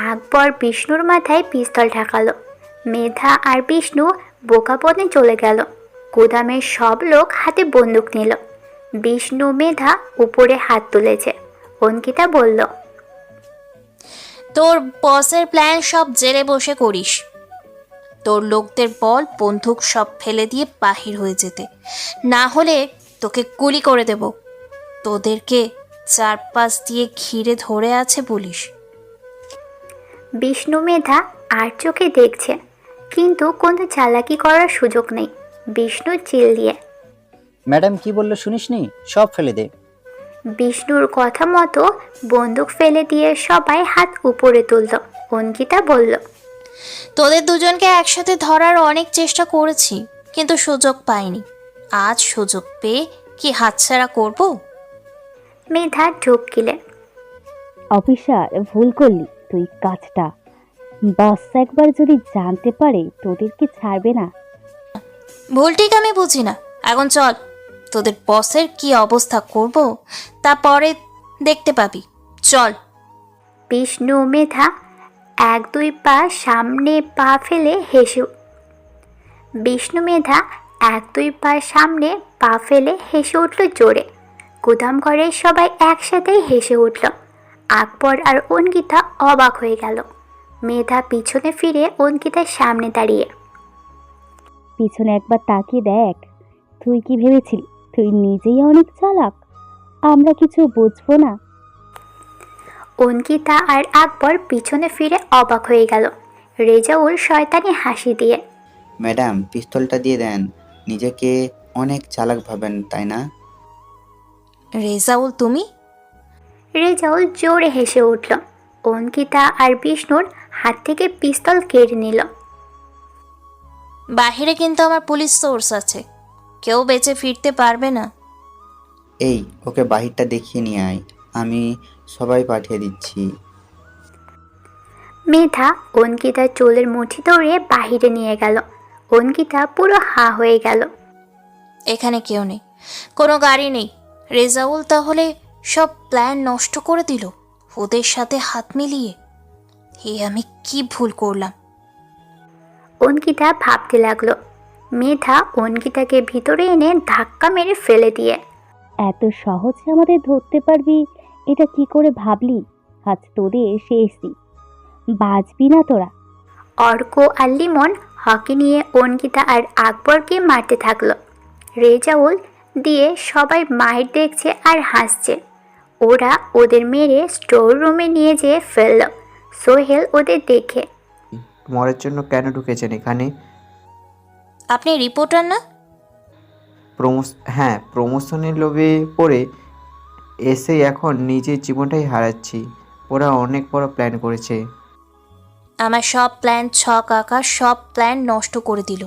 আকবর বিষ্ণুর মাথায় পিস্তল ঠেকালো। মেধা আর বিষ্ণু বোকাপনে চলে গেল। গুদামের সব লোক হাতে বন্দুক নিল। বিষ্ণু মেধা উপরে হাত তুলেছে। অঙ্কিতা বলল, তোর বসের প্ল্যান সব জেলে বসে করিস। তোর লোকদের বল বন্দুক সব ফেলে দিয়ে বাহির হয়ে যেতে, না হলে তোকে গুলি করে দেব। তোদেরকে চারপাশ দিয়ে ঘিরে ধরে আছে পুলিশ। বিষ্ণু মেধা আর চোখে দেখছে, কিন্তু কোনো চালাকি করার সুযোগ নেই। বিষ্ণু চিল দিয়ে, ম্যাডাম কি বললো শুনিসনি? সব ফেলে দে। বিষ্ণুর কথা মতো বন্দুক ফেলে দিয়ে সবাই হাত উপরে তুলল। অঙ্কিতা বলল, তোদের দুজনকে একসাথে ধরার অনেক চেষ্টা করেছি, কিন্তু সুযোগ পাইনি। আজ সুযোগ পেয়ে কি হাতছাড়া করব? মেধা ঢোক গিলে, অফিসার ভুল করলি তুই কাজটা। বস একবার যদি জানতে পারে তোদেরকে ছাড়বে না। ভুল ঠিক আমি বুঝি না। এখন চল, তোদের বসের কি অবস্থা করব তা পরে দেখতে পাবি। চল। বিষ্ণু মেধা এক দুই পা সামনে পা ফেলে হেসে বিষ্ণু মেধা এক দুই পা সামনে পা ফেলে হেসে উঠল জোরে। গুদাম ঘরের সবাই একসাথেই হেসে উঠল। আকবর আর অঙ্কিতা অবাক হয়ে গেল। মেধা পিছনে ফিরে অঙ্কিতার সামনে দাঁড়িয়ে, পিছনে একবার তাকিয়ে দেখ। তুই কি ভেবেছিলি তুই নিজেই অনেক চালাক? আমরা কিছু বুঝবো না? অঙ্কিতা আর আকবর পিছনে ফিরে অবাক হয়ে গেল। রেজাউল শয়তানি হাসি দিয়ে, ম্যাডাম পিস্তলটা দিয়ে দেন, নিজেকে অনেক চালাক ভাবেন তাই না? রেজাউল তুমি? রেজাউল জোরে হেসে উঠল। অঙ্কিতা আর বিষ্ণুর হাত থেকে পিস্তল কেড়ে নিল। বাহিরে কিন্তু আমার পুলিশ সোর্স আছে, কেউ বেঁচে ফিরতে পারবে না। এই ওকে বাহিরটা দেখিয়ে নিয়ে আয়, আমি সবাই পাঠিয়ে দিচ্ছি। মেধা অঙ্কিতার চুলের মুঠি ধরে বাহিরে নিয়ে গেল। অঙ্কিতা পুরো হা হয়ে গেল। এখানে কেউ নেই, কোনো গাড়ি নেই। রেজাউল তাহলে সব প্ল্যান নষ্ট করে দিল ওদের সাথে হাত মিলিয়ে। আমি কি ভুল করলাম? অঙ্কিতা ভাবতে লাগলো। মেধা অঙ্কিতাকে ভিতরে এনে ধাক্কা মেরে ফেলে দিয়ে, এত সহজে আমাদের ধরতে পারবি এটা কি করে ভাবলি? আজ তোদের শেষ দিন, বাঁচবি না তোরা। অর্ক আর লিমন হকি নিয়ে অঙ্কিতা আর আকবরকে মারতে থাকলো। রেজাউল দিয়ে সবাই মাইর দেখছে আর হাসছে। ওরা ওদের মেরে স্টোর রুমে নিয়ে যেয়ে ফেলল। সোহেল ওদের দেখে, মরার জন্য কেন ঢুকেছেন এখানে? আপনি রিপোর্টার না? হ্যাঁ, প্রমোশনের লোভে পড়ে এসে এখন নিজের জীবনটাই হারাচ্ছি। ওরা অনেক বড় প্ল্যান করেছে। আমার সব প্ল্যান ছক আঁকা, সব প্ল্যান নষ্ট করে দিল।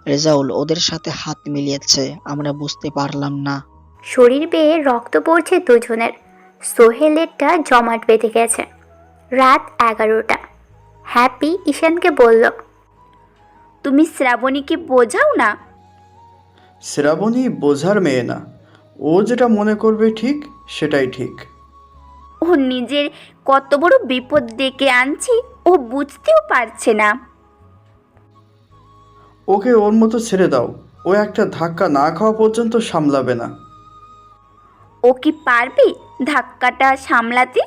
রেজাউল ওদের সাথে হাত মিলিয়েছে, আমরা বুঝতে পারলাম না। শরীর বেয়ে রক্ত পড়ছে দুজনের। সোহেলেরটা জমাট বেঁধে গেছে। রাত 11টা। হ্যাপি ঈশানকে বলল, তুমি শ্রাবণীকে বোঝাও না। শ্রাবণী বোঝার মেয়ে না, ও যেটা মনে করবে ঠিক সেটাই ঠিক। ও নিজের কত বড় বিপদ ডেকে আনছি ও বুঝতেও পারছে না। ওকে ওর মতো ছেড়ে দাও, ও একটা ধাক্কা না খাওয়া পর্যন্ত সামলাবে না। ও কি পারবে ধাক্কাটা সামলাতে?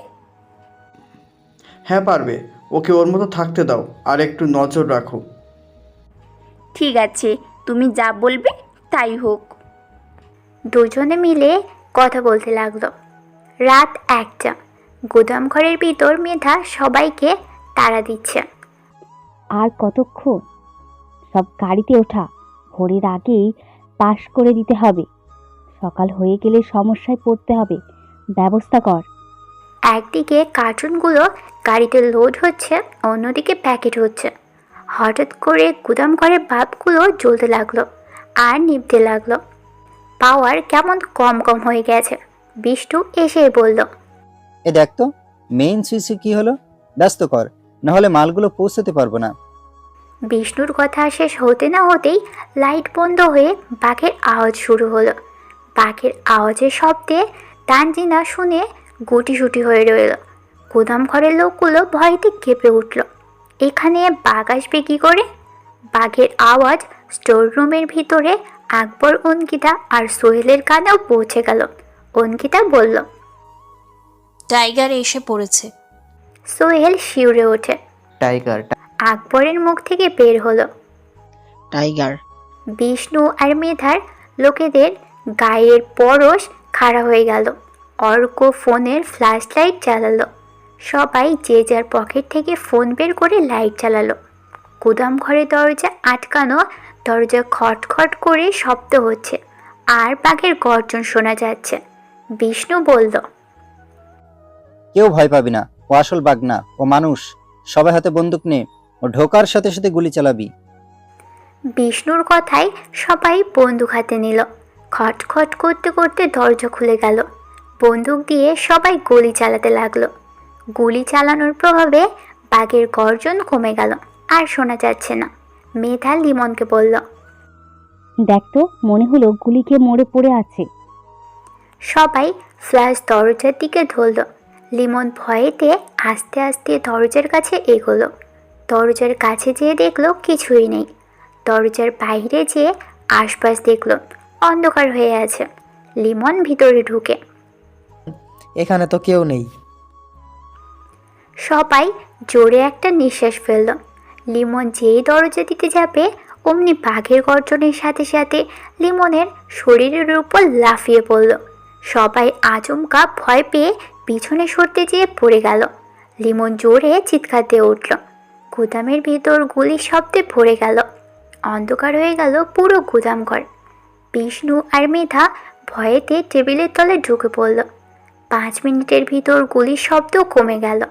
হ্যাঁ পারবে, ওকে ওর মতো থাকতে দাও আর একটু নজর রাখো। ঠিক আছে, তুমি যা বলবে তাই হোক। দুজনে মিলে কথা বলতে লাগলো। রাত 1টা। গুদাম ঘরের ভিতর মেধা সবাইকে তাড়া দিচ্ছে। আর কতক্ষণ? সব গাড়িতে ওঠা, ভোরের আগেই পাশ করে দিতে হবে। সকাল হয়ে গেলে সমস্যায় পড়তে হবে, ব্যবস্থা কর। একদিকে কার্টুনগুলো গাড়িতে লোড হচ্ছে, অন্যদিকে প্যাকেট হচ্ছে। হঠাৎ করে গুদাম ঘরের বাল্বগুলো জ্বলতে লাগলো আর নিভতে লাগলো। পাওয়ার কেমন কম কম হয়ে গেছে। বিষ্টু এসে বলল, এ দেখ তো মেইন সুইচে কি হলো, ব্যস্ত কর, নাহলে মালগুলো পৌঁছতে পারবো না। বিষ্ণুর কথা শেষ হতে না হতেই লাইট বন্ধ হয়ে বাঘের আওয়াজ শুরু হলো। বাঘের আওয়াজের শব্দে তানজিনা শুনে গুটিসুটি হয়ে রইল। গুদাম ঘরের লোকগুলো ভয়তে কেঁপে উঠল। এখানে বাঘ আসবে কি করে? বাঘের আওয়াজ স্টোর রুমের ভিতরে আকবর, অঙ্কিতা আর সোহেলের কানেও পৌঁছে গেল। অঙ্কিতা বলল, টাইগার এসে পড়েছে। সোহেল শিউরে ওঠে। টাইগার আকবরের মুখ থেকে বের হলো, টাইগার। বিষ্ণু আর মেধার লোকেদের গায়ের পরশ খাড়া হয়ে গেল। অর্ক ফোনের ফ্ল্যাশ লাইট জ্বালালো। সবাই যে যার পকেট থেকে ফোন বের করে লাইট জ্বালালো। গুদাম ঘরে দরজা আটকানো, দরজা খটখট করে শব্দ হচ্ছে আর বাঘের গর্জন শোনা যাচ্ছে। বিষ্ণু বলল, কেউ ভয় পাবি না, ও আসল বাঘ না, ও মানুষ। সবাই হাতে বন্দুক নে, ও ঢোকার সাথে সাথে গুলি চালাবি। বিষ্ণুর কথায় সবাই বন্দুক হাতে নিল। খটখট করতে করতে দরজা খুলে গেল। বন্দুক দিয়ে সবাই গুলি চালাতে লাগলো। গুলি চালানোর প্রভাবে বাঘের গর্জন কমে গেল, আর শোনা যাচ্ছে না। মেধা লিমনকে বলল, দেখ তো, মনে হলো গুলিকে মরে পড়ে আছে। সবাই ফ্ল্যাশ দরজার দিকে ধরল। লিমন ভয়েতে আস্তে আস্তে দরজার কাছে এগোলো। দরজার কাছে যেয়ে দেখলো কিছুই নেই। দরজার বাইরে যেয়ে আশপাশ দেখলো অন্ধকার হয়ে আছে। লিমন ভিতরে ঢুকে, এখানে তো কেউ নেই। সবাই জোরে একটা নিঃশ্বাস ফেলল। লিমন যেই দরজা দিতে যাবে অমনি বাঘের গর্জনের সাথে সাথে লিমনের শরীরের উপর লাফিয়ে পড়ল। সবাই আচমকা ভয় পেয়ে পিছনে সরতে যেয়ে পড়ে গেল। লিমন জোরে চিৎকার দিয়ে উঠল। গুদামের ভিতর গুলির শব্দে ভরে গেল। অন্ধকার হয়ে গেল পুরো গুদাম ঘর। বিষ্ণু আর মেধা ভয়েতে টেবিলের তলে ঢুকে পড়ল। 5 মিনিটের ভিতর গুলির শব্দ কমে গেল।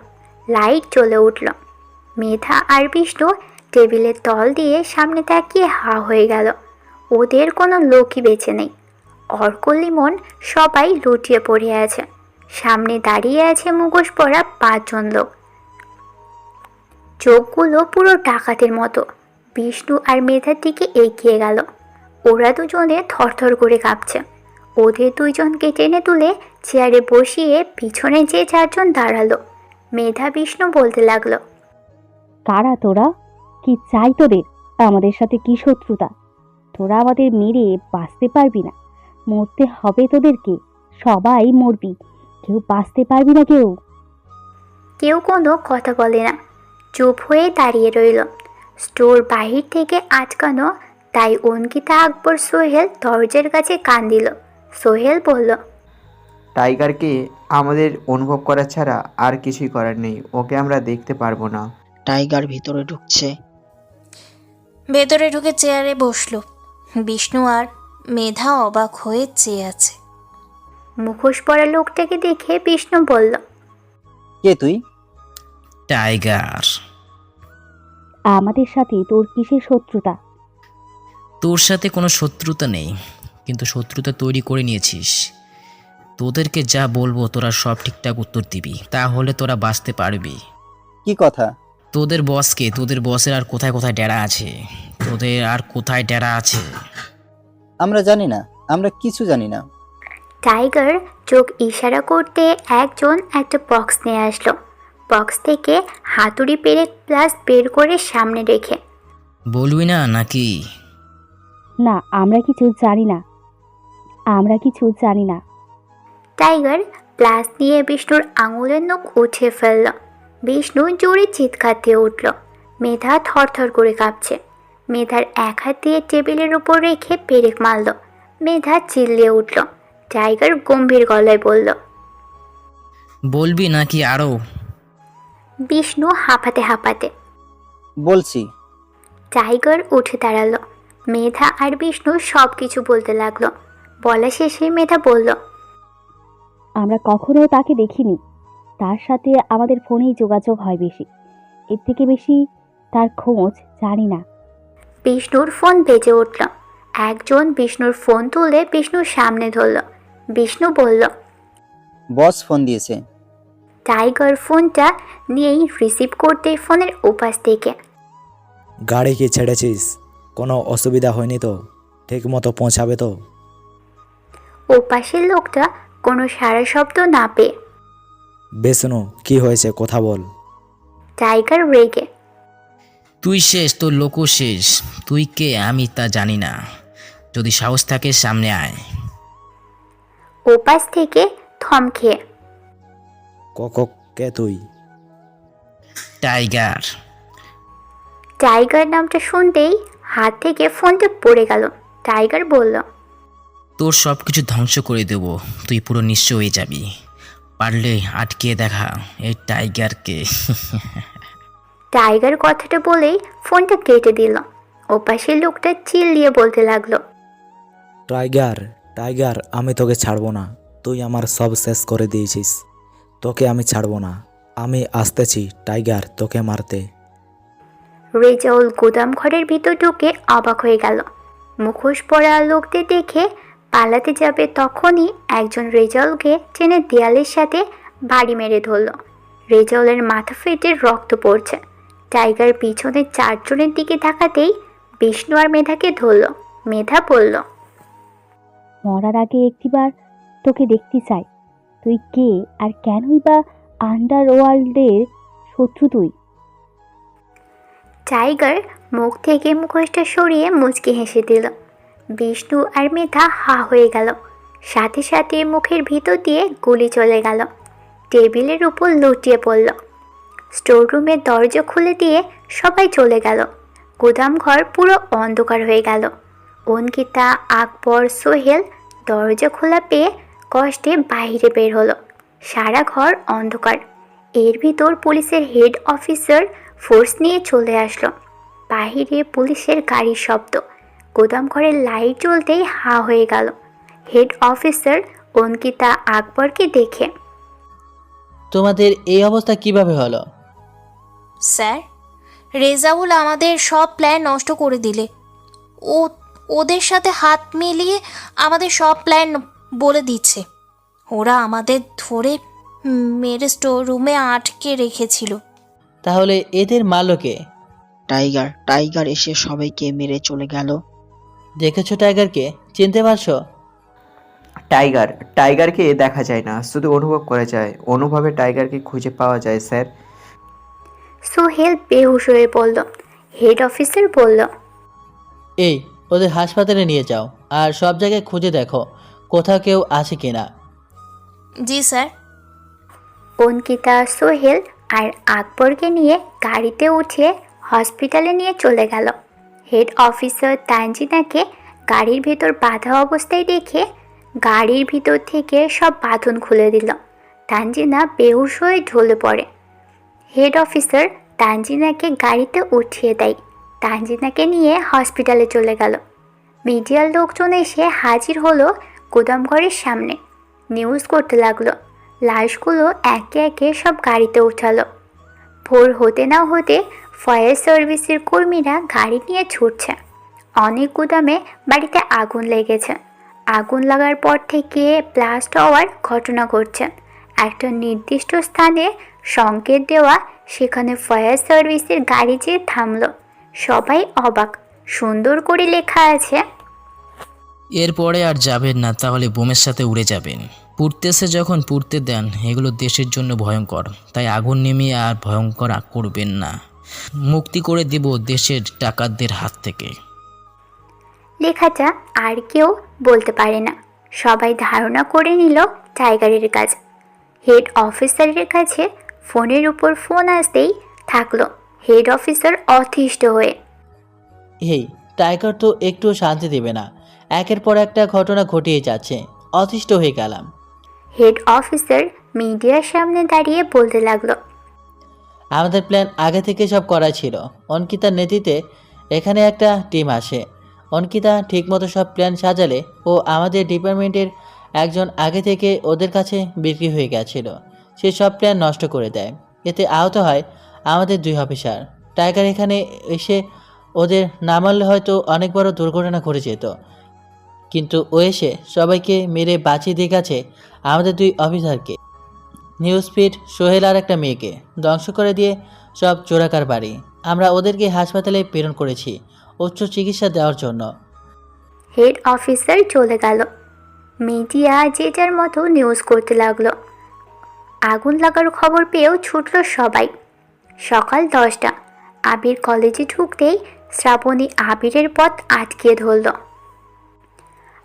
লাইট জ্বলে উঠল। মেধা আর বিষ্ণু টেবিলের তল দিয়ে সামনে তাকিয়ে হা হয়ে গেল। ওদের কোনো লোকই বেঁচে নেই। অর্ক, লিমন সবাই লুটিয়ে পড়ে আছে। সামনে দাঁড়িয়ে আছে মুখোশ পরা 5 জন লোক। চোখগুলো পুরো ডাকাতের মতো। বিষ্ণু আর মেধার দিকে এগিয়ে গেল। ওরা দুজনে থরথর করে কাঁপছে। ওদের 2 জনকে টেনে তুলে চেয়ারে বসিয়ে পিছনে যে 4 জন দাঁড়ালো। মেধা বিষ্ণু বলতে লাগলো, কারা তোরা? কি চাই তোদের? আমাদের সাথে কি শত্রুতা? তোরা আমাদের মেরে বাঁচতে পারবি না, মরতে হবে তোদেরকে। সবাই মরবি, কেউ বাঁচতে পারবি না কেউ। কেউ কোনো কথা বলে না, চুপ হয়ে দাঁড়িয়ে রইল। স্টোর বাহির থেকে আটকানো, তাই অঙ্কিতা, আকবর, সোহেল দরজার কাছে কান দিল। সোহেল বলল, টাইগারকে আমাদের অনুভব করা ছাড়া আর কিছুই করার নেই। ওকে আমরা দেখতে পারবো না। টাইগার ভিতরে ঢুকছে। ভেতরে ঢুকে চেয়ারে বসলো। বিষ্ণু আর মেধা অবাক হয়ে চেয়ে আছে। মুখোশ পরা লোকটাকে দেখে বিষ্ণু বলল, কে তুই? টাইগার। আমাদের সাথে তোর কিসের শত্রুতা? তোর সাথে কোনো শত্রুতা নেই, কিন্তু শত্রুতা তৈরি করে নিয়েছিস। তোদেরকে যা বলবো তোরা সব ঠিকঠাক উত্তর দিবি, তাহলে তোরা বাঁচতে পারবি। কি কথা? তোদের বসকে, তোদের বসের আর কোথায় কোথায় ডেরা আছে? তোদের আর কোথায় ডেরা আছে? আমরা জানি না, আমরা কিছু জানি না। টাইগার চোখ ইশারা করতে একজন একটা বক্স নিয়ে আসলো। বক্স থেকে হাতুড়ি পেরেক প্লাস বের করে সামনে রেখে, বলবি না নাকি? না, আমরা কিছু জানি না, আমরা কিছু জানি না। টাইগার প্লাস নিয়ে বিষ্ণুর আঙুলের নখ উঠিয়ে ফেলল। বিষ্ণু জোরে চিৎকার দিয়ে উঠল। মেধা থরথর করে কাঁপছে। মেধার এক হাত দিয়ে টেবিলের উপর রেখে পেরেক মারল। মেধা চিল্লিয়ে উঠল। টাইগার গম্ভীর গলায় বলল, বলবি নাকি আরো? বিষ্ণু হাঁপাতে হাঁপাতে, বলছি। টাইগার উঠে দাঁড়ালো। মেধা আর বিষ্ণু সব কিছু বলতে লাগলো। বলা শেষে মেধা বলল, আমরা কখনো তাকে দেখিনি। তার সাথে আমাদের ফোনেই যোগাযোগ হয় বেশি, এর থেকে বেশি তার খোঁজ জানি না। বিষ্ণুর ফোন বেজে উঠল। একজন বিষ্ণুর ফোন তুলে বিষ্ণুর সামনে ধরল। বিষ্ণু বলল, বস ফোন দিয়েছে। টাইগার ফোনটা নিয়েই রিসিভ করতে ফোনের উপাস থেকে, গাড়ি কি ছেড়েছিস? কোনো অসুবিধা হয়নি তো? ঠিক মতো পৌঁছাবে তো? ওপাশের লোকটা কোনো সারা শব্দ না পেয়ে, বেসনো কি হয়েছে কথা বল। টাইগার রেগে। তুই শেষ, তোর লোকও শেষ। তুই কে আমি তা জানি না। যদি সাহস থাকে সামনে আয়। ওপাশ থেকে থমকে। কে তুই? টাইগার। টাইগার নামটা শুনতেই হাত থেকে ফোনটা পড়ে গেল। টাইগার বলল, তোর সব কিছু ধ্বংস করে দেব, তুই পুরো নিঃস্ব হয়ে যাবি। পারলে আটকে দেখা এই টাইগারকে। টাইগার কথাটা বলেই ফোনটা কেটে দিল। ওপাশের লোকটা চিল্লিয়ে বলতে লাগলো, টাইগার আমি তোকে ছাড়বো না। তুই আমার সব শেষ করে দিয়েছিস। তোকে আমি ছাড়বো না। আমি আসতেছি টাইগার তোকে মারতে। রেজাউল গুদাম ঘরের ভিতর ঢুকে অবাক হয়ে গেল। মুখোশ পরা লোকদের দেখে পালাতে যাবে তখনই একজন রেজাউলকে টেনে দেয়ালের সাথে বাড়ি মেরে ধরল। রেজাউলের মাথা ফেটে রক্ত পড়ছে। টাইগার পিছনে 4 জনের দিকে তাকাতেই বিষ্ণু আর মেধাকে ধরল। মেধা বলল, মরার আগে একটিবার তোকে দেখতে চাই। তুই কে আর কেনই বা আন্ডারওয়ার্ল্ডের শত্রু তুই? টাইগার মুখ থেকে মুখোশটা সরিয়ে মুচকি হেসে দিল। বিষ্ণু আর মেধা হা হয়ে গেল। সাথে সাথে মুখের ভিতর দিয়ে গুলি চলে গেল। টেবিলের উপর লুটিয়ে পড়ল। স্টোররুমের দরজা খুলে দিয়ে সবাই চলে গেল। গুদাম ঘর পুরো অন্ধকার হয়ে গেল। অঙ্কিতা, আকবর, সোহেল দরজা খোলা পেয়ে কষ্টে বাইরে বের হলো। সারা ঘর অন্ধকার। এর ভিতর পুলিশের হেড অফিসার ফোর্স নিয়ে চলে আসলো। বাহিরে পুলিশের গাড়ির শব্দ। গোদাম ঘরের লাইট জ্বলতেই হা হয়ে গেল। হেড অফিসার অঙ্কিতা আকবরকে দেখে, তোমাদের এই অবস্থা কিভাবে হলো? স্যার, রেজাউল আমাদের সব প্ল্যান নষ্ট করে দিলে। ওদের সাথে হাত মিলিয়ে আমাদের সব প্ল্যান বলে দিচ্ছে। ওরা আমাদের ধরে মেরে স্টোর রুমে আটকে রেখেছিল। তাহলে এদের মারলো কে? টাইগার এসে সবাইকে মেরে চলে গেল। দেখেছো টাইগারকে? চিনতে পারছো? টাইগারকে দেখা যায় না, শুধু অনুভব করা যায়। অনুভবে টাইগারকে খুঁজে পাওয়া যায় স্যার। সোহেল বেহুশ হয়ে পড়ল। হেড অফিসার বলল, এই ওদের হাসপাতালে নিয়ে যাও আর সব জায়গায় খুঁজে দেখো কোথাও কেউ আছে কিনা। জি স্যার। অঙ্কিতা, সোহেল আর আকবরকে নিয়ে গাড়িতে উঠিয়ে হসপিটালে নিয়ে চলে গেল। হেড অফিসার তানজিনাকে গাড়ির ভেতর বাঁধা অবস্থায় দেখে গাড়ির ভিতর থেকে সব বাঁধন খুলে দিল। তানজিনা বেহুশ হয়ে ঢলে পড়ে। হেড অফিসার তানজিনাকে গাড়িতে উঠিয়ে দেয়। তানজিনাকে নিয়ে হসপিটালে চলে গেল। মিডিয়ার লোকজন এসে হাজির হলো গুদামঘরের সামনে। নিউজ করতে লাগলো। লাশগুলো একে একে সব গাড়িতে উঠালো। ভোর হতে না হতে ফায়ার সার্ভিসের কর্মীরা গাড়ি নিয়ে ছুটছে। অনেক গুদামে বাড়িতে আগুন লেগেছে। আগুন লাগার পর থেকে ব্লাস্ট হওয়ার ঘটনা ঘটছে। একটা নির্দিষ্ট স্থানে সংকেত দেওয়া, সেখানে ফায়ার সার্ভিসের গাড়ি যেয়ে থামলো। সবাই অবাক। সুন্দর করে লেখা আছে, এরপরে আর যাবেন না, তাহলে বোমের সাথে উড়ে যাবেন। পুড়তেছে যখন পুড়তে দেন, এগুলো দেশের জন্য ভয়ঙ্কর, তাই আগুন নেমিয়ে আর ভয়ঙ্কর করবেন না। মুক্তি করে দিব দেশের ডাকাতদের হাত থেকে। লেখাটা আর কেউ বলতে পারে না। সবাই ধারণা করে নিল টাইগারের কাজ। হেড অফিসারের কাছে ফোনের উপর ফোন আসতেই থাকলো। হেড অফিসার অতিষ্ঠ হয়ে, এই টাইগার তো একটু শান্তি দেবে না, একের পর একটা ঘটনা ঘটিয়ে যাচ্ছে, অতিষ্ঠ হয়ে গেলাম। হেড অফিসার মিডিয়ার সামনে দাঁড়িয়ে বলতে লাগলো, আমাদের প্ল্যান আগে থেকে সব করা ছিল। অঙ্কিতার নেতৃত্বে এখানে একটা টিম আসে। অঙ্কিতা ঠিকমতো সব প্ল্যান সাজালে ও আমাদের ডিপার্টমেন্টের একজন আগে থেকে ওদের কাছে বিক্রি হয়ে গেছিল। সে সব প্ল্যান নষ্ট করে দেয়। এতে আহত হয় আমাদের 2 অফিসার। টাইগার এখানে এসে ওদের না মারলে হয়তো অনেক বড় দুর্ঘটনা ঘটে যেত, কিন্তু ও এসে সবাইকে মেরে বাঁচিয়ে দিয়ে গেছে আমাদের 2 অফিসারকে। নিউজ ফিড, সোহেল আর একটা মেয়েকে ধ্বংস করে দিয়ে সব চোরাকার বাড়ি। আমরা ওদেরকে হাসপাতালে প্রেরণ করেছি উচ্চ চিকিৎসা দেওয়ার জন্য। হেড অফিসার চলে গেল। মিডিয়া যে যার মতো নিউজ করতে লাগলো। আগুন লাগার খবর পেয়েও ছুটল সবাই। সকাল 10টা, আবির কলেজে ঢুকতেই শ্রাবণী আবিরের পথ আটকিয়ে ধরল।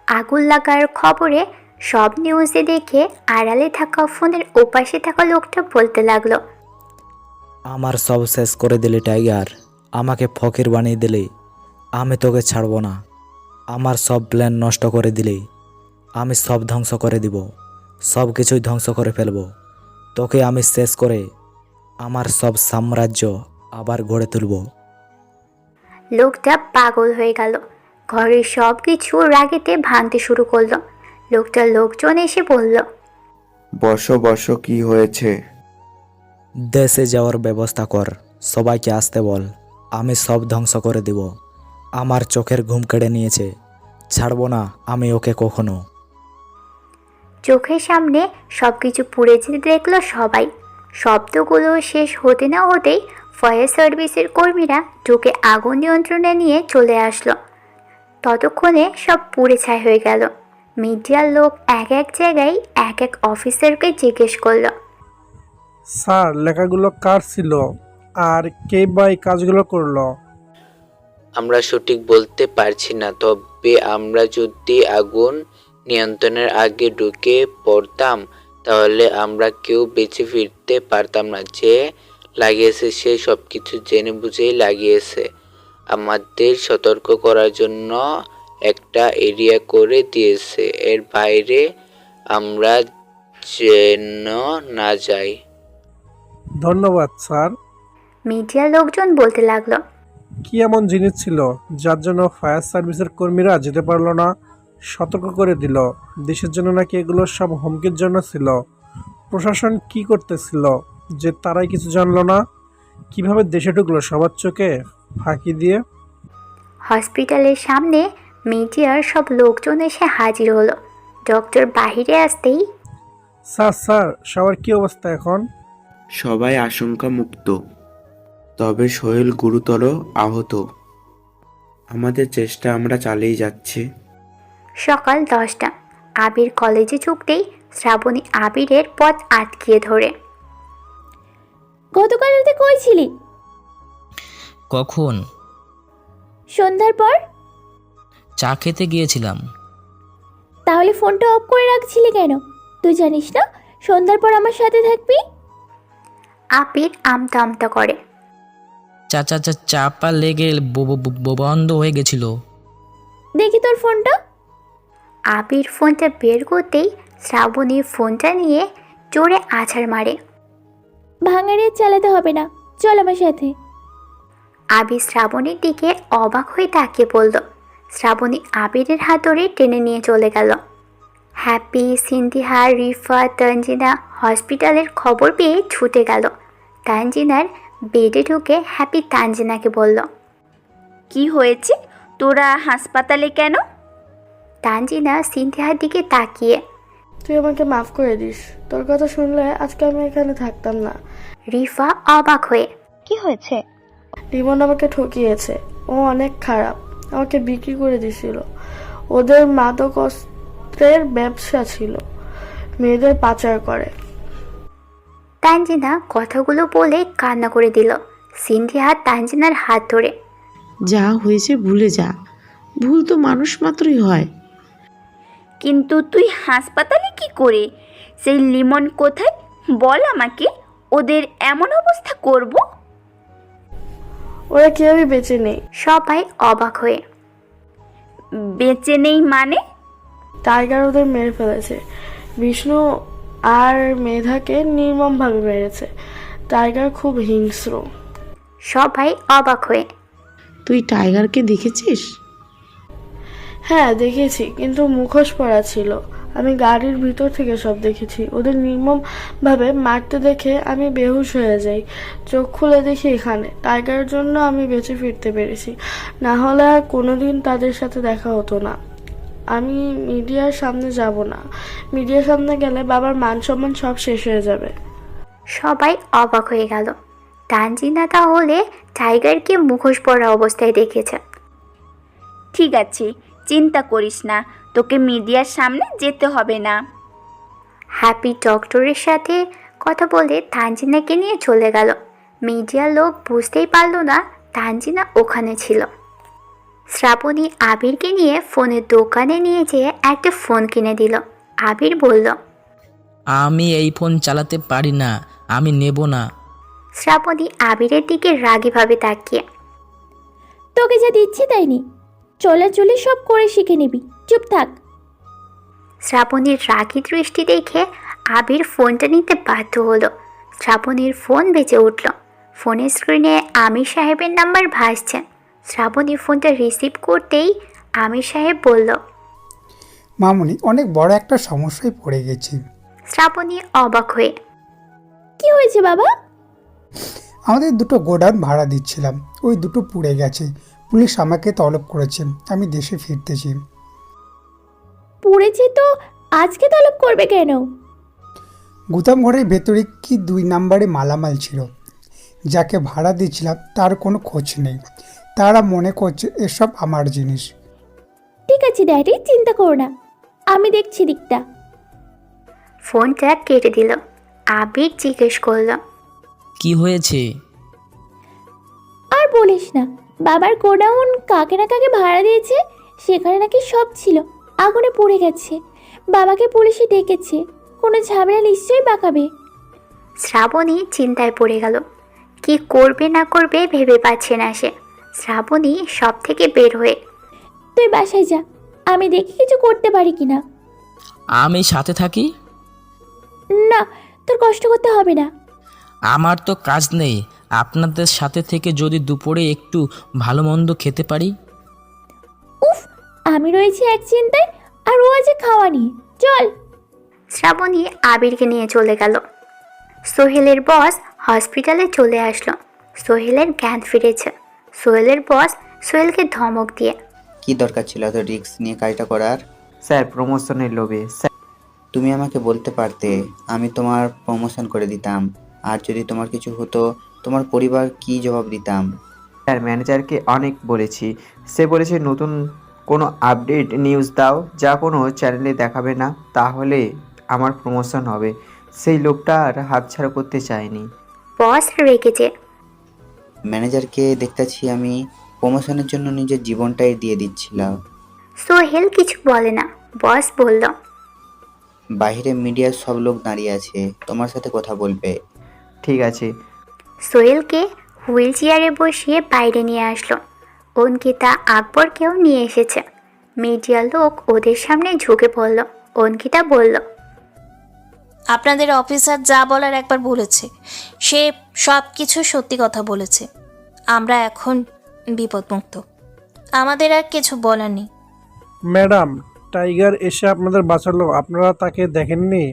আগুন লাগার খবরে সব নিউজে দেখে আড়ালে থাকা ফোনের ওপাশে থাকা লোকটা বলতে লাগলো, আমার সব শেষ করে দিলি টাইগার, আমাকে ফকির বানিয়ে দিলি, আমি তোকে ছাড়বো না। আমার সব প্ল্যান নষ্ট করে দিলি, আমি সব ধ্বংস করে দিব, সব কিছুই ধ্বংস করে ফেলবো। তোকে আমি শেষ করে আমার সব সাম্রাজ্য আবার গড়ে তুলব। লোকটা পাগল হয়ে গেল। ঘরের সব কিছু রাগেতে ভাঙতে শুরু করলো। লোকটার লোকজন এসে বলল, বসো বসো, কি হয়েছে? দেশে যাওয়ার ব্যবস্থা কর, সবাইকে আসতে বল, আমি সব ধ্বংস করে দিব। আমার চোখের ঘুম কেড়ে নিয়েছে, ছাড়বো না আমি ওকে কখনো। চোখের সামনে সবকিছু পুড়ে যেতে দেখলো সবাই। শব্দগুলো শেষ হতে না হতেই ফায়ার সার্ভিসের কর্মীরা ঢুকে আগুন নিয়ন্ত্রণে নিয়ে চলে আসলো। ততক্ষণে সব পুড়ে ছাই হয়ে গেল। মিডিয়ার লোক এক এক জায়গায় এক এক অফিসারকে জিজ্ঞেস করলো, স্যার লেখাগুলো কার ছিল আর কে বা এই কাজগুলো করলো? আমরা সঠিক বলতে পারছি না, তবে আমরা যদি আগুন নিয়ন্ত্রণের আগে ঢুকে পড়তাম তাহলে আমরা কেউ বেঁচে ফিরতে পারতাম না। যে লাগিয়েছে সে সবকিছু জেনে বুঝেই লাগিয়েছে, আমাদের সতর্ক করার জন্য একটা এরিয়া করে দিয়েছে, এর বাইরে আমরা যেন না যাই। ধন্যবাদ স্যার। মিডিয়ার লোকজন বলতে লাগলো, কি এমন জিনিস ছিল যার জন্য ফায়ার সার্ভিসের কর্মীরা যেতে পারলো না? সতর্ক করে দিল, দেশের জন্য নাকি এগুলো সব হুমকির জন্য ছিল। প্রশাসন কি করতেছিল যে তারাই কিছু জানলো না? কিভাবে দেশে ঢুকলো সবার চোখে ফাঁকি দিয়ে? হসপিটালের সামনে মিডিয়ার সব লোকজন এসে হাজির হলো। ডক্টর বাহিরে আসতেই, স্যার সবার কি অবস্থা এখন? সবাই আশঙ্কা মুক্ত, তবে সোহেল গুরুতর আহত। আমাদের চেষ্টা আমরা চালিয়ে যাচ্ছি। সকাল 10টা, আবির কলেজে ঢুকতেই শ্রাবণী আবিরের পথ আটকিয়ে ধরে, গতকাল রাতে কই ছিলি? কখন? সন্ধ্যার পর। চা খেতে গিয়েছিলাম। তাহলে ফোনটা অফ করে রাখছিলি কেন? তুই জানিস না সন্ধ্যার পর আমার সাথে থাকবি? আবির আমতা আমতা করে, চাপা লেগে বন্ধ হয়ে গেছিল। দেখি তোর ফোনটা। আবির ফোনটা বের করতেই শ্রাবণী ফোনটা নিয়ে জোরে আছাড় মারে। ভাঙাড়ে চালাতে হবে না, চল আমার সাথে। আবির শ্রাবণীর দিকে অবাক হয়ে তাকিয়ে পড়ল। শ্রাবণী আবিরের হাত ধরে টেনে নিয়ে চলে গেল। হ্যাপি, সিন্ধিহা, রিফা, তানজিনা হসপিটালের খবর পেয়ে ছুটে গেল। তানজিনার বেডে ঢুকে হ্যাপি তানজিনাকে বলল, কি হয়েছে? তোরা হাসপাতালে কেন? তানজিনা সিন্ধিহার দিকে তাকিয়ে, তুই আমাকে মাফ করে দিস, তোর কথা শুনলে আজকে আমি এখানে থাকতাম না। রিফা অবাক হয়ে, কি হয়েছে? লিমন আমাকে ঠকিয়েছে, ও অনেক খারাপ, আমাকে বিক্রি করে দিছিল। ওদের মাদক অস্ত্রের ব্যবসা ছিল, মেয়েদের পাচার করে। তানজিনা কথাগুলো বলে কান্না করে দিল। সিন্ধিহা তানজিনার হাত ধরে, যা হয়েছে ভুলে যা, ভুল তো মানুষ মাত্রই হয়। কিন্তু তুই হাসপাতালে কি করে? সেই লিমন কোথায় বল আমাকে, ওদের এমন অবস্থা করব? ওরা কেউই বেঁচে নেই। সবাই অবাক হয়ে, বেঁচে নেই মানে? টাইগার ওদের মেরে ফেলেছে। বিষ্ণু আর মেধাকে নির্মমভাবে মেরেছে। টাইগার খুব হিংস্র। সবাই অবাক হয়ে, তুই টাইগারকে দেখেছিস? হ্যাঁ দেখেছি, কিন্তু মুখোশ পরা ছিল। আমি গাড়ির ভিতর থেকে সব দেখেছি। ওদের নির্মমভাবে মারতে দেখে আমি বেহুশ হয়ে যাই। চোখ খুলে দেখি এখানে। টাইগারের জন্য আমি বেঁচে ফিরতে পেরেছি, না হলে আর কোনোদিন তাদের সাথে দেখা হতো না। আমি মিডিয়ার সামনে যাব না। মিডিয়ার সামনে গেলে বাবার মান সম্মান সব শেষ হয়ে যাবে। সবাই অবাক হয়ে গেল। তানজিনা তাহলে টাইগারকে মুখোশ পরা অবস্থায় দেখেছে। ঠিক আছে, চিন্তা করিস না, তোকে মিডিয়ার সামনে যেতে হবে না। হ্যাপি ডক্টরের সাথে কথা বলে তানজিনাকে নিয়ে চলে গেল। মিডিয়ার লোক বুঝতেই পারল না তানজিনা ওখানে ছিল। শ্রাবণী আবিরকে নিয়ে ফোনের দোকানে নিয়ে যেয়ে একটা ফোন কিনে দিল। আবির বলল, আমি এই ফোন চালাতে পারি না, আমি নেব না। শ্রাবণী আবিরের দিকে রাগীভাবে তাকিয়ে, তোকে যা দিচ্ছি তাই নি, চলাচলি সব করে শিখে নিবি, চুপ থাক। শ্রাবণীর রাগী দৃষ্টি দেখে আবির ফোনটা নিতে বাধ্য হলো। শ্রাবণীর ফোন বেজে উঠল। ফোনের স্ক্রিনে আমির সাহেবের নাম্বার ভাসছে। শ্রাবণী ফোনটা রিসিভ করতেই আমির সাহেব বলল, মামুনি, অনেক বড় একটা সমস্যায় পড়ে গেছি। শ্রাবণী অবাক হয়ে, কি হয়েছে বাবা? আমাদের দুটো গোডাউন ভাড়া দিচ্ছিলাম, ওই দুটো পুড়ে গেছে। পুলিশ আমাকে তলব করেছে, আমি দেশে ফিরতেছি। পুড়েছে তো আজকে তলব করবে কেন? গুদাম ঘরের ভেতরে কি 2 নম্বরে মালামাল ছিল, যাকে ভাড়া দিচ্ছিলাম তার কোনো খোঁজ নেই। তারা মনে করছে এসব আমার জিনিস। ঠিক আছে ড্যাডি, চিন্তা করো না, আমি দেখছি দিকটা। ফোনটা কেটে দিল। আবির জিজ্ঞেস করল, কি হয়েছে? আর বলিস না, বাবার গোডাউন কাকে না কাকে ভাড়া দিয়েছে, সেখানে নাকি সব ছিল, আগুনে পুড়ে গেছে। বাবাকে পুলিশে ডেকেছে, কোনো ঝামেলা নিশ্চয়ই পাকাবে। শ্রাবণী চিন্তায় পড়ে গেল। কি করবে না করবে ভেবে পাচ্ছে না সে। শ্রাবণী সব থেকে বের হয়ে, তুই বাসায় যা, আমি দেখি কিছু করতে পারি কিনা। আমি সাথে থাকি? না, তোর কষ্ট করতে হবে না। আমার তো কাজ নেই, আপনাদের সাথে থেকে যদি দুপুরে একটু ভালো মন্দ খেতে পারি। উফ, আমি রয়েছি এক চিন্তায়, আর ও আছে খাওয়া নিয়ে। চল। শ্রাবণী আবিরকে নিয়ে চলে গেল। সোহেলের বস হসপিটালে চলে আসলো। সোহেলের জ্ঞান ফিরেছে। সোহেলের বস সোহেলকে ধমক দিয়ে, কি দরকার ছিল এত রিস্ক নিয়ে কাজটা করার? স্যার, প্রমোশনের লোভে। স্যার, তুমি আমাকে বলতে পারতে, আমি তোমার প্রমোশন করে দিতাম। আর যদি তোমার কিছু হতো, তোমার পরিবার কি জবাব দিতাম? স্যার, ম্যানেজারকে অনেক বলেছি, সে বলেছে নতুন কোনো আপডেট নিউজ দাও যা কোনো চ্যানেলে দেখাবে না, তাহলে আমার প্রমোশন হবে। সেই লোকটা আর হাতছাড়া করতে চায়নি। বস রেখেছে। ম্যানেজারকে দেখতেছি আমি প্রমোশনের জন্য নিজের জীবনটাই দিয়ে দিচ্ছিলাম। সোহেল কিছু বলে না। বস বলল, বাইরে মিডিয়ার সব লোক দাঁড়িয়ে আছে, তোমার সাথে কথা বলবে। ঠিক আছে। সোহেলকে হুইল চেয়ারে বসিয়ে বাইরে নিয়ে আসলো। অঙ্কিতা আকবরকেও নিয়ে এসেছে। মিডিয়ার লোক ওদের সামনে ঝুঁকে পড়ল। অঙ্কিতা বলল, আপনাদের অফিসার যা বলার একবার বলেছে, সে সব কিছু সত্যি কথা বলেছে। আমরা এখন বিপদমুক্ত, আমাদের আর কিছু বলার নেই। ম্যাডাম, টাইগার এসে আপনাদের বাঁচালো, আপনারা তাকে দেখেননি?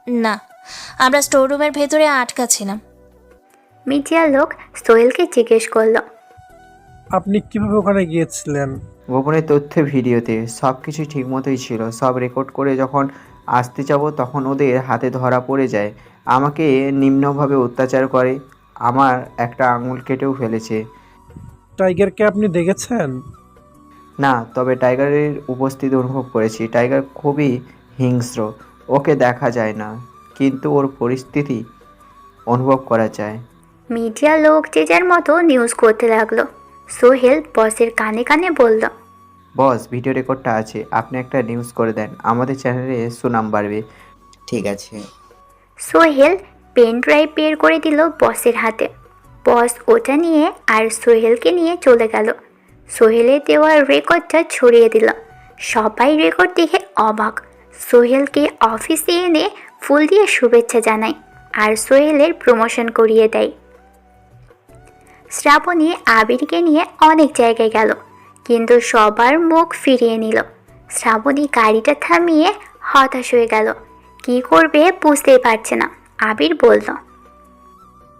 না, আমরা স্টোররুমের ভেতরে আটকা ছিলাম। মিডিয়ার লোক সোহেলকে জিজ্ঞেস করল, আপনি কিভাবে ওখানে গিয়েছিলেন? গোপনের তথ্যে ভিডিওতে সব কিছুই ঠিকমতোই ছিল। সব রেকর্ড করে যখন আসতে যাব তখন ওদের হাতে ধরা পড়ে যায়। আমাকে নিম্নভাবে অত্যাচার করে, আমার একটা আঙুল কেটেও ফেলেছে। টাইগারকে আপনি দেখেছেন? না, তবে টাইগারের উপস্থিতি অনুভব করেছি। টাইগার খুবই হিংস্র, ওকে দেখা যায় না, কিন্তু ওর পরিস্থিতি অনুভব করা যায়। মিডিয়ার লোক যে যার মতো নিউজ করতে লাগলো। সোহেল বসের কানে কানে বলল, বস, ভিডিও রেকর্ডটা আছে, আপনি একটা নিউজ করে দেন, আমাদের চ্যানেলে সুনাম বাড়বে। ঠিক আছে। সোহেল পেন ড্রাইভ বের করে দিল বসের হাতে। বস ওটা নিয়ে আর সোহেলকে নিয়ে চলে গেল। সোহেলের দেওয়া রেকর্ডটা ছড়িয়ে দিল। সবাই রেকর্ড দেখে অবাক। সোহেলকে অফিসে এনে ফুল দিয়ে শুভেচ্ছা জানায় আর সোহেলের প্রমোশন করিয়ে দেয়। শ্রাবণী আবিরকে নিয়ে অনেক জায়গায় গেল, কিন্তু সবার মুখ ফিরিয়ে নিল। শ্রাবণী গাড়িটা থামিয়ে হতাশ হয়ে গেল। কি করবে বুঝতেই পারছে না। আবির বলল,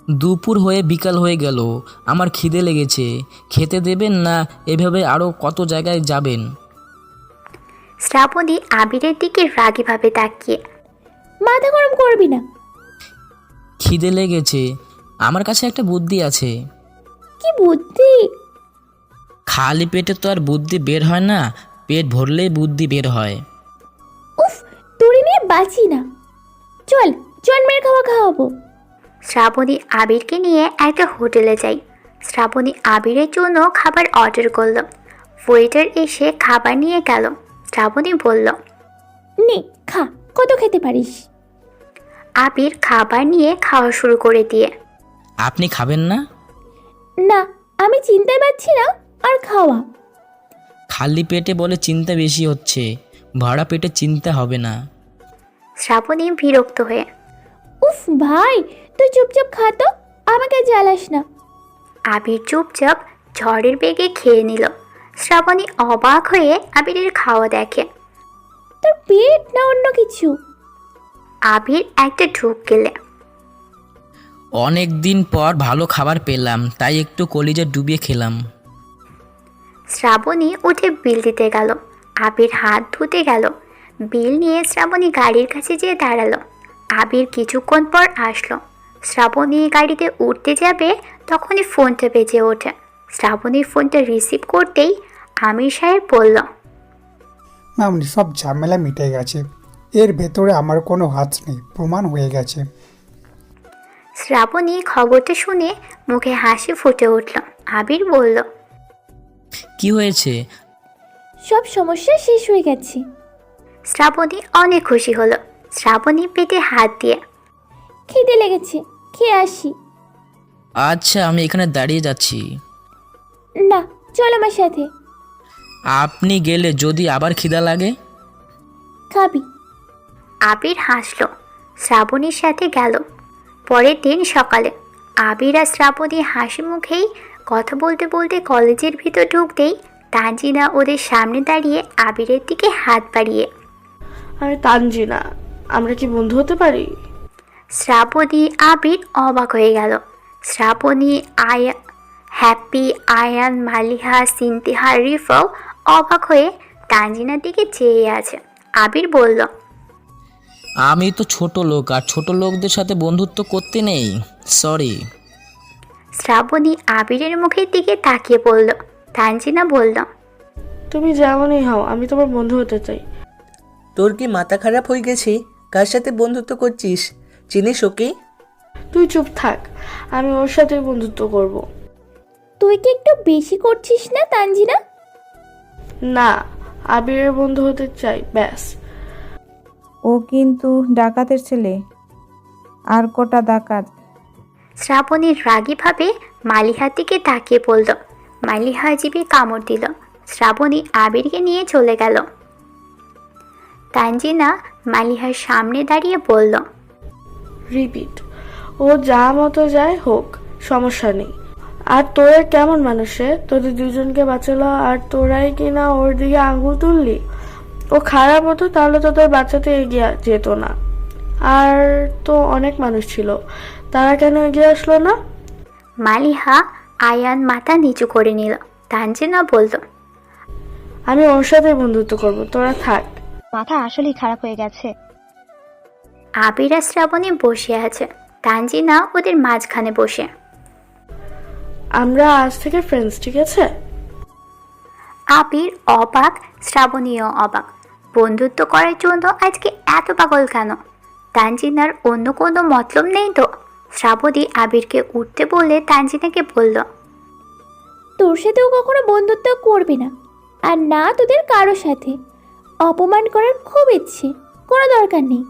দুপুর হয়ে বিকাল হয়ে গেল, আমার খিদে লেগেছে, খেতে দেবেন না? এভাবে আরও কত জায়গায় যাবেন? শ্রাবণী আবিরের দিকে রাগীভাবে তাকিয়ে, মাথা গরম করবি না। খিদে লেগেছে, আমার কাছে একটা বুদ্ধি আছে। কি বুদ্ধি? খালি পেটে তো আর বুদ্ধি বের হয় না, পেট ভরলেই বুদ্ধি বের হয়। উফ, তোরে নিয়ে বাঁচি না। চল জন্মের খাওয়া খাওয়াবো। শ্রাবণী আবিরকে নিয়ে একটা হোটেলে যায়। শ্রাবণী আবিরের জন্য খাবার অর্ডার করলো। ওয়েটার এসে খাবার নিয়ে গেল। শ্রাবণী বলল, নে খা, কত খেতে পারিস। আবির খাবার নিয়ে খাওয়া শুরু করে দিয়ে, আপনি খাবেন না? না, আমি চিনতে পারছি না আর খাওয়া। খালি পেটে বলে চিন্তা বেশি হচ্ছে, ভরা পেটে চিন্তা হবে না। শ্রাবণী বিরক্ত হয়ে, উফ ভাই, তুই চুপচাপ খা তো, আমাকে জ্বালাস না। আবির চুপচাপ ঝড়ের বেগে খেয়ে নিল। শ্রাবণী অবাক হয়ে আবিরের খাওয়া দেখে। তোর পেট না অন্য কিছু? আবির একটা ঢুক গেলে, অনেক দিন পর ভালো খাবার পেলাম, তাই একটু কলিজা ডুবিয়ে খেলাম। শ্রাবণী উঠে বিল দিতে গেল। আবির হাত ধুতে গেল। বিল নিয়ে শ্রাবণী গাড়ির কাছে যেয়ে দাঁড়ালো। আবির কিছুক্ষণ পর আসলো। শ্রাবণী গাড়িতে উঠতে যাবে, তখনই ফোনটা বেজে ওঠে। শ্রাবণীর ফোনটা রিসিভ করতেই আমির সাহেব বলল, মামনি, সব ঝামেলা মিটে গেছে। এর ভেতরে আমার কোনো হাত নেই, প্রমাণ হয়ে গেছে। শ্রাবণী খবরটা শুনে মুখে হাসি ফুটে উঠল। আবির বলল, কি হয়েছে? সব সমস্যা শেষ হয়ে গেছে। শ্রাবণী অনেক খুশি হলো। শ্রাবণী পেটে হাত দিয়ে, খিদে লেগেছে, খেয়ে আসি। আচ্ছা, আমি এখানে দাঁড়িয়ে যাচ্ছি। না, চল আমার সাথে। আপনি গেলে যদি আবার খিদা লাগে? খাবি? আবির হাসলো। শ্রাবণীর সাথে গেল। পরের দিন সকালে আবির আর শ্রাবণী হাসি মুখেই কথা বলতে বলতে কলেজের ভিতর ঢুকতেই তানজিনা ওদের সামনে দাঁড়িয়ে আবিরের দিকে হাত বাড়িয়ে, আমি তানজিনা, আমরা কি বন্ধু হতে পারি? শ্রাবণী আবির অবাক হয়ে গেল। শ্রাবণী, হ্যাপি, আয়ান, মালিহা, সিনতিহা, রিফাও অবাক হয়ে তানজিনার দিকে চেয়ে আছে। আবির বলল, আমি তো ছোট লোক, আর ছোট লোকদের সাথে বন্ধুত্ব করতে নেই, সরি। শ্রাবণী আবিরের মুখের দিকে তাকিয়ে বলল। তানজিনা বলল, তুমি যেমনই হও, আমি তোমার বন্ধু হতে চাই। তোর কি মাথা খারাপ হয়ে গেছে? কার সাথে বন্ধুত্ব করছিস? চিনিস ওকে? তুই চুপ থাক, আমি ওর সাথে বন্ধুত্ব করব। তুই কি একটু বেশি করছিস না তানজিনা? না, আবিরের বন্ধু হতে চাই, ব্যাস। ও কিন্তু ডাকাতের ছেলে, আর কটা ডাকাত। শ্রাবণীর রাগীভাবে মালিহার দিকে তাকিয়ে পড়ল। মালিহা জিভে কামড় দিল। শ্রাবণী আবিরকে নিয়ে চলে গেল। তানজিনা মালিহার সামনে দাঁড়িয়ে বলল, রিপিট, ও যা মতো যায় হোক, সমস্যা নেই। আর তোরা কেমন মানুষে, তোদের দুজনকে বাঁচালো আর তোরাই কিনা ওর দিকে আঙ্গুল তুললি? ও খারাপ হতো তাহলে তোদের বাঁচাতে এগিয়ে যেত না। আর তো অনেক মানুষ ছিল, তারা কেন এগিয়ে আসলো না? মালিহা আয়ান মাথা নিচু করে নিল। তানজিনা বলল, আমি ওর সাথে বন্ধুত্ব করব, তোরা থাক। মাথা আসলেই খারাপ হয়ে গেছে। আবির আর শ্রাবণী বসে আছে। তানজিনা ওদের মাঝখানে বসে, আমরা আজ থেকে ফ্রেন্ডস, ঠিক আছে? আবির অবাক, শ্রাবণীও অবাক। বন্ধুত্ব করার জন্য আজকে এত পাগল কেন? তানজিনার অন্য কোনো মতলব নেই তো? শ্রাবণী আবিরকে উঠতে বললে তানজিনাকে বলল, তোর সাথেও কখনো বন্ধুত্ব করবে না, আর না তোদের কারো সাথে। অপমান করার খুব ইচ্ছে, কোনো দরকার নেই।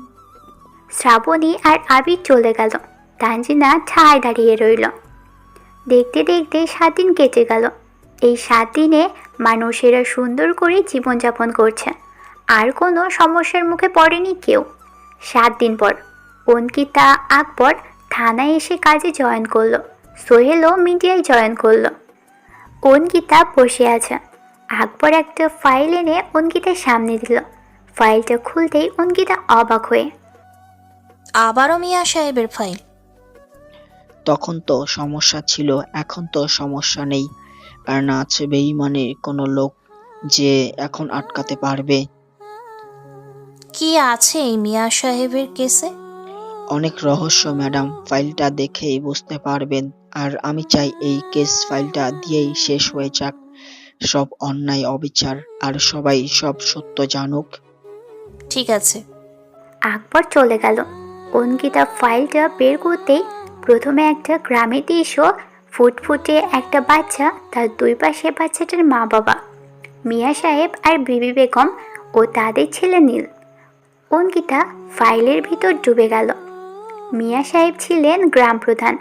শ্রাবণী আর আবির চলে গেল। তানজিনা ঠায় দাঁড়িয়ে রইল। দেখতে দেখতে 7 দিন কেটে গেল। এই 7 দিনে মানুষেরা সুন্দর করে জীবনযাপন করছে, আর কোনো সমস্যার মুখে পড়েনি কেউ। 7 দিন পর অঙ্কিতা, আকবর থানায় এসে কাজে জয়েন করলো। সোহেলও মিডিয়ায় জয়েন করলো। অঙ্কিতা বসে আছে। আকবর একটা ফাইল এনে অঙ্কিতার সামনে দিল। ফাইলটা খুলতেই অঙ্কিতা অবাক হয়ে, আবারও মিয়া সাহেবের ফাইল? তখন তো সমস্যা ছিল, এখন তো সমস্যা নেই। আর না আছে বেঈমানের কোনো লোক যে এখন আটকাতে পারবে। কি আছে এই মিয়া সাহেবের কেসে? অনেক রহস্য ম্যাডাম, ফাইলটা দেখেই বুঝতে পারবেন। আর আমি চাই এই কেস ফাইলটা দিয়েই শেষ হয়ে যাক। সব অন্যায় অবিচার আর সবাই সব সত্য জানুক। ঠিক আছে। আকবর চলে গেল। অঙ্কিতা ফাইলটা বের করতেই প্রথমে একটা গ্রামের দৃশ্য, ফুটফুটে একটা বাচ্চা, তার দুই পাশে বাচ্চাটার মা বাবা, মিয়া সাহেব আর বিবি বেগম ও তাদের ছেলে নীল। অঙ্কিতা ফাইলের ভিতর ডুবে গেল। মিয়া সাহেব ছিলেন গ্রাম প্রধান,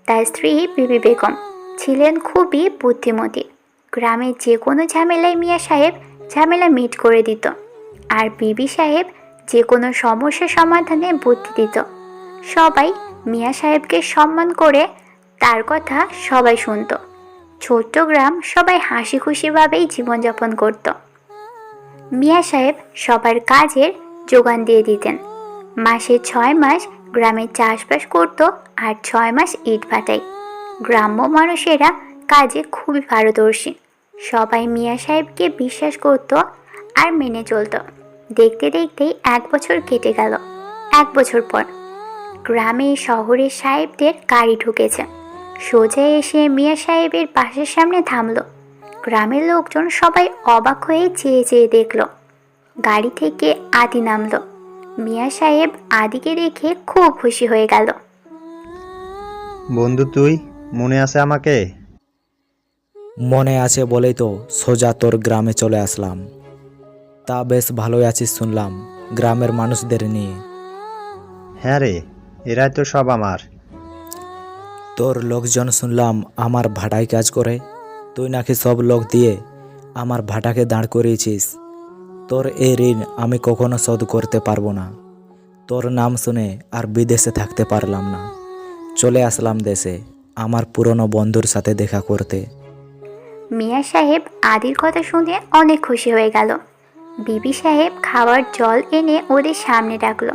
তার স্ত্রী বিবি বেগম ছিলেন খুবই বুদ্ধিমতী। গ্রামের যে কোনো ঝামেলায় মিয়া সাহেব ঝামেলা মিট করে দিত, আর বিবি সাহেব যে কোনো সমস্যা সমাধানে বুদ্ধি দিত। সবাই মিয়া সাহেবকে সম্মান করে, তার কথা সবাই শুনত। ছোট্ট গ্রাম, সবাই হাসি খুশিভাবেই জীবনযাপন করত। মিয়া সাহেব সবার কাজের যোগান দিয়ে দিতেন। মাসে 6 মাস গ্রামে চাষবাস করত, আর 6 মাস ইট ভাটাই। গ্রাম্য মানুষেরা কাজে খুবই পারদর্শী। সবাই মিয়া সাহেবকে বিশ্বাস করত আর মেনে চলত। দেখতে দেখতেই 1 বছর কেটে গেল। 1 বছর পর গ্রামে শহরের সাহেবদের গাড়ি ঢুকেছে। সোজা এসে মিয়া সাহেবের বাসার সামনে থামল। গ্রামের লোকজন সবাই অবাক হয়ে চেয়ে চেয়ে দেখল। গাড়ি থেকে আদি নামল। মিয়া সাহেব আদিকে দেখে খুব খুশি হয়ে গেল। বন্ধু, তুই মনে আছে আমাকে? মনে আছে বলেই তো সোজা তোর গ্রামে চলে আসলাম। তা বেশ ভালোই আছিস শুনলাম গ্রামের মানুষদের নিয়ে। হ্যাঁ রে, এরাই তো সব আমার। তোর লোকজন শুনলাম আমার ভাড়ায় কাজ করে। তুই নাকি সব লোক দিয়ে আমার ভাড়াকে দাঁড় করিয়েছিস। তোর এই ঋণ আমি কখনো শোধ করতে পারবো না। তোর নাম শুনে আর বিদেশে থাকতে পারলাম না। চলে আসলাম দেশে আমার পুরনো বন্ধুর সাথে দেখা করতে। মিয়া সাহেব আদির কথা শুনে অনেক খুশি হয়ে গেল। বিবি সাহেব খাবার জল এনে ওদের সামনে রাখল।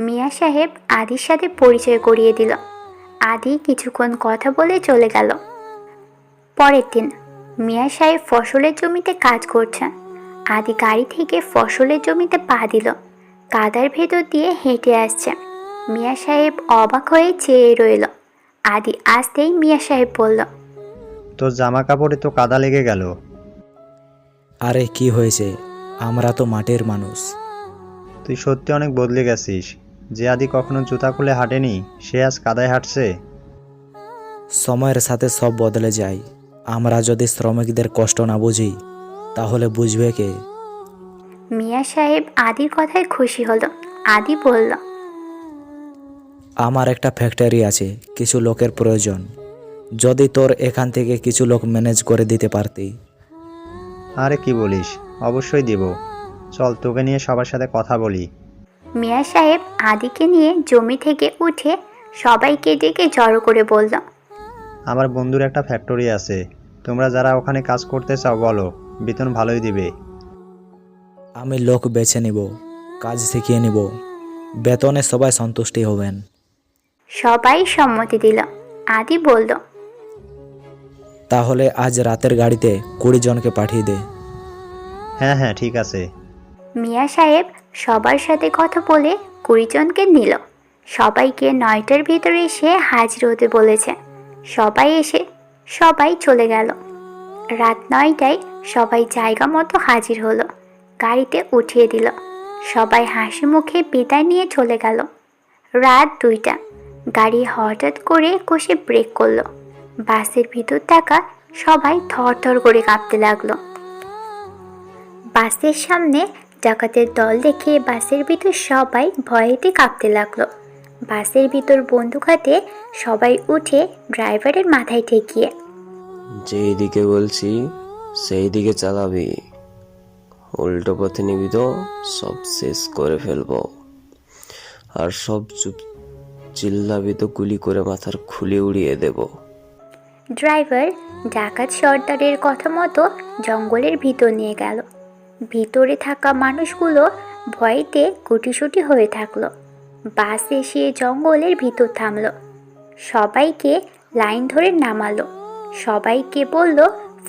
মিয়া সাহেব আদির সাথে পরিচয় করিয়ে দিল। আদি কিছুক্ষণ কথা বলে চলে গেল। পরের দিন মিয়া সাহেব ফসলের জমিতে কাজ করছেন। আদি গাড়ি থেকে ফসলের জমিতে পা দিল। কাদার ভেতর দিয়ে হেঁটে আসছে। মিয়া সাহেব অবাক হয়ে চেয়ে রইল। আদি আসতেই মিয়া সাহেব বলল, তোর জামা কাপড়ে তো কাদা লেগে গেল। আরে কি হয়েছে, আমরা তো মাটির মানুষ। তুই সত্যি অনেক বদলে গেছিস। যে আদি কখনো জুতা খুলে হাঁটেনি, সে আজ কাদায় হাঁটছে। সময়ের সাথে সব বদলে যায়। আমরা যদি শ্রমিকদের কষ্ট না বুঝি তাহলে বুঝবে কে? মিয়া সাহেব আদির কথায় খুশি হলো। আদি বলল, আমার একটা ফ্যাক্টরি আছে, কিছু লোকের প্রয়োজন। যদি তোর এখান থেকে কিছু লোক ম্যানেজ করে দিতে পারতি। আরে কি বলিস, অবশ্যই দিব। চল তোকে নিয়ে সবার সাথে কথা বলি। মিয়া সাহেব আদিকে নিয়ে জমি থেকে উঠে সবাইকে ডেকে জড়ো করে বলল, আমার বন্ধুর একটা ফ্যাক্টরি আছে। তোমরা যারা ওখানে কাজ করতে চাও বলো, বেতন ভালোই দিবে। আমি লোক বেছে নিব, কাজ শিখিয়ে নিব, বেতনে সবাই সন্তুষ্টি হবেন। সবাই সম্মতি দিল। আদি বলল, তাহলে আজ রাতের গাড়িতে 20 জনকে পাঠিয়ে দে। হ্যাঁ হ্যাঁ, ঠিক আছে। মিয়া সাহেব সবার সাথে কথা বলে 20 জনকে নিল। সবাইকে 9টার ভিতরে এসে হাজির হতে বলেছে। সবাই চলে গেল। রাত 9টায় সবাই জায়গা মতো হাজির হলো। গাড়িতে উঠিয়ে দিল। সবাই হাসি মুখে বিদায় নিয়ে চলে গেল। রাত 2টা, গাড়ি হঠাৎ করে কষে ব্রেক করলো। বাসের ভিতর থাকা সবাই থরথর করে কাঁপতে লাগলো। বাসের সামনে ডাকাতের দল দেখে বাসের ভিতর সবাই ভয়েতে কাঁপতে লাগলো। বাসের ভিতর বন্দুক হাতে সবাই উঠে ড্রাইভারের মাথায় ঠেকিয়ে, যেই দিকে বলছি সেই দিকে চালাবি, উল্টো পথে নিবি তো সব শেষ করে ফেলবো। আর সব চুপ চিল্লাবি তো গুলি করে মাথার খুলি উড়িয়ে দেব। ড্রাইভার ডাকাত সর্দারের কথা মতো জঙ্গলের ভিতর নিয়ে গেল। ভিতরে থাকা মানুষগুলো ভয়েতে গুটিসুটি হয়ে থাকলো। বাস এসে জঙ্গলের ভিতর থামলো। সবাইকে লাইন ধরে নামালো। সবাইকে বলল,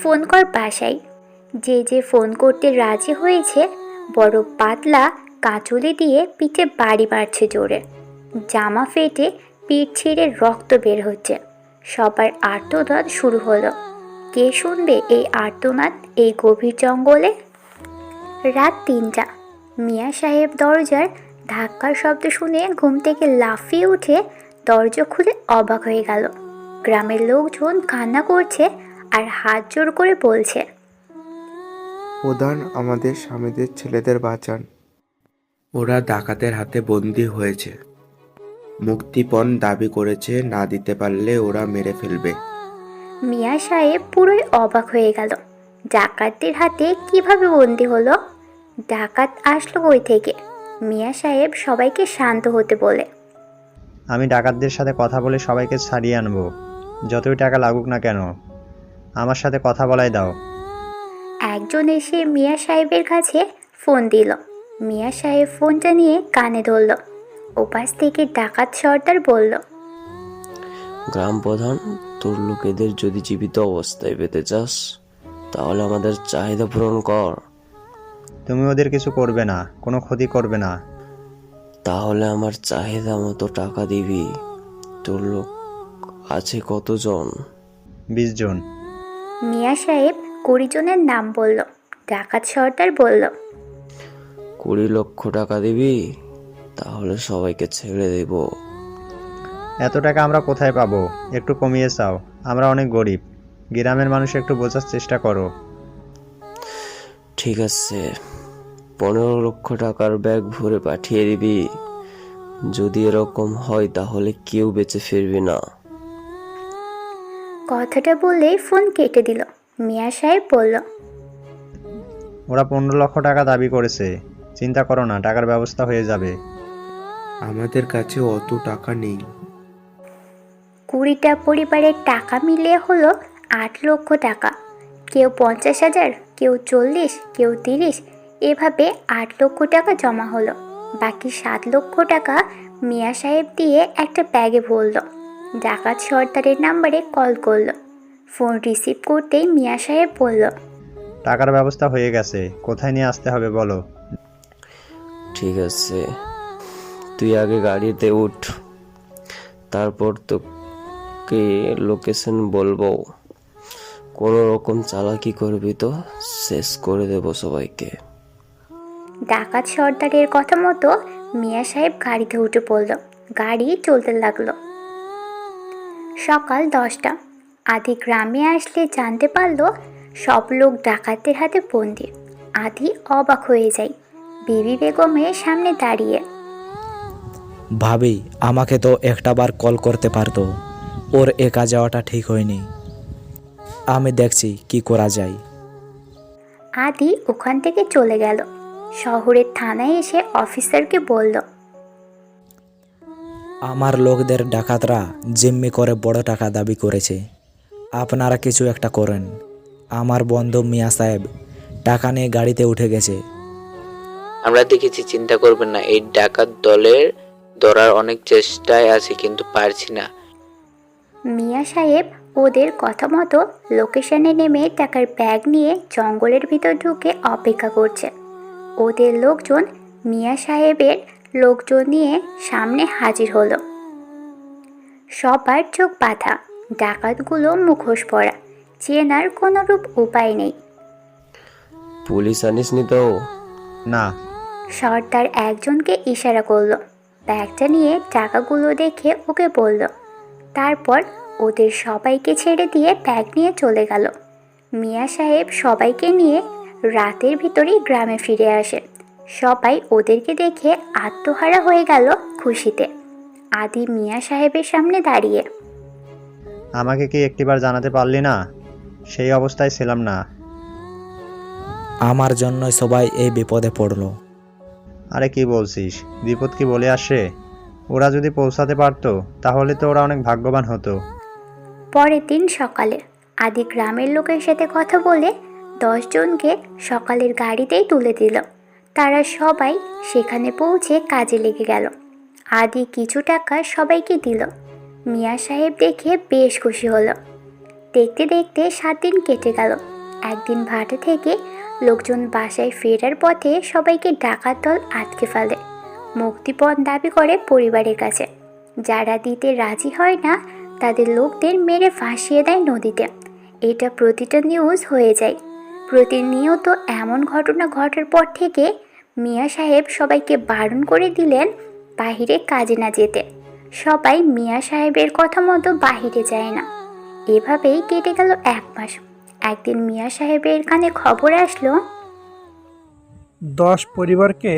ফোন কর বাসায়। যে ফোন করতে রাজি হয়েছে বড় পাতলা কাঁচুলি দিয়ে পিঠে বাড়ি মারছে জোরে। জামা ফেটে পিঠ ছিঁড়ে রক্ত বের হচ্ছে। সবার আর্তনাদ শুরু হলো। কে শুনবে এই আর্তনাদ এই গভীর জঙ্গলে? রাত 3টা। মিয়া সাহেব দরজার ধাক্কার শব্দ শুনে ঘুম থেকে লাফিয়ে উঠে দরজা খুলে অবাক হয়ে গেল। গ্রামের লোকজন কান্না করছে আর হাত জোড় করে বলছে, প্রধান, আমাদের স্বামীদের ছেলেদের বাঁচান, ওরা ডাকাতের হাতে বন্দী হয়েছে। মুক্তিপণ দাবি করেছে, না দিতে পারলে ওরা মেরে ফেলবে। মিয়া সাহেব পুরোই অবাক হয়ে গেল। ডাকাতদের হাতে কিভাবে বন্দি হলো? ডাকাত আসলো কই থেকে? মিয়া সাহেব সবাইকে শান্ত হতে বলে, আমি ডাকাতদের সাথে কথা বলে সবাইকে ছাড়িয়ে আনবো, যতই টাকা লাগুক না কেন। আমার সাথে কথা বলাই দাও। একজন এসে মিয়া সাহেবের কাছে ফোন দিল। মিয়া সাহেব ফোনটা নিয়ে কানে ধরল। ওপাশ থেকে ডাকাত সর্দার বলল, গ্রাম প্রধান, তোর লোকেদের যদি জীবিত অবস্থায় পেতে চাস তাহলে আমাদের চাহিদা পূরণ কর। তুমি ওদের কিছু করবে না, কোনো ক্ষতি করবে না। তাহলে আমার চাহিদা মতো টাকা দিবি। তোর লোক আছে কতজন? 20 জন। মিয়া সাহেব 20 জনের নাম বলল। ডাকাত সর্দার বলল, 20 লক্ষ টাকা দিবি? তাহলে সবাইকে ছেড়ে দেব। এত টাকা আমরা কোথায় পাবো? একটু কমিয়ে চাও, আমরা অনেক গরিব। গ্রামের মানুষ একটু বোঝার চেষ্টা করো। ঠিক আছে, 15 লক্ষ টাকার ব্যাগ ভরে পাঠিয়ে দিবি। যদি এরকম হয় তাহলে কেউ বেঁচে ফিরবি না। কথাটা বলে ফোন কেটে দিল। মিয়া সাহেব বলল, ওরা 15 লক্ষ টাকা দাবি করেছে। চিন্তা করো না, টাকার ব্যবস্থা হয়ে যাবে। আমাদের কাছে অত টাকা নেই। 20টা পরিবারের টাকা মিলিয়ে হলো 8 লক্ষ টাকা। কেউ 50,000, কেউ 40, কেউ 30, এভাবে 8 লক্ষ টাকা জমা হলো। বাকি 7 লক্ষ টাকা মিয়া সাহেব দিয়ে একটা ব্যাগে ভরল। ডাকাত সর্দারের নাম্বারে কল করল। ফোন রিসিভ করতেই মিয়া সাহেব বলল, টাকার ব্যবস্থা হয়ে গেছে, কোথায় নিয়ে আসতে হবে বলো। ঠিক আছে, তুই আগে গাড়িতে উঠ, তারপর তোকে লোকেশন বলবো। কোনো রকম চালাকি করবি তো শেষ করে দেব সবাইকে। ডাকাত সর্দারের কথা মতো মিয়া সাহেব গাড়িতে উঠে পড়ল। গাড়ি চলতে লাগলো। সকাল 10টা। আদি গ্রামে আসলে জানতে পারলো সব লোক ডাকাতদের হাতে বন্দি। আদি অবাক হয়ে যায় বিবি বেগমের সামনে দাঁড়িয়ে। ভাবি, আমাকে তো একটাবার কল করতে পারতো। ওর একা যাওয়াটা ঠিক হয়নি। আমি দেখছি কি করা যায়। আদি ওখান থেকে চলে গেল। শহরের থানায় এসে অফিসারকে বলল, আমার লোকদের ডাকাতরা জিম্মি করে বড় টাকা দাবি করেছে। আপনারা কিছু একটা করেন। আমার বন্ধু মিয়া সাহেব টাকা নিয়ে গাড়িতে উঠে গেছে। আমরা দেখেছি, চিন্তা করবেন না। এই ডাকাত দলের ধরার অনেক চেষ্টায় আছে, কিন্তু পারছি না। মিয়া সাহেব ওদের কথা মতো লোকেশনে নেমে টাকার ব্যাগ নিয়ে জঙ্গলের ভিতর ঢুকে অপেক্ষা করছে। ওদের লোকজন মিয়া সাহেবের লোকজন নিয়ে সামনে হাজির হলো। সবার চোখ বাঁধা, ডাকাতগুলো মুখোশ পরা, চেনার কোনো রূপ উপায় নেই। পুলিশ আনিসনি তো? না। সর্দার একজনকে ইশারা করলো। ব্যাগটা নিয়ে টাকাগুলো দেখে ওকে বলল। তারপর ওদের সবাইকে ছেড়ে দিয়ে ব্যাগ নিয়ে চলে গেল। মিয়া সাহেব সবাইকে নিয়ে রাতের ভিতরেই গ্রামে ফিরে আসে। সবাই ওদেরকে দেখে আত্মহারা হয়ে গেল খুশিতে। আদি মিয়া সাহেবের সামনে দাঁড়িয়ে, আমাকে কি একটিবার জানাতে পারলি না? সেই অবস্থায় ছিলাম না। আমার জন্যই সবাই এই বিপদে পড়লো। আরে কি বলছিস? বিপদ কি বলে আসে? ওরা যদি পৌঁছাতে পারতো তাহলে তো ওরা অনেক ভাগ্যবান হতো। পরের দিন সকালে আদি গ্রামের লোকের সাথে কথা বলে 10 জনকে সকালের গাড়িতেই তুলে দিল। তারা সবাই সেখানে পৌঁছে কাজে লেগে গেল। আদি কিছু টাকা সবাইকে দিল। মিয়া সাহেব দেখে বেশ খুশি হলো। দেখতে দেখতে 7 দিন কেটে গেল। একদিন ভাটা থেকে লোকজন বাসায় ফেরার পথে সবাইকে ডাকাত দল আটকে ফেলে। মুক্তিপণ দাবি করে পরিবারের কাছে। যারা দিতে রাজি হয় না তাদের লোকদের মেরে ফাঁসিয়ে দেয় নদীতে। এটা প্রতিটা নিউজ হয়ে যায়। প্রতিনিয়ত এমন ঘটনা ঘটার পর থেকে মিয়া সাহেব সবাইকে বারণ করে দিলেন বাহিরে কাজে না যেতে। সবাই মিয়া সাহেবের কথা মতো বাহিরে যায় না। এভাবেই কেটে গেল 1 মাস। একদিন মিয়া সাহেবের কানে খবর আসলো 10 পরিবারকে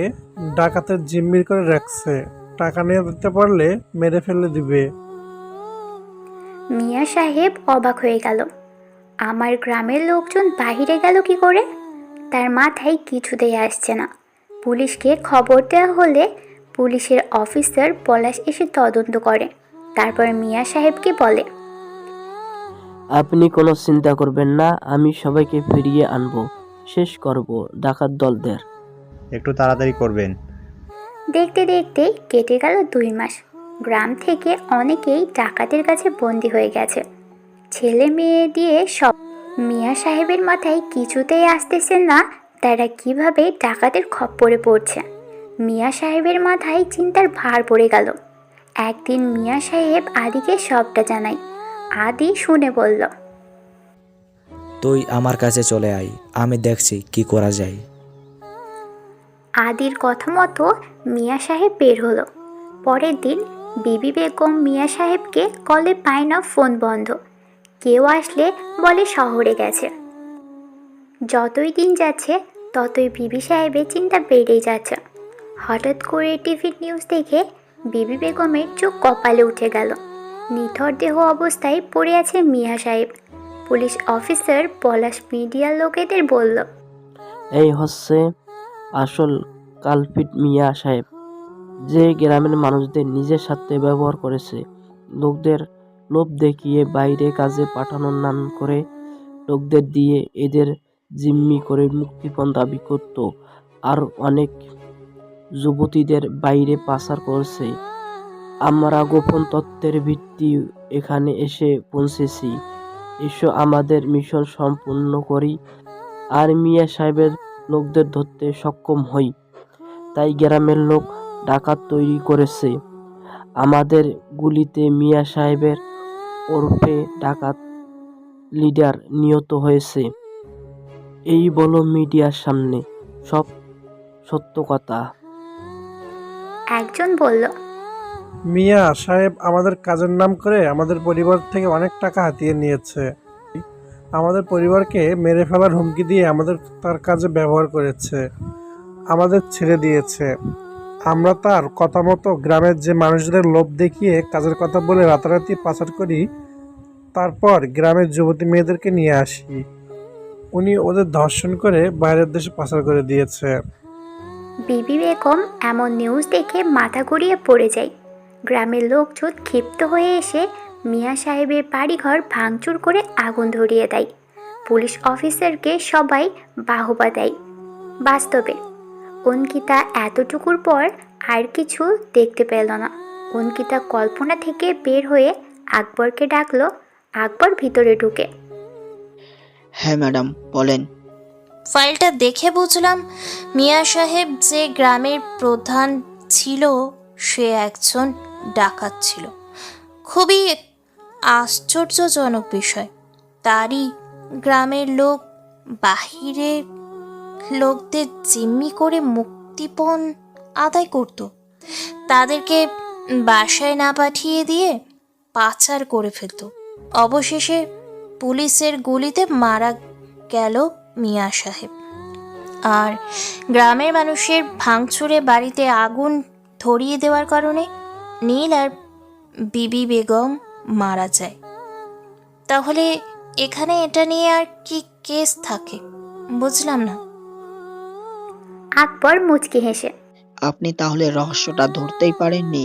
ডাকাতের জিম্মি করে রাখছে, টাকা নিয়ে দিতে পারলে মেরে ফেলে দিবে। মিয়া সাহেব অবাক হয়ে গেল। আমার গ্রামের লোকজন বাহিরে গেল কি করে? তার মাথায় কিছুতেই আসছে না। পুলিশকে খবর দেওয়া হলে পুলিশের অফিসার পলাশ এসে তদন্ত করে। তারপর মিয়া সাহেবকে বলে, আপনি কোনো চিন্তা করবেন না, আমি সবাইকে ফিরিয়ে আনবো, শেষ করব ডাকাত দলদের। একটু তাড়াতাড়ি করবেন। দেখতে দেখতে কেটে গেল 2 মাস। গ্রাম থেকে অনেকেই ডাকাতের কাছে বন্দী হয়ে গেছে। ছেলে মেয়ে দিয়ে সব। মিয়া সাহেবের মাথায় কিছুতেই আসতেছে না তারা কিভাবে ডাকাতের খপ্পরে পড়ছে। মিয়া সাহেবের মাথায় চিন্তার ভার পড়ে গেল। একদিন মিয়া সাহেব আদিকে সবটা জানায়। আদি শুনে বলল, তুই আমার কাছে চলে আয়, আমি দেখছি কি করা যায়। আদির কথা মতো মিয়া সাহেব বের হলো। পরের দিন বিবি বেগম মিয়া সাহেবকে কলে পায় না, ফোন বন্ধ। কেউ আসলে বলে শহরে গেছে। যতই দিন যাচ্ছে ততই বিবি সাহেবের চিন্তা বেড়েই যাচ্ছে। হঠাৎ করে টিভির নিউজ দেখে বিবি বেগমের চোখ কপালে উঠে গেল। নিথর দেহ অবস্থায় পড়ে আছে মিয়া সাহেব। পুলিশ অফিসার পলাশ মিডিয়ার লোকেদের বলল, এই হচ্ছে আসল কালপিট মিয়া সাহেব, যে গ্রামের মানুষদের নিজের সাথে ব্যবহার করেছে। লোকদের লোভ দেখিয়ে বাইরে কাজে পাঠানোর নাম করে লোকদের দিয়ে এদের জিম্মি করে মুক্তিপণ দাবি করত। আর অনেক যুবতীদের বাইরে পাচার করছে। আমরা গোপন তথ্যের ভিত্তি এখানে এসে পৌঁছেছি। এসো আমাদের মিশন সম্পূর্ণ করি আর মিয়া সাহেবের লোকদের ধরতে সক্ষম হই। তাই গ্রামের লোক ডাকাত তৈরি করেছে। আমাদের গুলিতে মিয়া সাহেবের ওরফে ডাকাত লিডার নিহত হয়েছে। এই বলো মিডিয়ার সামনে সব সত্য কথা। একজন বলল, মিয়া সাহেব আমাদের কাজের নাম করে আমাদের পরিবার থেকে অনেক টাকা হাতিয়ে নিয়েছে। আমাদের পরিবারকে মেরে ফেলার হুমকি দিয়ে আমাদের তার কাজে ব্যবহার করেছে, আমাদের ছেড়ে দিয়েছে। আমরা তার কথা মতো গ্রামের যে মানুষদের লোভ দেখিয়ে কাজের কথা বলে রাতারাতি পাচার করি, তারপর গ্রামের যুবতী মেয়েদেরকে নিয়ে আসি। উনি ওদের ধর্ষণ করে বাইরের দেশে পাচার করে দিয়েছে। বিবি বেগম এমন নিউজ দেখে মাথা ঘুরিয়ে পড়ে যায়। গ্রামের লোকজন ক্ষিপ্ত হয়ে এসে মিয়া সাহেবের বাড়িঘর ভাঙচুর করে আগুন ধরিয়ে দেয়। পুলিশ অফিসারকে সবাই বাহবা দেয়। বাস্তবে অঙ্কিতা এতটুকুর পর আর কিছু দেখতে পেল না। অঙ্কিতা কল্পনা থেকে বের হয়ে আকবরকে ডাকলো। আকবর ভিতরে ঢুকে, হ্যাঁ ম্যাডাম বলেন। ফাইলটা দেখে বুঝলাম মিয়া সাহেব যে গ্রামের প্রধান ছিল সে একজন ডাকাত ছিল। খুবই আশ্চর্যজনক বিষয়, তারই গ্রামের লোক বাহিরে লোকদের জিম্মি করে মুক্তিপণ আদায় করত। তাদেরকে বাসায় না পাঠিয়ে দিয়ে পাচার করে ফেলত। অবশেষে পুলিশের গুলিতে মারা গেল মিয়া সাহেব। আর গ্রামের মানুষের ভাঙচুরে বাড়িতে আগুন ধরিয়ে দেওয়ার কারণে নীল আর বিবি বেগম মারা যায়। তাহলে এখানে এটা নিয়ে আর কি কেস থাকে বুঝলাম না। আকবর মুচকি হেসে, আপনি তাহলে রহস্যটা ধরতেই পারেননি।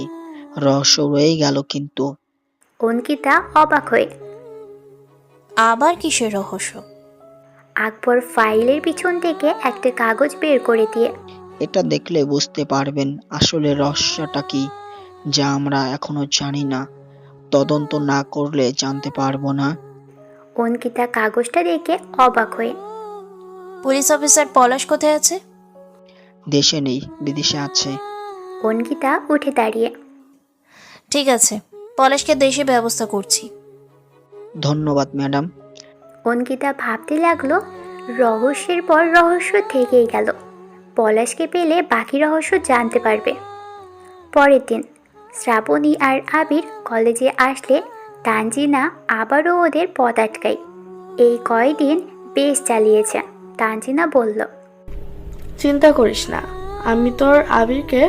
রহস্য রয়ে গেল কিন্তু। অঙ্কিতা অবাক হয়ে, আবার কিসের রহস্য? আকবর ফাইলের পিছন থেকে একটা কাগজ বের করে দিয়ে, এটা দেখলে বুঝতে পারবেন আসলে রহস্যটা কি, যা আমরা এখনো জানি না। তদন্ত না করলে জানতে পারবো না। অঙ্কিতা কাগজটা দেখে অবাক হয়ে, পুলিশ অফিসার পলাশ কোথায় আছে? দেশে নেই, বিদেশে আছে। অঙ্কিতা উঠে দাঁড়িয়ে, ঠিক আছে, পলাশকে দেশে ব্যবস্থা করছি। ধন্যবাদ ম্যাডাম। অঙ্কিতা ভাবতে লাগলো রহস্যের পর রহস্য থেকেই গেল। পলাশকে পেলে বাকি রহস্য জানতে পারবে। পরের দিন শ্রাবণী আর আবির কলেজে আসলে তানজিনা আবারও ওদের পথ আটকায়। এই কয়দিন বেশ চালিয়েছে। তানজিনা বলল, চিন্তা করিস না, আমি তোর আবিরকে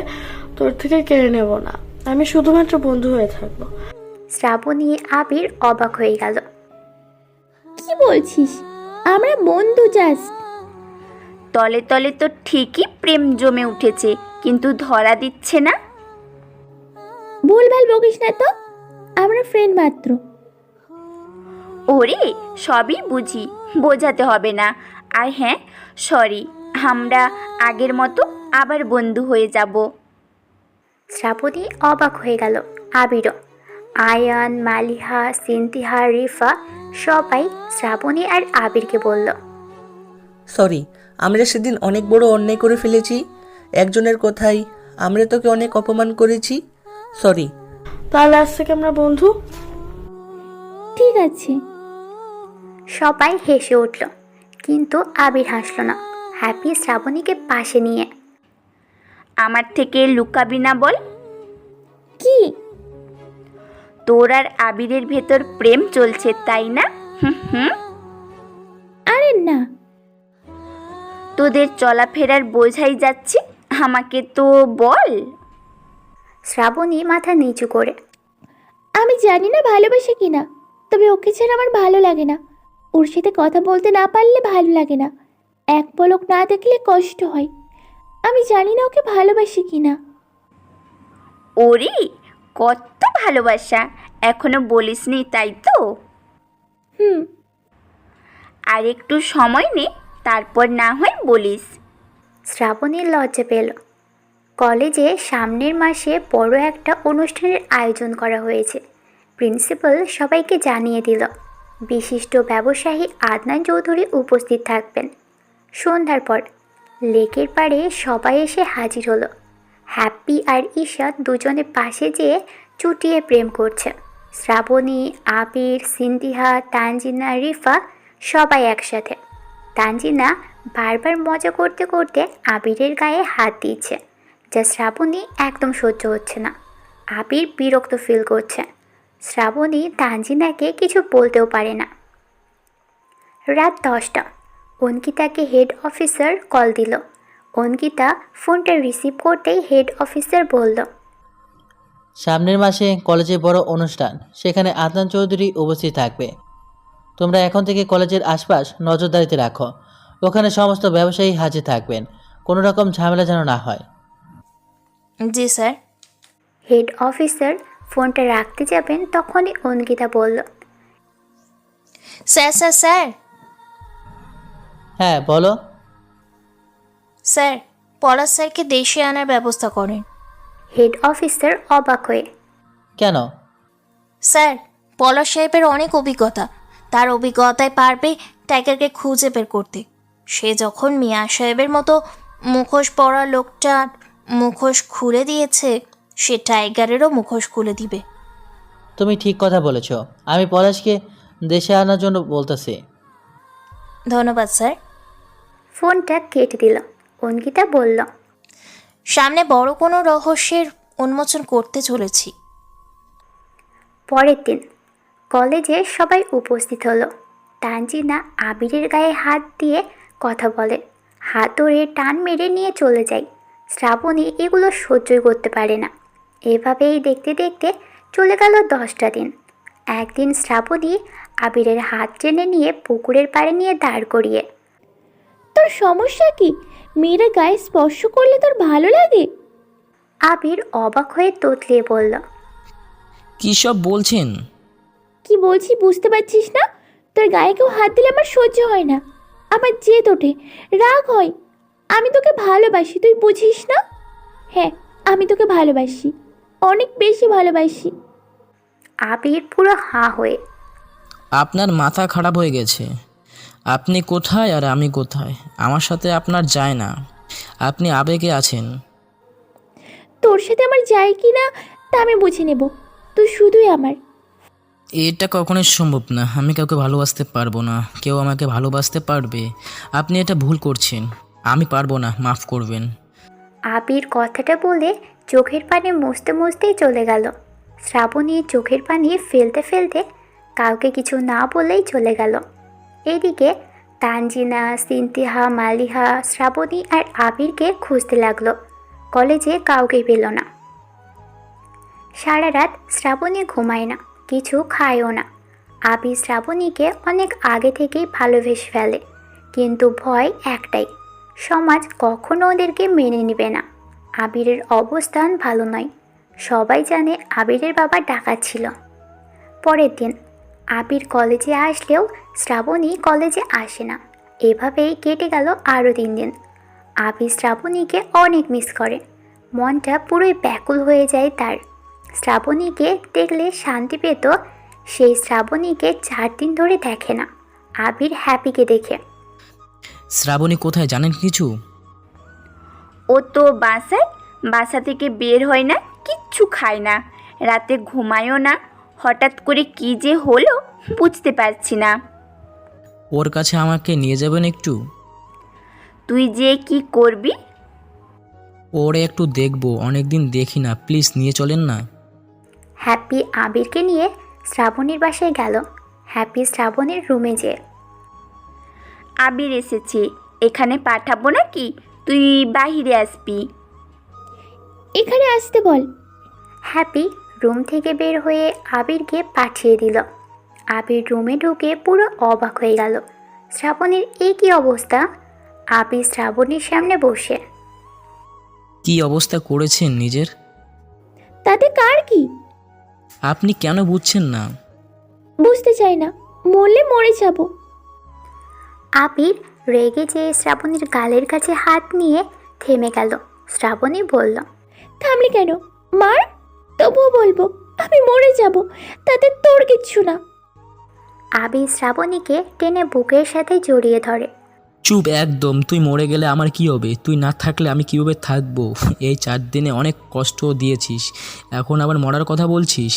তোর থেকে কেড়ে নেব না। আমি শুধুমাত্র বন্ধু হয়ে থাকবো। শ্রাবণী আবির অবাক হয়ে গেল। কি বলছিস? আমরা বন্ধু জাস্ট। তলে তলে তো ঠিকই প্রেম জমে উঠেছে, কিন্তু ধরা দিচ্ছে না। ভুলভাল বকিস না তো, আমরা ফ্রেন্ড মাত্র। ওরে, সবই বুঝি, বোঝাতে হবে না। আর হ্যাঁ, সরি, আমরা আগের মতো আবার বন্ধু হয়ে যাব। শ্রাবণী অবাক হয়ে গেল। আবিরও। আয়ান, মালিহা, সিনতিহা, রিফা সবাই শ্রাবণী আর আবিরকে বলল, সরি, আমরা সেদিন অনেক বড় অন্যায় করে ফেলেছি। একজনের কথাই আমরা তোকে অনেক অপমান করেছি। সরি। তাহলে আজ থেকে আমরা বন্ধু। ঠিক আছে। সবাই হেসে উঠল, কিন্তু আবির হাসল না। হ্যাপি শ্রাবণীকে পাশে নিয়ে, আমার থেকে লুকাবি না বল। কি? তোর আর আবিরের ভেতর প্রেম চলছে, তাই না? হুম। আরে না, তোদের চলাফেরার বোঝাই যাচ্ছে, আমাকে তো বল। শ্রাবণী মাথা নিচু করে, আমি জানি না ভালোবাসে কিনা, তবে ওকে ছাড়া আমার ভালো লাগে না। ওর সাথে কথা বলতে না পারলে ভালো লাগে না, এক পলক না দেখলে কষ্ট হয়। আমি জানি না ওকে ভালোবাসি কিনা। ওরে, কত ভালোবাসা, এখনো বলিসনি, তাই তো? আর একটু সময় নে, তারপর না হয় বলিস। শ্রাবণীর লজ্জা পেল। কলেজে সামনের মাসে বড় একটা অনুষ্ঠানের আয়োজন করা হয়েছে। প্রিন্সিপাল সবাইকে জানিয়ে দিল বিশিষ্ট ব্যবসায়ী আদনান চৌধুরী উপস্থিত থাকবেন। সন্ধ্যার পর লেকের পাড়ে সবাই এসে হাজির হলো। হ্যাপি আর ঈশাদ দুজনে পাশে যেয়ে চুটিয়ে প্রেম করছে। শ্রাবণী, আবির, সিনতিহা, তানজিনা, রিফা সবাই একসাথে। তানজিনা বারবার মজা করতে করতে আবিরের গায়ে হাত দিচ্ছে, যা শ্রাবণী একদম সহ্য হচ্ছে না। আবির বিরক্ত ফিল করছে। শ্রাবণী তানজিনাকে কিছু বলতেও পারে না। রাত 10টা। অঙ্কিতাকে হেড অফিসার কল দিল। অঙ্কিতা ফোনটা রিসিভ করতেই হেড অফিসার বলল, সামনের মাসে কলেজে বড় অনুষ্ঠান, সেখানে আদনান চৌধুরী উপস্থিত থাকবে। তোমরা এখন থেকে কলেজের আশপাশ নজরদারিতে রাখো। ওখানে সমস্ত ব্যবসায়ী হাজির থাকবেন, কোনো রকম ঝামেলা যেন না হয়। জি স্যার। হেড অফিসার ফোনটা রাখতে যাবেন, তখনই অঙ্কিতা বলল, স্যার স্যার স্যার। হ্যাঁ বলো। স্যার, পলাশ স্যারকে দেশে আনার ব্যবস্থা করেন। হেড অফিসার অবাক হয়ে, কেন? স্যার, পলাশ সাহেবের অনেক অভিজ্ঞতা, তার অভিজ্ঞতায় পারবে টাইগারকে খুঁজে বের করতে। সে যখন মিয়া সাহেবের মতো মুখোশ পরা লোকটার মুখোশ খুলে দিয়েছে, সে টাইগারেরও মুখোশ খুলে দিবে। তুমি ঠিক কথা বলেছ, আমি পলাশকে দেশে আনার জন্য বলতেছি। ধন্যবাদ স্যার। ফোনটা কেটে দিল। অঙ্কিতা বলল, সামনে বড় কোনো রহস্যের উন্মোচন করতে চলেছি। পরের দিন কলেজে সবাই উপস্থিত হলো। তানজিনা আবিরের গায়ে হাত দিয়ে কথা বলে, হাত ধরে টান মেরে নিয়ে চলে যায়। শ্রাবণী এগুলো সহ্যই করতে পারে না। এভাবেই দেখতে দেখতে চলে গেল 10টা দিন। একদিন শ্রাবণী আবিরের হাত টেনে নিয়ে পুকুরের পাড়ে নিয়ে দাঁড় করিয়ে, তোর সমস্যা কি? মেয়েরা গায়ে স্পর্শ করলে তোর ভালো লাগে? আবির অবাক হয়ে তোতলিয়ে বলল, কী সব বলছেন? কি বলছি বুঝতে পারছিস না? তোর গায়ে কেউ হাত দিলে আমার সহ্য হয় না, আমার জেদ ওঠে, রাগ হয়। আমি তোকে ভালোবাসি, তুই বুঝিস না? হ্যাঁ, আমি তোকে ভালোবাসি, অনেক বেশি ভালোবাসি। আবির পুরো হাঁ হয়ে, আপনার মাথা খারাপ হয়ে গেছে। আপনি কোথায় আর আমি কোথায়, আমার সাথে আপনার যায় না। আপনি আবেগে আছেন। তোর সাথে আমার যায় কি না তা আমি বুঝে নেব, তুই শুধুই আমার। এটা কখনোই সম্ভব না, আমি কাউকে ভালোবাসতে পারবো না, কেউ আমাকে ভালোবাসতে পারবে। আপনি এটা ভুল করছেন। আমি পারবো না, মাফ করবেন। আবির কথাটা বলে চোখের পানি মুছতে মুছতেই চলে গেল। শ্রাবণী চোখের পানি ফেলতে ফেলতে কাউকে কিছু না বলেই চলে গেল। এদিকে তানজিনা, সিনতিহা, মালিহা, শ্রাবণী আর আবিরকে খুঁজতে লাগলো। কলেজে কাউকে পেল না। সারা রাত শ্রাবণী ঘুমায় না, কিছু খায়ও না। আবির শ্রাবণীকে অনেক আগে থেকেই ভালোবেসে ফেলে, কিন্তু ভয় একটাই, সমাজ কখনো ওদেরকে মেনে নেবে না। আবিরের অবস্থান ভালো নয়, সবাই জানে আবিরের বাবা ডাকাত ছিল। পরের দিন আবির কলেজে আসলেও শ্রাবণী কলেজে আসে না। এভাবেই কেটে গেল আরও 3 দিন। আবির শ্রাবণীকে অনেক মিস করে, মনটা পুরোই ব্যাকুল হয়ে যায় তার। শ্রাবণীকে দেখলে শান্তি পেত, সেই শ্রাবণীকে 4 দিন ধরে দেখে না। আবির হ্যাপিকে দেখে। শ্রাবণী কোথায় জানেন কিছু? ও তো বাসা থেকে বের হয় না, কিচ্ছু খায় না, রাতে ঘুমায়ও না। হঠাৎ করে কি যে হলো বুঝতে পারছি না। ওর কাছে আমাকে নিয়ে যাবেন একটু? তুই যে কি করবি? ওরে একটু দেখবো, অনেকদিন দেখি না, প্লিজ নিয়ে চলেন না। হ্যাপি আবিরকে নিয়ে শ্রাবণীর বাসায় গেল। হ্যাপি শ্রাবণীর রুমে যেয়ে, আবির এসেছে, এখানে পাঠাবো নাকি, তুই বাহিরে আসবি? এখানে আসতে বল। হ্যাপি রুম থেকে বের হয়ে আবিরকে পাঠিয়ে দিল। আবির রুমে ঢুকে পুরো অবাক হয়ে গেল। শ্রাবণীর এই কী অবস্থা! আবির শ্রাবণীর সামনে বসে। কি অবস্থা করেছেন নিজের? তাতে কার কি? আপনি কেন বুঝছেন না? বুঝতে চাই না, মরলে মরে যাব। আবির রেগে যেয়ে শ্রাবণীর গালের কাছে হাত নিয়ে থেমে গেল। শ্রাবণী বলল, থামলি কেন? মার, তবুও বলবো আমি মরে যাব, তাতে তোর কিচ্ছু না। আবির শ্রাবণীকে টেনে বুকের সাথে জড়িয়ে ধরে। চুপ একদম, তুই মরে গেলে আমার কি হবে? তুই না থাকলে আমি কীভাবে থাকবো? এই 4 দিনে অনেক কষ্ট দিয়েছিস, এখন আবার মরার কথা বলছিস?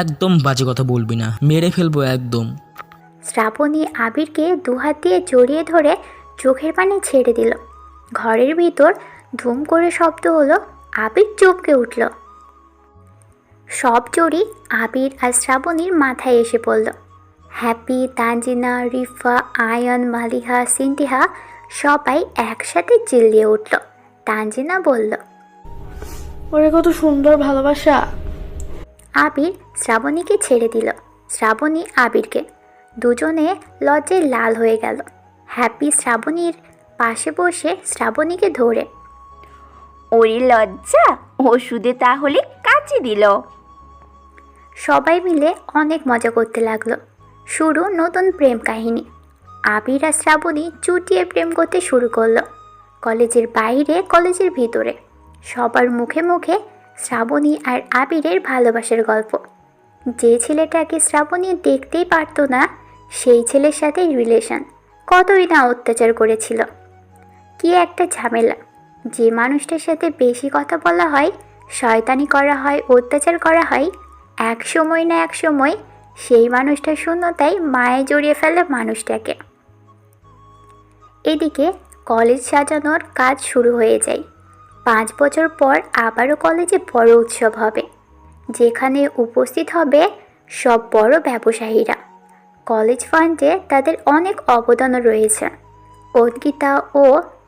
একদম বাজে কথা বলবি না, মেরে ফেলবো একদম। শ্রাবণী আবিরকে 2 হাত দিয়ে জড়িয়ে ধরে চোখের পানি ছেড়ে দিল। ঘরের ভিতর ধুম করে শব্দ হলো। আবির চমকে উঠল। সব জড়ি আবির আর শ্রাবণীর মাথায় এসে পড়ল। হ্যাপি, তানজিনা, রিফা, আয়ন, মালিহা, সিনতিহা সবাই একসাথে চিল্লিয়ে উঠল। তানজিনা বলল, ওরে কত সুন্দর ভালোবাসা। আবির শ্রাবণীকে ছেড়ে দিল, শ্রাবণী আবিরকে। দুজনে লজ্জায় লাল হয়ে গেল। হ্যাপি শ্রাবণীর পাশে বসে শ্রাবণীকে ধরে, ওরে লজ্জা, ওষুধে তাহলে কাজে দিল। সবাই মিলে অনেক মজা করতে লাগলো। শুরু নতুন প্রেম কাহিনী। আবির আর শ্রাবণী চুটিয়ে প্রেম করতে শুরু করলো। কলেজের বাইরে, কলেজের ভিতরে সবার মুখে মুখে শ্রাবণী আর আবিরের ভালোবাসার গল্প। যে ছেলেটাকে শ্রাবণী দেখতেই পারতো না, সেই ছেলের সাথে রিলেশন, কতই না অত্যাচার করেছিল। কি একটা ঝামেলা! যে মানুষটার সাথে বেশি কথা বলা হয়, শয়তানি করা হয়, অত্যাচার করা হয়, এক সময় না এক সময় সেই মানুষটার শূন্যতায় মায়ে জড়িয়ে ফেলে মানুষটাকে। এদিকে কলেজ সাজানোর কাজ শুরু হয়ে যায়। 5 বছর পর আবারও কলেজে বড় উৎসব হবে, যেখানে উপস্থিত হবে সব বড় ব্যবসায়ীরা। কলেজ ফান্ডে তাদের অনেক অবদানও রয়েছে। অঙ্কিতা ও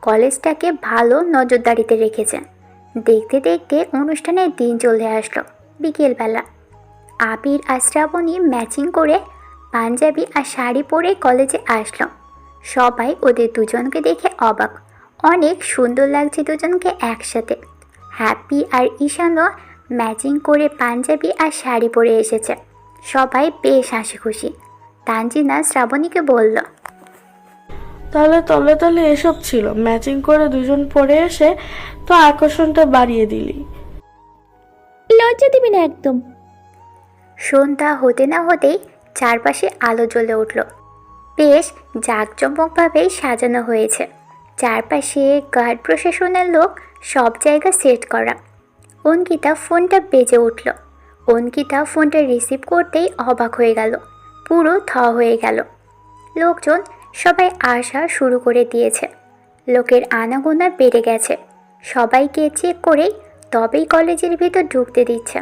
কলেজটাকে ভালো নজরদারিতে রেখেছে। দেখতে দেখতে অনুষ্ঠানের দিন চলে আসলো। বিকেলবেলা আবির আর শ্রাবণী ম্যাচিং করে পাঞ্জাবি আর শাড়ি পরে কলেজে আসলো। সবাই ওদের দুজনকে দেখে অবাক, অনেক সুন্দর লাগছে দুজনকে একসাথে। হ্যাপি আর ঈশানও ম্যাচিং করে পাঞ্জাবি আর শাড়ি পরে এসেছে। সবাই বেশ হাসি খুশি। তানজিনা শ্রাবণীকে বলল, তাহলে তলে তলে এসব ছিল, ম্যাচিং করে দুজন পরে এসে তো আকর্ষণটা বাড়িয়ে দিলি। লজ্জা দিবি না একদম। সন্ধ্যা হতে না হতেই চারপাশে আলো জ্বলে উঠল। বেশ জাঁকজমকভাবেই সাজানো হয়েছে। চারপাশে গার্ড প্রশাসনের লোক, সব জায়গা সেট করা। অঙ্কিতা ফোনটা বেজে উঠল। অঙ্কিতা ফোনটা রিসিভ করতেই অবাক হয়ে গেল, পুরো থ হয়ে গেল। লোকজন সবাই আসা শুরু করে দিয়েছে। লোকের আনাগোনা বেড়ে গেছে। সবাইকে চেক করেই তবেই কলেজের ভিতর ঢুকতে দিচ্ছে।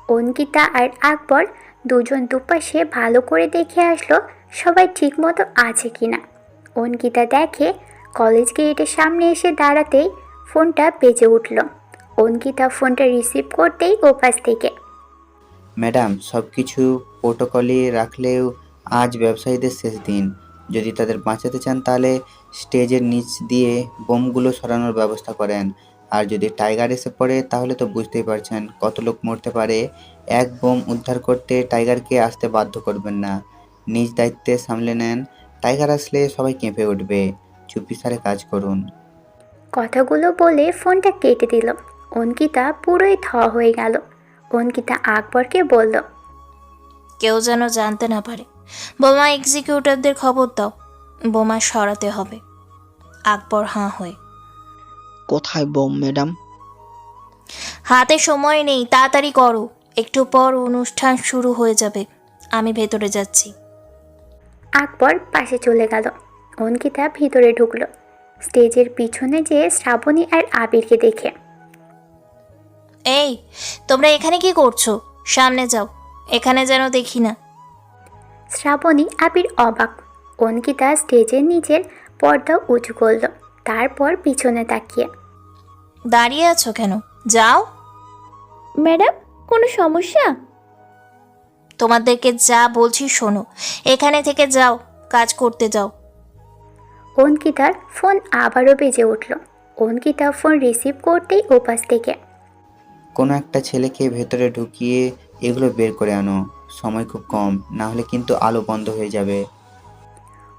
অঙ্কিতা আর আকবর দুজন দুপাশে ভালো করে দেখে আসলো সবাই ঠিকমতো আছে কিনা। অঙ্কিতা দেখে কলেজ গেটের সামনে এসে দাঁড়াতেই ফোনটা বেজে উঠল। অঙ্কিতা ফোনটা রিসিভ করতেই ওপাশ থেকে, ম্যাডাম, সব কিছু প্রোটোকলে রাখলেও আজ ব্যবসায়ীদের শেষ দিন। যদি তাদের বাঁচাতে চান তাহলে স্টেজের নিচ দিয়ে বোমগুলো সরানোর ব্যবস্থা করেন। আর যদি টাইগার এসে পড়ে তাহলে তো বুঝতেই পারছেন কত লোক মরতে পারে। এক বোম উদ্ধার করতে টাইগারকে আসতে বাধ্য করবেন না, নিজ দায়িত্বে সামলে নেন। টাইগার আসলে সবাই কেঁপে উঠবে। চুপিসারে কাজ করুন। কথাগুলো বলে ফোনটা কেটে দিল। অঙ্কিতা পুরোই থ হয়ে গেল। অঙ্কিতা আকবরকে বলল, কেউ যেন জানতে না পারে। বোমা এক্সিকিউটিভদের খবর দাও, বোমা সরাতে হবে। আকবর হাঁ হয়ে, কোথায় বোম ম্যাডাম? হাতে সময় নেই, তাড়াতাড়ি করো, একটু পর অনুষ্ঠান শুরু হয়ে যাবে। আমি ভেতরে যাচ্ছি। আকবর পাশে চলে গেল। অঙ্কিতা ভিতরে ঢুকলো। স্টেজের পিছনে যেয়ে শ্রাবণী আর আবিরকে দেখে, এই, তোমরা এখানে কি করছো? সামনে যাও, এখানে যেন দেখি না। শ্রাবণী আবির অবাক। অঙ্কিতা স্টেজের নিচের পর্দা উঁচু করল, তারপর পিছনে তাকিয়ে, দাঁড়িয়ে আছো কেন? যাও। ম্যাডাম, কোনো সমস্যা? তোমাদেরকে যা বলছি শোনো, এখানে থেকে যাও, কাজ করতে যাও। অঙ্কিতার ফোন আবারও বেজে উঠল। অঙ্কিতা ফোন রিসিভ করতেই ওপাশ থেকে, কোনো একটা ছেলেকে ভেতরে ঢুকিয়ে এগুলো বের করে আনো। সময় খুব কম, না হলে কিন্তু আলো বন্ধ হয়ে যাবে।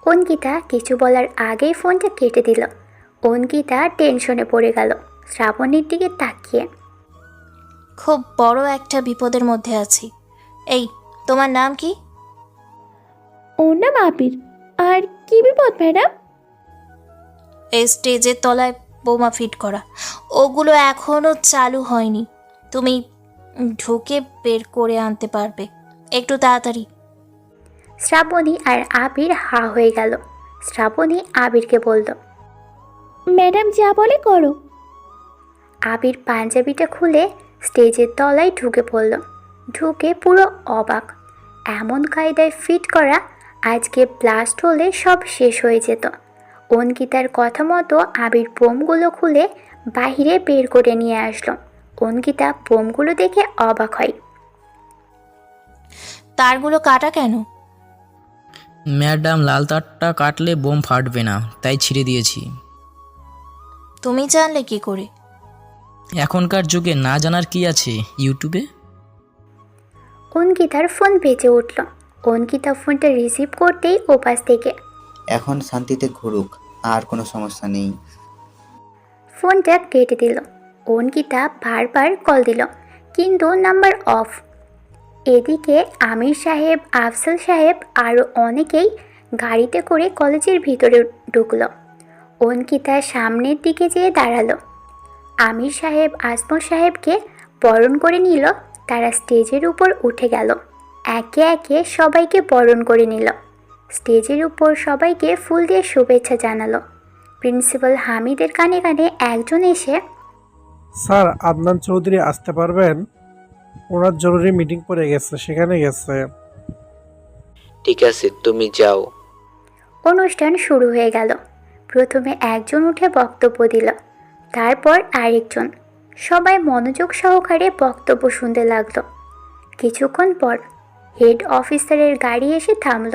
অঙ্কিতা কিছু বলার আগেই ফোনটা কেটে দিল। অঙ্কিতা টেনশনে পড়ে গেল শ্রাবণীর দিকে তাকিয়ে। খুব বড় একটা বিপদের মধ্যে আছি। এই, তোমার নাম কি? ওর নাম আবির। আর কি বিপদ ম্যাডাম? এই স্টেজের তলায় বোমা ফিট করা, ওগুলো এখনো চালু হয়নি। তুমি ঢুকে বের করে আনতে পারবে? একটু তাড়াতাড়ি। শ্রাবণী আর আবির হা হয়ে গেল। শ্রাবণী আবিরকে বলল, ম্যাডাম যা বলে করো। আবির পাঞ্জাবিটা খুলে স্টেজের তলায় ঢুকে পড়ল। ঢুকে পুরো অবাক। এমন কায়দায় ফিট করা, আজকে ব্লাস্ট হলে সব শেষ হয়ে যেত। অঙ্কিতার কথা মতো আবির বোমগুলো খুলে বাহিরে বের করে নিয়ে আসলো। অঙ্কিতা বোমগুলো দেখে অবাক হয়। তারগুলো কাটা কেন? ম্যাডাম, লাল তারটা কাটলে বোম ফাটবে না, তাই ছিঁড়ে দিয়েছি। তুমি জানলে কি করে? এখনকার যুগে না জানার কি আছে, ইউটিউবে। অঙ্কিতার ফোন বেজে উঠল। অঙ্কিতা ফোনটা রিসিভ করতেই ওপাশ থেকে, এখন শান্তিতে ঘুরুক, আর কোনো সমস্যা নেই। ফোনটা কেটে দিল। অঙ্কিতা বারবার কল দিল, কিন্তু নাম্বার অফ। এদিকে আমির সাহেব, আফজল সাহেব আরও অনেকেই গাড়িতে করে কলেজের ভিতরে ঢুকলো। অঙ্কিতা সামনের দিকে যেয়ে দাঁড়ালো। আমির সাহেব আসমত সাহেবকে বরণ করে নিল। তারা স্টেজের উপর উঠে গেল। একে একে সবাইকে বরণ করে নিল। স্টেজের উপর সবাইকে ফুল দিয়ে শুভেচ্ছা জানালো। প্রিন্সিপাল হামিদের কানে কানে একজন এসে, স্যার, আদনান চৌধুরী আসতে পারবেন? ওনার জরুরি মিটিং পড়ে গেছে, সেখানে গেছে। ঠিক আছে, তুমি যাও। অনুষ্ঠান শুরু হয়ে গেল। প্রথমে একজন উঠে বক্তব্য দিল, তারপর আরেকজন। সবাই মনোযোগ সহকারে বক্তব্য শুনতে লাগলো। কিছুক্ষণ পর হেড অফিসারের গাড়ি এসে থামল।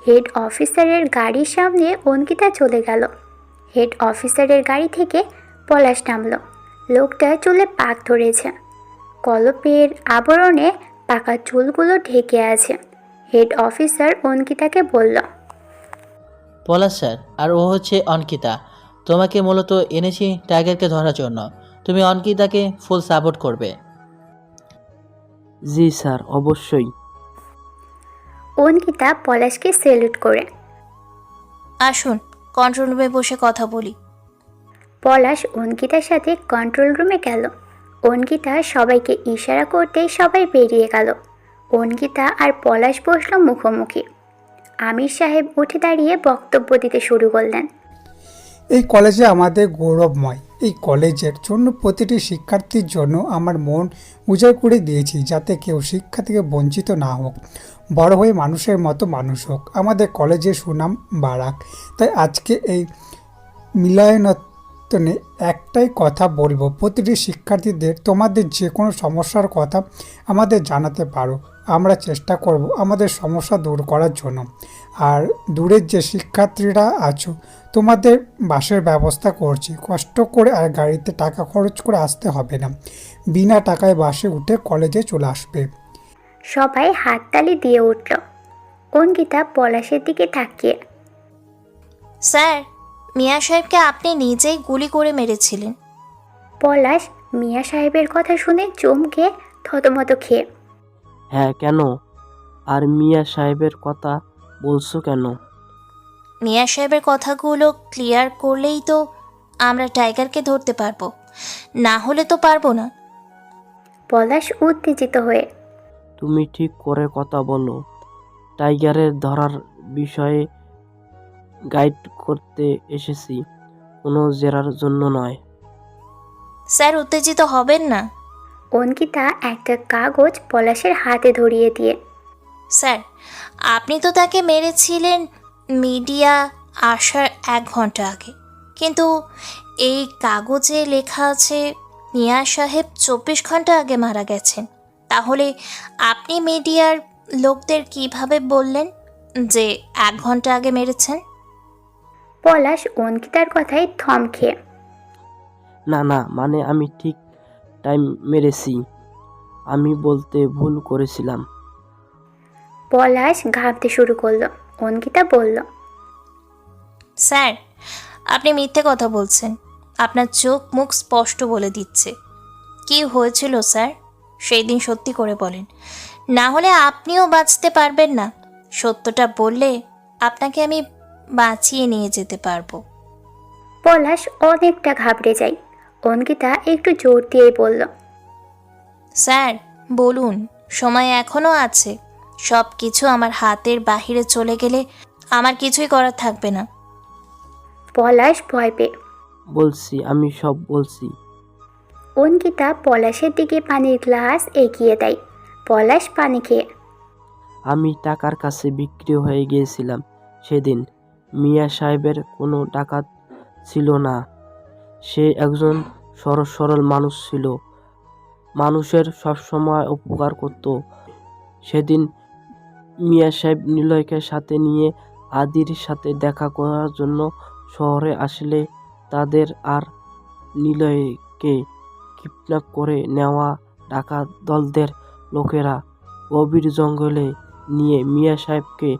হেড অফিসারের গাড়ির সামনে অঙ্কিতা চলে গেল। হেড অফিসারের গাড়ি থেকে পলাশ নামল। লোকটা চুলে পাক ধরেছে, কলপের আবরণে পাকা চুলগুলো ঢেকে আছে। হেড অফিসার অঙ্কিতাকে বলল, পলাশ স্যার, আর ও হচ্ছে অঙ্কিতা। তোমাকে মূলত এনেছি টাইগারকে ধরার জন্য। তুমি অঙ্কিতাকে ফুল সাপোর্ট করবে। জি স্যার, অবশ্যই। অঙ্কিতা পলাশকে সেলুট করে, আসুন, কন্ট্রোল রুমে বসে কথা বলি। পলাশ অঙ্কিতার সাথে কন্ট্রোল রুমে গেল। অঙ্কিতা সবাইকে ইশারা করতেই সবাই বেরিয়ে গেল। অঙ্কিতা আর পলাশ বসল মুখোমুখি। আমির সাহেব উঠে দাঁড়িয়ে বক্তব্য দিতে শুরু করলেন। এই কলেজে আমাদের গৌরবময়। এই কলেজের জন্য প্রতিটি শিক্ষার্থীর জন্য আমার মন উজাড় করে দিয়েছি, যাতে কেউ শিক্ষা থেকে বঞ্চিত না হোক, বড় হয়ে মানুষের মতো মানুষ হোক, আমাদের কলেজের সুনাম বাড়াক। তাই আজকে এই মিলনায়তনে একটাই কথা বলবো, প্রতিটি শিক্ষার্থীদের তোমাদের যে কোনো সমস্যার কথা আমাদের জানাতে পারো। আমরা চেষ্টা করব আমাদের সমস্যা দূর করার জন্য। আর দূরের যে শিক্ষার্থীরা আছো, তোমাদের বাসের ব্যবস্থা করছি, কষ্ট করে আর গাড়িতে টাকা খরচ করে আসতে হবে না, বিনা টাকায় বাসে উঠে কলেজে চলে আসবে। সবাই হাততালি দিয়ে উঠল। অঙ্কিতা পলাশের দিকে তাকিয়ে, স্যার, মিয়া সাহেবকে আপনি নিজেই গুলি করে মেরেছিলেন। পলাশ মিয়া সাহেবের কথা শুনে চমকে থতমত খেয়ে, হ্যাঁ, কেন? আর মিয়া সাহেবের কথা বলছো কেন? মিয়া সাহেবের কথাগুলো ক্লিয়ার করলেই তো আমরা টাইগারকে ধরতে পারবো, না হলে তো পারবো না। পলাশ উত্তেজিত হয়ে, তুমি ঠিক করে কথা বলো। টাইগারের ধরার বিষয়ে গাইড করতে এসেছি, কোনো জেরার জন্য নয়। স্যার, উত্তেজিত হবেন না। অঙ্কিতা একটা কাগজ পলাশের হাতে ধরিয়ে দিয়ে, স্যার, আপনি তো তাকে মেরেছিলেন মিডিয়া আসার 1 ঘন্টা আগে, কিন্তু এই কাগজে লেখা আছে মিয়া সাহেব 24 ঘন্টা আগে মারা গেছেন। তাহলে আপনি মিডিয়ার লোকদের কিভাবে বললেন যে 1 ঘন্টা আগে মেরেছেন? পলাশ অঙ্কিতার কথায় থম খেয়ে, না না, মানে আমি ঠিক টাইম মেরেছি, আমি বলতে ভুল করেছিলাম। পলাশ ঘাবতে শুরু করলো। অঙ্কিতা বলল, স্যার, আপনি মিথ্যে কথা বলছেন, আপনার চোখ মুখ স্পষ্ট বলে দিচ্ছে। কি হয়েছিল স্যার, সেই দিন সত্যি করে বলেন, না হলে আপনিও বাঁচতে পারবেন না। সত্যটা বললে আপনাকে আমি বাঁচিয়ে নিয়ে যেতে পারবো। পলাশ অনেকটা ঘাবড়ে যায়। অঙ্কিতা একটু জোর দিয়েই বলল, স্যার বলুন, সময় এখনও আছে। সব কিছু আমার হাতের বাহিরে চলে গেলে আমার কিছুই করার থাকবে না। পলাশ ভয় পেয়ে, বলছি, আমি সব বলছি। অঙ্কিতা পলাশের দিকে পানির গ্লাস এগিয়ে দেয়। পলাশ পানি খেয়ে, আমি টাকার কাছে বিক্রি হয়ে গিয়েছিলাম সেদিন। মিয়া সাহেবের কোনো ডাকাত ছিল না, সে একজন সহজ সরল মানুষ ছিল, মানুষের সবসময় উপকার করত। সেদিন মিয়া সাহেব নিলয়কে সাথে নিয়ে আদির সাথে দেখা করার জন্য শহরে আসলে তাদের আর নিলয়কে কিডন্যাপ করে নেওয়া ডাকাত দলদের লোকেরা গভীর জঙ্গলে নিয়ে মিয়া সাহেবকে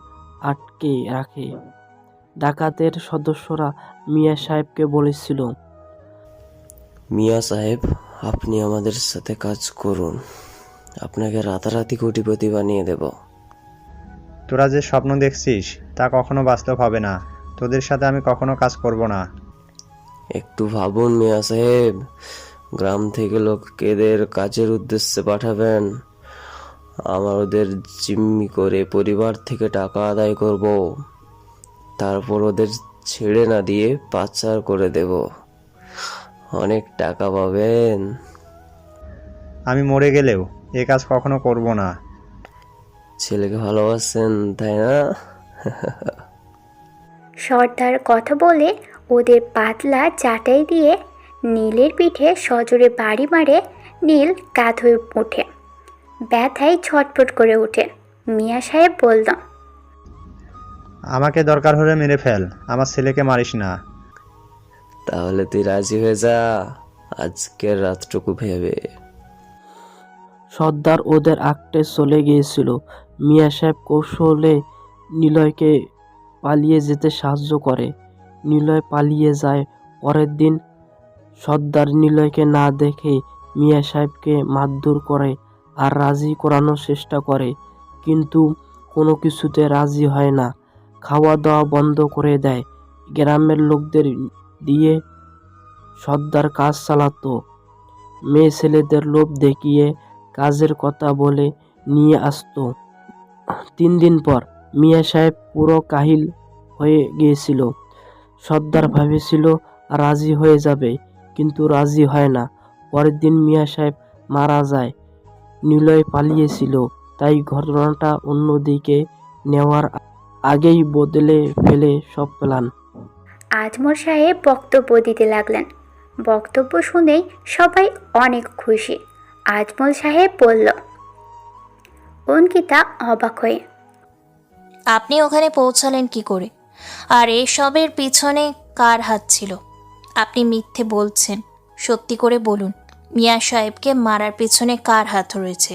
আটকে রাখে। ডাকাতের সদস্যরা মিয়া সাহেবকে বলেছিল, মিয়া সাহেব, আপনি আমাদের সাথে কাজ করুন, আপনাকে রাতারাতি কোটিপতি বানিয়ে দেব। তোরা যে স্বপ্ন দেখছিস তা কখনো বাস্তব হবে না, তোদের সাথে আমি কখনো কাজ করব না। একটু ভাবুন মিয়া সাহেব, গ্রাম থেকে লোকেদের কাজের উদ্দেশ্যে পাঠাবেন, আমার ওদের জিম্মি করে পরিবার থেকে টাকা আদায় করব, তারপর ওদের ছেড়ে না দিয়ে পাচার করে দেব, অনেক টাকা পাবেন। আমি মরে গেলেও এ কাজ কখনো করব না। ছেলেকে ভালোবাসেন তাই না? সর্দার কথা বলে ওদের পাতলা চাটাই দিয়ে নীলের পিঠে সজোরে বাড়ি মারে। নীল কাত হয়ে ওঠে, ব্যথায় ছটফট করে ওঠে। মিয়া সাহেব বলল, আমাকে দরকার হলে মেরে ফেল, আমার ছেলেকে মারিস না। তাহলে তুই রাজি হয়ে যা, আজকের রাতটুকু ভেবে। সর্দার ওদের আঁকড়ে চলে গিয়েছিল। মিয়া সাহেব কৌশলে নিলয়কে পালিয়ে যেতে সাহায্য করে। নিলয় পালিয়ে যায়। পরের দিন সর্দার নিলয়কে না দেখে মিয়া সাহেবকে মারধর করে আর রাজি করানোর চেষ্টা করে, কিন্তু কোনো কিছুতে রাজি হয় না। খাওয়া দাওয়া বন্ধ করে দেয়। গ্রামের লোকদের দিয়ে সর্দার কাজ চালাতো। মেয়ে ছেলেদের লোভ দেখিয়ে কাজের কথা বলে নিয়ে আসতো। 3 দিন পর মিয়া সাহেব পুরো কাহিল হয়ে গিয়েছিল। সর্দার ভেবেছিল রাজি হয়ে যাবে, কিন্তু রাজি হয় না। পরের দিন মিয়া সাহেব মারা যায়। নিলয় পালিয়েছিল, তাই ঘটনাটা অন্যদিকে নেওয়ার আগেই বদলে ফেলে সব প্ল্যান। আজমল সাহেব বক্তব্য দিতে লাগলেন। বক্তব্য শুনেই সবাই অনেক খুশি। আজমল সাহেব বলল, অঙ্কিতা অবাক হয়ে, আপনি ওখানে পৌঁছালেন কি করে? আর এসবের পিছনে কার হাত ছিল? আপনি মিথ্যে বলছেন, সত্যি করে বলুন, মিয়া সাহেবকে মারার পিছনে কার হাত রয়েছে?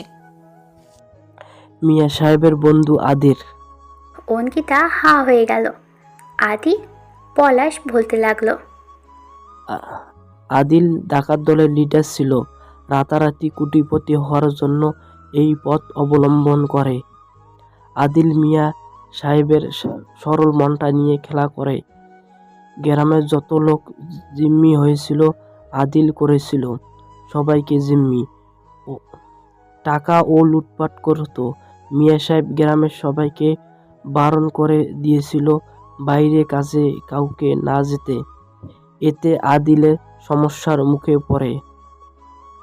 মিয়া সাহেবের বন্ধু আদির। অঙ্কিতা হা হয়ে গেল। আদি? পলাশ বলতে লাগলো, আদিল ডাকাত দলের লিডার ছিল। রাতারাতি কোটিপতি হওয়ার জন্য এই পথ অবলম্বন করে। আদিল মিয়া সাহেবের সরল মনটা নিয়ে খেলা করে। গ্রামের যত লোক জিম্মি হয়েছিল আদিল করেছিল সবাইকে জিম্মি। টাকা ও লুটপাট করত। মিয়া সাহেব গ্রামের সবাইকে বারণ করে দিয়েছিল বাইরে কাজে কাউকে না যেতে। এতে আদিলে সমস্যার মুখে পড়ে।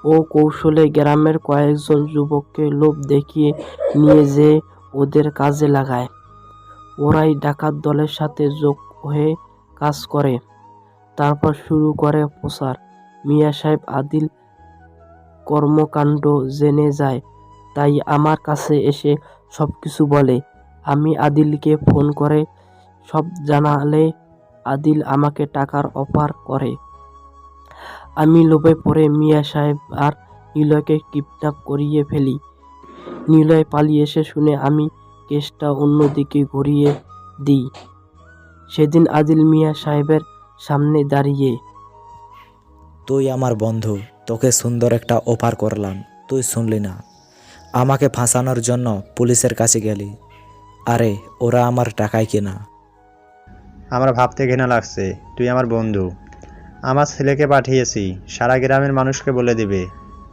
ও কৌশলে গ্রামের কয়েকজন যুবককে লোভ দেখিয়ে নিয়ে যেয়ে ওদের কাজে লাগায়। ওরাই ডাকাত দলের সাথে যোগ হয়ে কাজ করে। তারপর শুরু করে প্রচার। মিয়া সাহেব আদিল কর্মকাণ্ড জেনে যায়, তাই আমার কাছে এসে সবকিছু বলে। আমি আদিলকে ফোন করে সব জানালে আদিল আমাকে টাকার অফার করে। আমি লোভে পড়ে মিয়া সাহেব আর নিলয়কে কিডন্যাপ করিয়ে ফেলি। নিলয় পালিয়ে এসে শুনে আমি কেসটা অন্যদিকে ঘুরিয়ে দিই। সেদিন আদিল মিয়া সাহেবের সামনে দাঁড়িয়ে, তুই আমার বন্ধু, তোকে সুন্দর একটা অফার করলাম, তুই শুনলি না। আমাকে ফাঁসানোর জন্য পুলিশের কাছে গেলি। আরে ওরা আমার টাকায় কেনা। আমার ভাবতে ঘৃণা লাগছে, তুই আমার বন্ধু। আমার ছেলেকে পাঠিয়েছি, সারা গ্রামের মানুষকে বলে দিবে,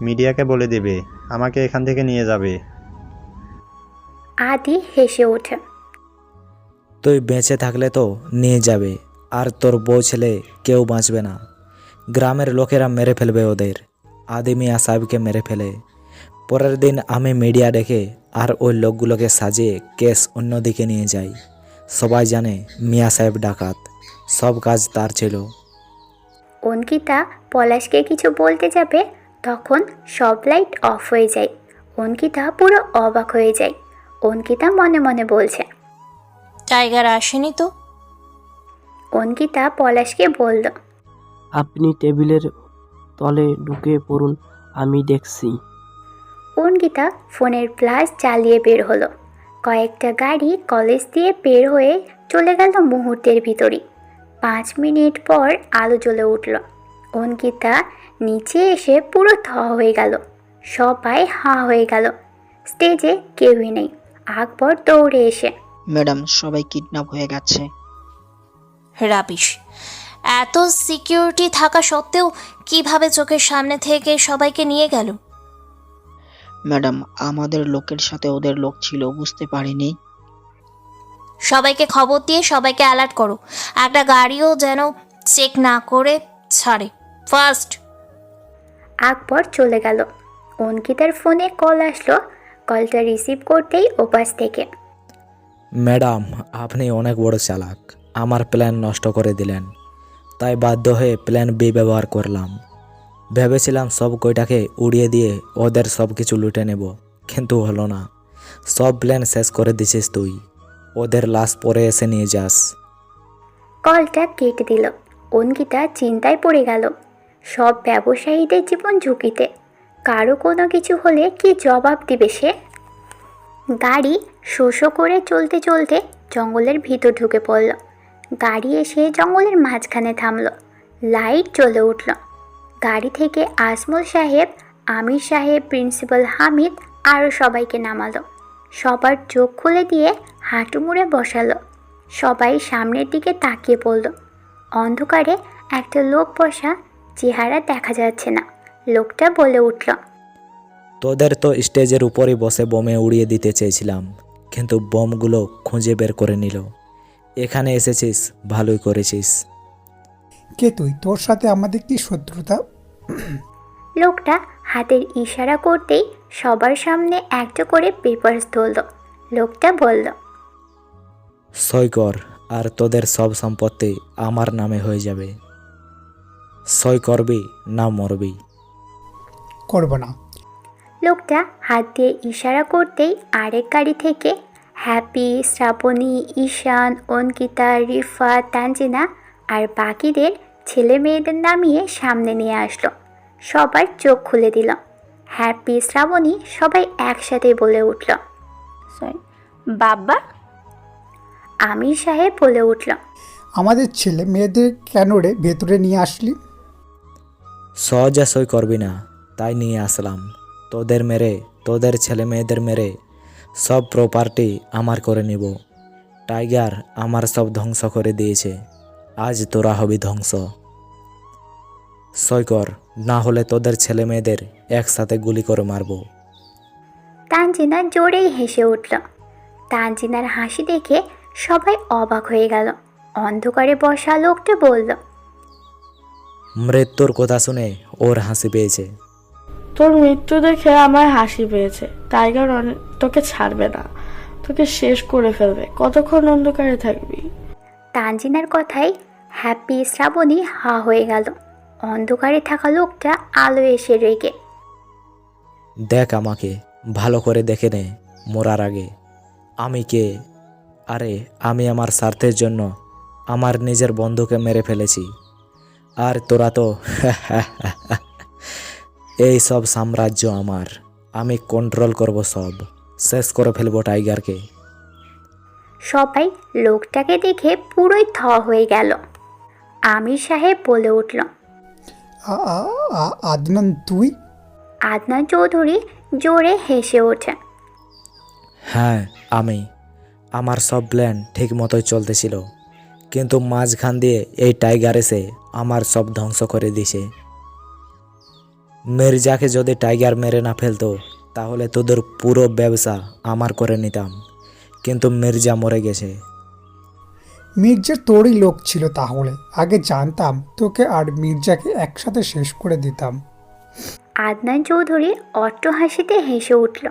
মিডিয়াকে বলে দিবে, আমাকে এখান থেকে নিয়ে যাবে। আদি হেসে ওঠে, তুই বেঁচে থাকলে তো নিয়ে যাবে, আর তোর বউ ছেলে কেউ বাঁচবে না। গ্রামের লোকেরা মেরে ফেলবে ওদের। আদি মিয়া সাহেবকে মেরে ফেলে। পরের দিন আমি মিডিয়া ডেকে আর ওই লোকগুলোকে সাজিয়ে কেস অন্যদিকে নিয়ে যাই। সবাই জানে মিয়া সাহেব ডাকাত, সব কাজ তার ছিল। অঙ্কিতা পলাশকে কিছু বলতে যাবে, তখন সব লাইট অফ হয়ে যায়। অঙ্কিতা পুরো অবাক হয়ে যায়। অঙ্কিতা মনে মনে বলছে, টাইগার আসেনি তো? অঙ্কিতা পলাশকে বলল, আপনি টেবিলের তলে ঢুকে পড়ুন, আমি দেখছি। অঙ্কিতা ফোনের ফ্ল্যাশ চালিয়ে বের হলো। কয়েকটা গাড়ি কলেজ দিয়ে বের হয়ে চলে গেল মুহূর্তের ভিতরই। 5 মিনিট পর আলো জ্বলে উঠল। অঙ্কিতা নিচে এসে পুরো থ হয়ে গেল। সবাই হাঁ হয়ে গেল। স্টেজে কেউই নেই। আকবর দৌড়ে এসে, ম্যাডাম, সবাই কিডন্যাপ হয়ে গেছে। রাবিশ! এত সিকিউরিটি থাকা সত্ত্বেও কিভাবে চোখের সামনে থেকে সবাইকে নিয়ে গেল? ম্যাডাম, আমাদের লোকের সাথে ওদের লোক ছিল, বুঝতে পারিনি। সবাইকে খবর দিয়ে সবাইকে অ্যালার্ট করো, একটা গাড়িও যেন চেক না করে ছাড়ে, ফার্স্ট। আকবর চলে গেল। অঙ্কিতার ফোনে কল আসলো। কলটা রিসিভ করতেই ওপাশ থেকে, ম্যাডাম, আপনি অনেক বড় চালাক। আমার প্ল্যান নষ্ট করে দিলেন, তাই বাধ্য হয়ে প্ল্যান বি ব্যবহার করলাম। ভেবেছিলাম সব কয়টাকে উড়িয়ে দিয়ে ওদের সব কিছু লুটে নেব, কিন্তু হলো না। সব প্ল্যান শেষ করে দিছিস তুই। ওদের লাশ পরে এসে নিয়ে যাস। কলটা কেটে দিল। অঙ্কিতা চিন্তায় পড়ে গেল। সব ব্যবসায়ীদের জীবন ঝুঁকিতে। কারো কোনো কিছু হলে কি জবাব দিবে সে? গাড়ি শোষো করে চলতে চলতে জঙ্গলের ভিতর ঢুকে পড়ল। গাড়ি এসে জঙ্গলের মাঝখানে থামল। লাইট জ্বলে উঠল। গাড়ি থেকে আজমল সাহেব, আমির সাহেব, প্রিন্সিপাল হামিদ আরও সবাইকে নামালো। সবার চোখ খুলে দিয়ে হাঁটু মুড়ে বসালো। সবাই সামনের দিকে তাকিয়ে পড়ল। অন্ধকারে একটা লোক বসা, চেহারা দেখা যাচ্ছে না। লোকটা বলে উঠল, তোদের তো স্টেজের উপরই বসে বোমে উড়িয়ে দিতে চেয়েছিলাম, কিন্তু বোমগুলো খুঁজে বের করে নিল। এখানে এসেছিস, ভালোই করেছিস। কে তুই? তোর সাথে আমাদের কি শত্রুতা? লোকটা হাতের ইশারা করতেই সবার সামনে একটা করে পেপারস ধরল। লোকটা বলল, সই কর আর তোদের সব সম্পত্তি আমার নামে হয়ে যাবে। সই করবি না মরবি? করব না। লোকটা হাত দিয়ে ইশারা করতেই আরেক গাড়ি থেকে হ্যাপি, শ্রাবণী, ঈশান, অঙ্কিতা, রিফা, তানজিনা আর বাকিদের ছেলে মেয়েদের নামিয়ে সামনে নিয়ে আসলো। সবার চোখ খুলে দিল। হ্যাপি, শ্রাবণী সবাই একসাথে বলে উঠল, বাবা। আমির সাহেব বলে উঠল, আমাদের ছেলে মেয়েদের কেন রে ভেতরে নিয়ে আসলি? সহজে সই করবি না, তাই নিয়ে আসলাম। তোদের মেরে, তোদের ছেলে মেয়েদের মেরে সব প্রপার্টি আমার করে নিব। টাইগার আমার সব ধ্বংস করে দিয়েছে, আজ তোরা হবি ধ্বংস। সই কর, না হলে তোদের ছেলে মেয়েদের একসাথে গুলি করে মারব। তানজিনা জোরেই হেসে উঠল। তানজিনার হাসি দেখে সবাই অবাক হয়ে গেল। অন্ধকারে বসা লোকটা বলল, মৃত্যুর কথা শুনে ওর হাসি পেয়েছে। তোর মৃত্যু দেখে আমার হাসি পেয়েছে। টাইগার তোকে ছাড়বে না, তোকে শেষ করে ফেলবে। কতক্ষণ অন্ধকারে থাকবি? তানজিনার কথায় হ্যাপি, শ্রাবণী হা হয়ে গেল। অন্ধকারে থাকা লোকটা আলো এসে রেগে, দেখ আমাকে ভালো করে দেখে নে মরার আগে। আমি কে? আরে আমি আমার স্বার্থের জন্য আমার নিজের বন্ধুকে মেরে ফেলেছি, আর তোরা তো এই সব সাম্রাজ্য আমার। আমি কন্ট্রোল করব, সব শেষ করে ফেলবো টাইগারকে। সবাই লোকটাকে দেখে পুরোই থ হয়ে গেল। আমির সাহেব বলে উঠল, আদনান তুই? আদনান চৌধুরী জোরে হেসে ওঠে, হ্যাঁ আমি। আমার সব প্ল্যান ঠিক মতোই চলতেছিল, কিন্তু মাঝখান দিয়ে এই টাইগার এসে আমার সব ধ্বংস করে দিয়েছে। মির্জাকে যদি টাইগার মেরে না ফেলতো তাহলে তোদের পুরো ব্যবসা আমার করে নিতাম, কিন্তু মির্জা মরে গেছে। মির্জা তোরই লোক ছিল তাহলে? আগে জানতাম তোকে আর মির্জাকে একসাথে শেষ করে দিতাম। আদনান চৌধুরী অট্ট হাসিতে হেসে উঠল,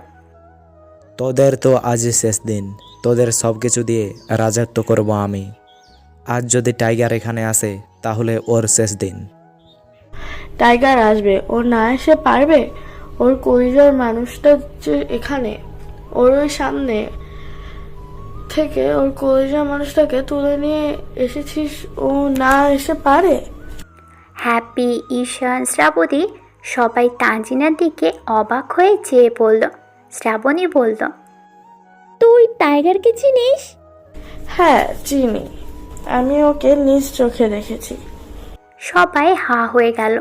তোদের তো আজই শেষ দিন। তোদের সব কিছু দিয়ে রাজত্ব করব আমি। আজ যদি টাইগার এখানে আসে তাহলে ওর শেষ দিন। টাইগার আসবে, ও না এসে পারবে? ওর কলিজার মানুষটা যে এখানে, ওর ওই সামনে থেকে ওর কলিজার মানুষটাকে তুলে নিয়ে এসেছিস, ও না এসে পারে? হ্যাপি, ঈশান, শ্রাবণী সবাই তানজিনার দিকে অবাক হয়ে চেয়ে পড়ল। শ্রাবণী বলল, তুই টাইগারকে চিনিস? হ্যাঁ চিনি, আমি ওকে নিজ চোখে দেখেছি। সবাই হা হয়ে গেল।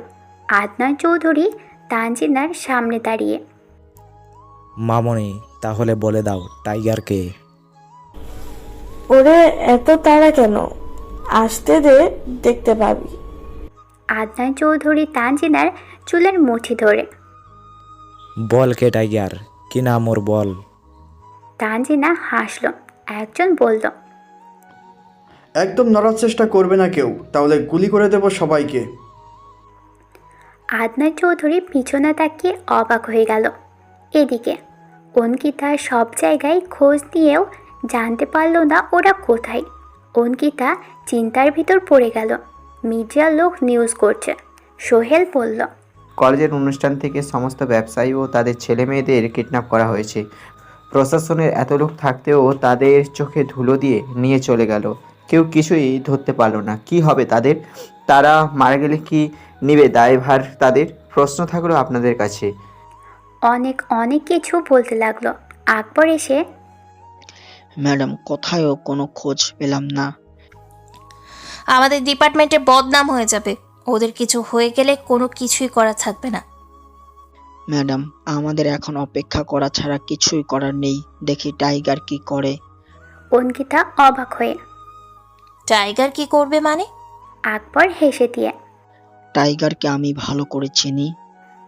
আদনান চৌধুরী তানজিনার সামনে দাঁড়িয়ে, মামনি তাহলে বলে দাও টাইগারকে। ওরে এত তাড়া কেন? আসতে দে, দেখতে পাবি। আদনান চৌধুরী তানজিনার চুলের মুঠি ধরে, বল কে টাইগার, কি নাম ওর বল। তানজিনা হাসল। একজন বলল, একদম নড়ার চেষ্টা করবে না কেউ, তাহলে গুলি করে দেব সবাইকে। আদনান চৌধুরী পিছনে তাকিয়ে অবাক হয়ে গেল। এদিকে অঙ্কিতা সব জায়গায় খোঁজ নিয়েও জানতে পারল না ওরা কোথায়। অঙ্কিতা চিন্তার ভিতর পড়ে গেল। মিডিয়ার লোক নিউজ করছে। সোহেল বলল, কলেজের অনুষ্ঠান থেকে সমস্ত ব্যবসায়ী ও তাদের ছেলে মেয়েদের কিডন্যাপ করা হয়েছে। প্রশাসনের এত লোক থাকতেও তাদের চোখে ধুলো দিয়ে নিয়ে চলে গেল। কেউ কিছুই ধরতে পারলো না। কি হবে তাদের? তারা মারা গেলে কি নিবে দায়ভার তাদের? প্রশ্ন থাকলো আপনাদের কাছে। অনেক অনেক কিছু বলতে লাগলো। আকবর এসে, ম্যাডাম কোথায়ও কোনো খোঁজ পেলাম না। আমাদের ডিপার্টমেন্টে বদনাম হয়ে যাবে। ওদের কিছু হয়ে গেলে কোনো কিছুই করা থাকবে না। ম্যাডাম আমাদের এখন অপেক্ষা করা ছাড়া কিছুই করার নেই। দেখি টাইগার কি করে। অঙ্কিতা অবাক হয়ে, টাইগার কি করবে মানে? আকবর হেসে দিয়ে, টাইগারকে আমি ভালো করে চিনি।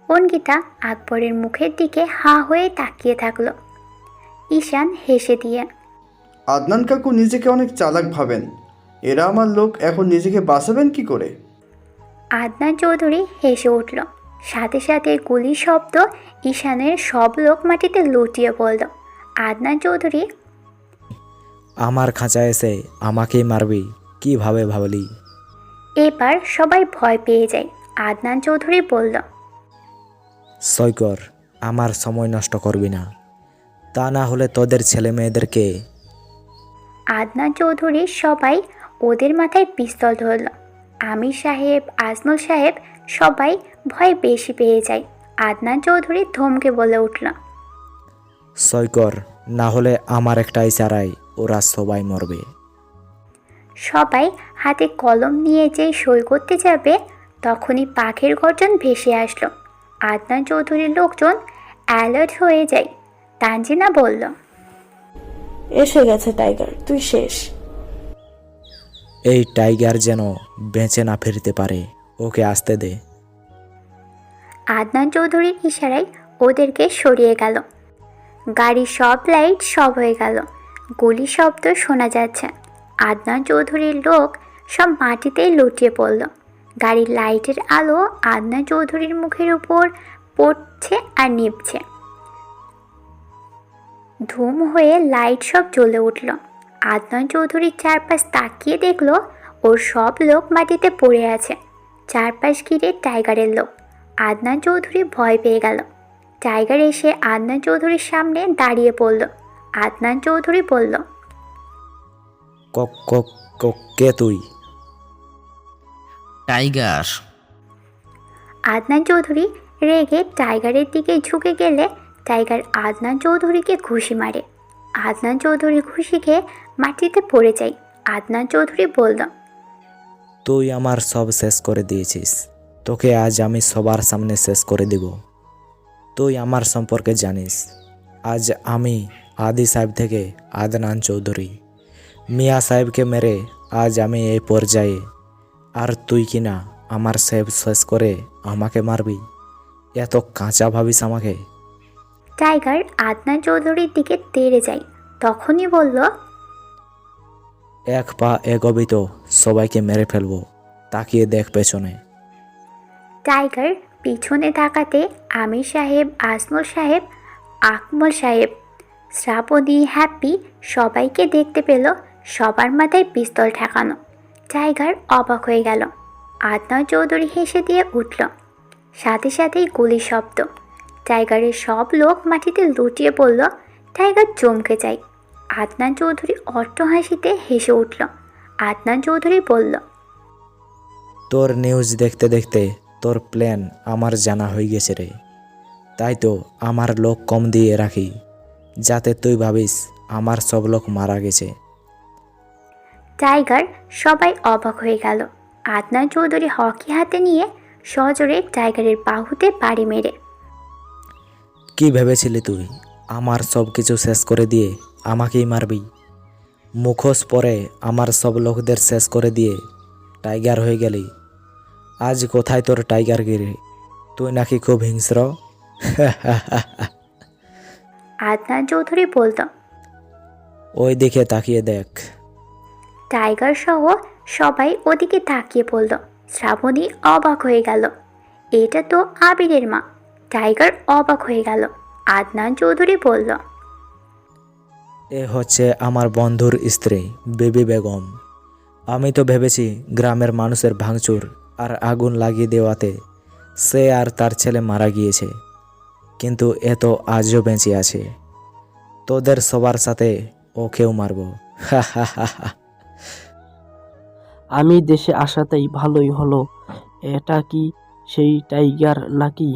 অঙ্কিতা আকবরের মুখের দিকে হা হয়ে তাকিয়ে থাকলো। ঈশান হেসে দিয়ে, আদনান কাকু নিজেকে অনেক চালাক ভাবেন। এরা আমার লোক, এখন নিজেকে বাঁচাবেন কি করে? আদনান চৌধুরী হেসে উঠল। সাথে সাথে গুলির শব্দ ঈশানের সব লোক মাটিতে লুটিয়ে পড়ল। আদনান চৌধুরী, আমার খাঁচায় এসে আমাকেই মারবি, কিভাবে ভাবলি? এবার সবাই ভয় পেয়ে যায়। আদনান চৌধুরী বলল, সই কর, আমার সময় নষ্ট করবি না, তা না হলে তোদের ছেলে মেয়েদেরকে। আদনান চৌধুরী সবাই ওদের মাথায় পিস্তল ধরল। আমির সাহেব, আজমল সাহেব সবাই ভয় বেশি পেয়ে যায়। আদনান চৌধুরী ধমকে বলে উঠল, সই কর, না হলে আমার একটা ইশারায় ওরা সবাই মরবে। সবাই হাতে কলম নিয়ে যেই সই করতে যাবে তখনই পাখির গর্জন ভেসে আসলো। আদনান চৌধুরীর লোকজন অ্যালার্ট হয়ে যায়। তানজিনা বলল, এসে গেছে টাইগার, তুই শেষ। এই টাইগার যেন বেঁচে না ফিরতে পারে, ওকে আসতে দে। আদনান চৌধুরীর ইশারায় ওদেরকে সরিয়ে গেল। গাড়ির সব লাইট সব হয়ে গেল। গুলি শব্দ শোনা যাচ্ছে। আদনান চৌধুরীর লোক সব মাটিতেই লুটিয়ে পড়ল। গাড়ির লাইটের আলো আদনান চৌধুরীর মুখের উপর পড়ছে আর নিভছে। ধুম হয়ে লাইট সব জ্বলে উঠল। আদনান চৌধুরীর চারপাশ তাকিয়ে দেখল ওর সব লোক মাটিতে পড়ে আছে। চারপাশ ঘিরে টাইগারের লোক। আদনান চৌধুরী ভয় পেয়ে গেল। টাইগার এসে আদনান চৌধুরীর সামনে দাঁড়িয়ে পড়ল। আদনান চৌধুরী বলল, কে তুই? টাইগার। আদনান চৌধুরী রেগে টাইগারের দিকে ঝুঁকে গেলে টাইগার আদনান চৌধুরীকে ঘুষি মারে। আদনান চৌধুরী ঘুষি খেয়ে মাটিতে পড়ে যায়। আদনান চৌধুরী বলল, তুই আমার সব শেষ করে দিয়েছিস, তোকে আজ আমি সবার সামনে শেষ করে দিব। তুই আমার সম্পর্কে জানিস, আজ আমি আদি সাহেব থেকে আদনান চৌধুরী, মিয়া সাহেবকে মেরে আজ আমি এই পর্যায়ে, আর তুই কি না আমার সাহেব শেষ করে আমাকে মারবি? এত কাঁচা ভাবিস আমাকে? টাইগার আদনান চৌধুরীর দিকে তেড়ে যায়। তখনই বলল, এক পা এগোবি তো সবাইকে মেরে ফেলবো, তাকিয়ে দেখ পেছনে। টাইগার পিছনে তাকাতে আমির সাহেব, আজমল সাহেব, আকমল সাহেব, শ্রাবণী, হ্যাপি সবাইকে দেখতে পেল। সবার মাথায় পিস্তল ঠেকানো। টাইগার অবাক হয়ে গেল। আদনান চৌধুরী হেসে দিয়ে উঠল। সাথে সাথেই গুলির শব্দ। টাইগারের সব লোক মাটিতে লুটিয়ে পড়ল। টাইগার চমকে যায়। আদনান চৌধুরী অট্ট হাসিতে হেসে উঠল। আদনান চৌধুরী বলল, তোর নিউজ দেখতে দেখতে তোর প্ল্যান আমার জানা হয়ে গেছে রে। তাই তো আমার লোক কম দিয়ে রাখি, যাতে তুই ভাবিস আমার সব লোক মারা গেছে। টাইগার সবাই অবাক হয়ে গেল। আদনান চৌধুরী হকি হাতে নিয়ে সজোরে টাইগারের বাহুতে বাড়ি মেরে, কি ভেবেছিলি তুই আমার সব কিছু শেষ করে দিয়ে আমাকেই মারবি? মুখোশ পরে আমার সব লোকদের শেষ করে দিয়ে টাইগার হয়ে গেলি। আজ কোথায় তোর টাইগার গিরি? তুই নাকি খুব হিংস্র? আদনান চৌধুরী বলল, ওই দিকে তাকিয়ে দেখ। টাইগার সহ সবাই ওদিকে তাকিয়ে পড়ল। শ্রাবণী অবাক হয়ে গেল। এটা তো আবিরের মা। টাইগার অবাক হয়ে গেল। আদনান চৌধুরী বলল, এ হচ্ছে আমার বন্ধুর স্ত্রী বেবি বেগম। আমি তো ভেবেছি গ্রামের মানুষের ভাঙচুর আর আগুন লাগিয়ে দেওয়াতে সে আর তার ছেলে মারা গিয়েছে, কিন্তু এ তো আজও বেঁচে আছে। তোদের সবার সাথে ওকেও মারব। আমি দেশে আসাতেই ভালোই হলো। এটা কি সেই টাইগার নাকি?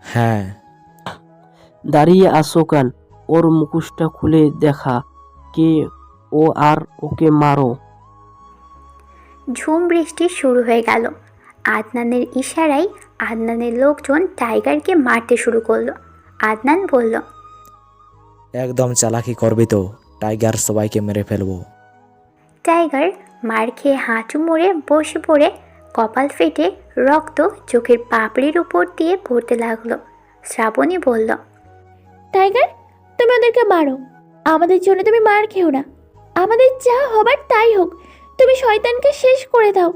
হ্যাঁ। দাঁড়িয়ে আসো কেন? ওর মুখোশটা খুলে দেখা কে ও আর ওকে মারো। ঝুম বৃষ্টি শুরু হয়ে গেল। আদনানের ইশারায় আদনানের লোকজন টাইগারকে মারতে শুরু করলো। আদনান বলল, একদম চালাকি করবি তো টাইগার সবাইকে মেরে ফেলবো। টাইগার মার খেয়ে হাঁটু মুড়ে বসে পড়ে কপাল ফেটে রক্ত চোখের পাপড়ির উপর দিয়ে পড়তে লাগলো। শ্রাবণী বলল, টাইগার, তুমি ওদেরকে মারো, আমাদের জন্য তুমি মার খেও না। আমাদের যা হবার তাই হোক, তুমি শয়তানকে শেষ করে দাও।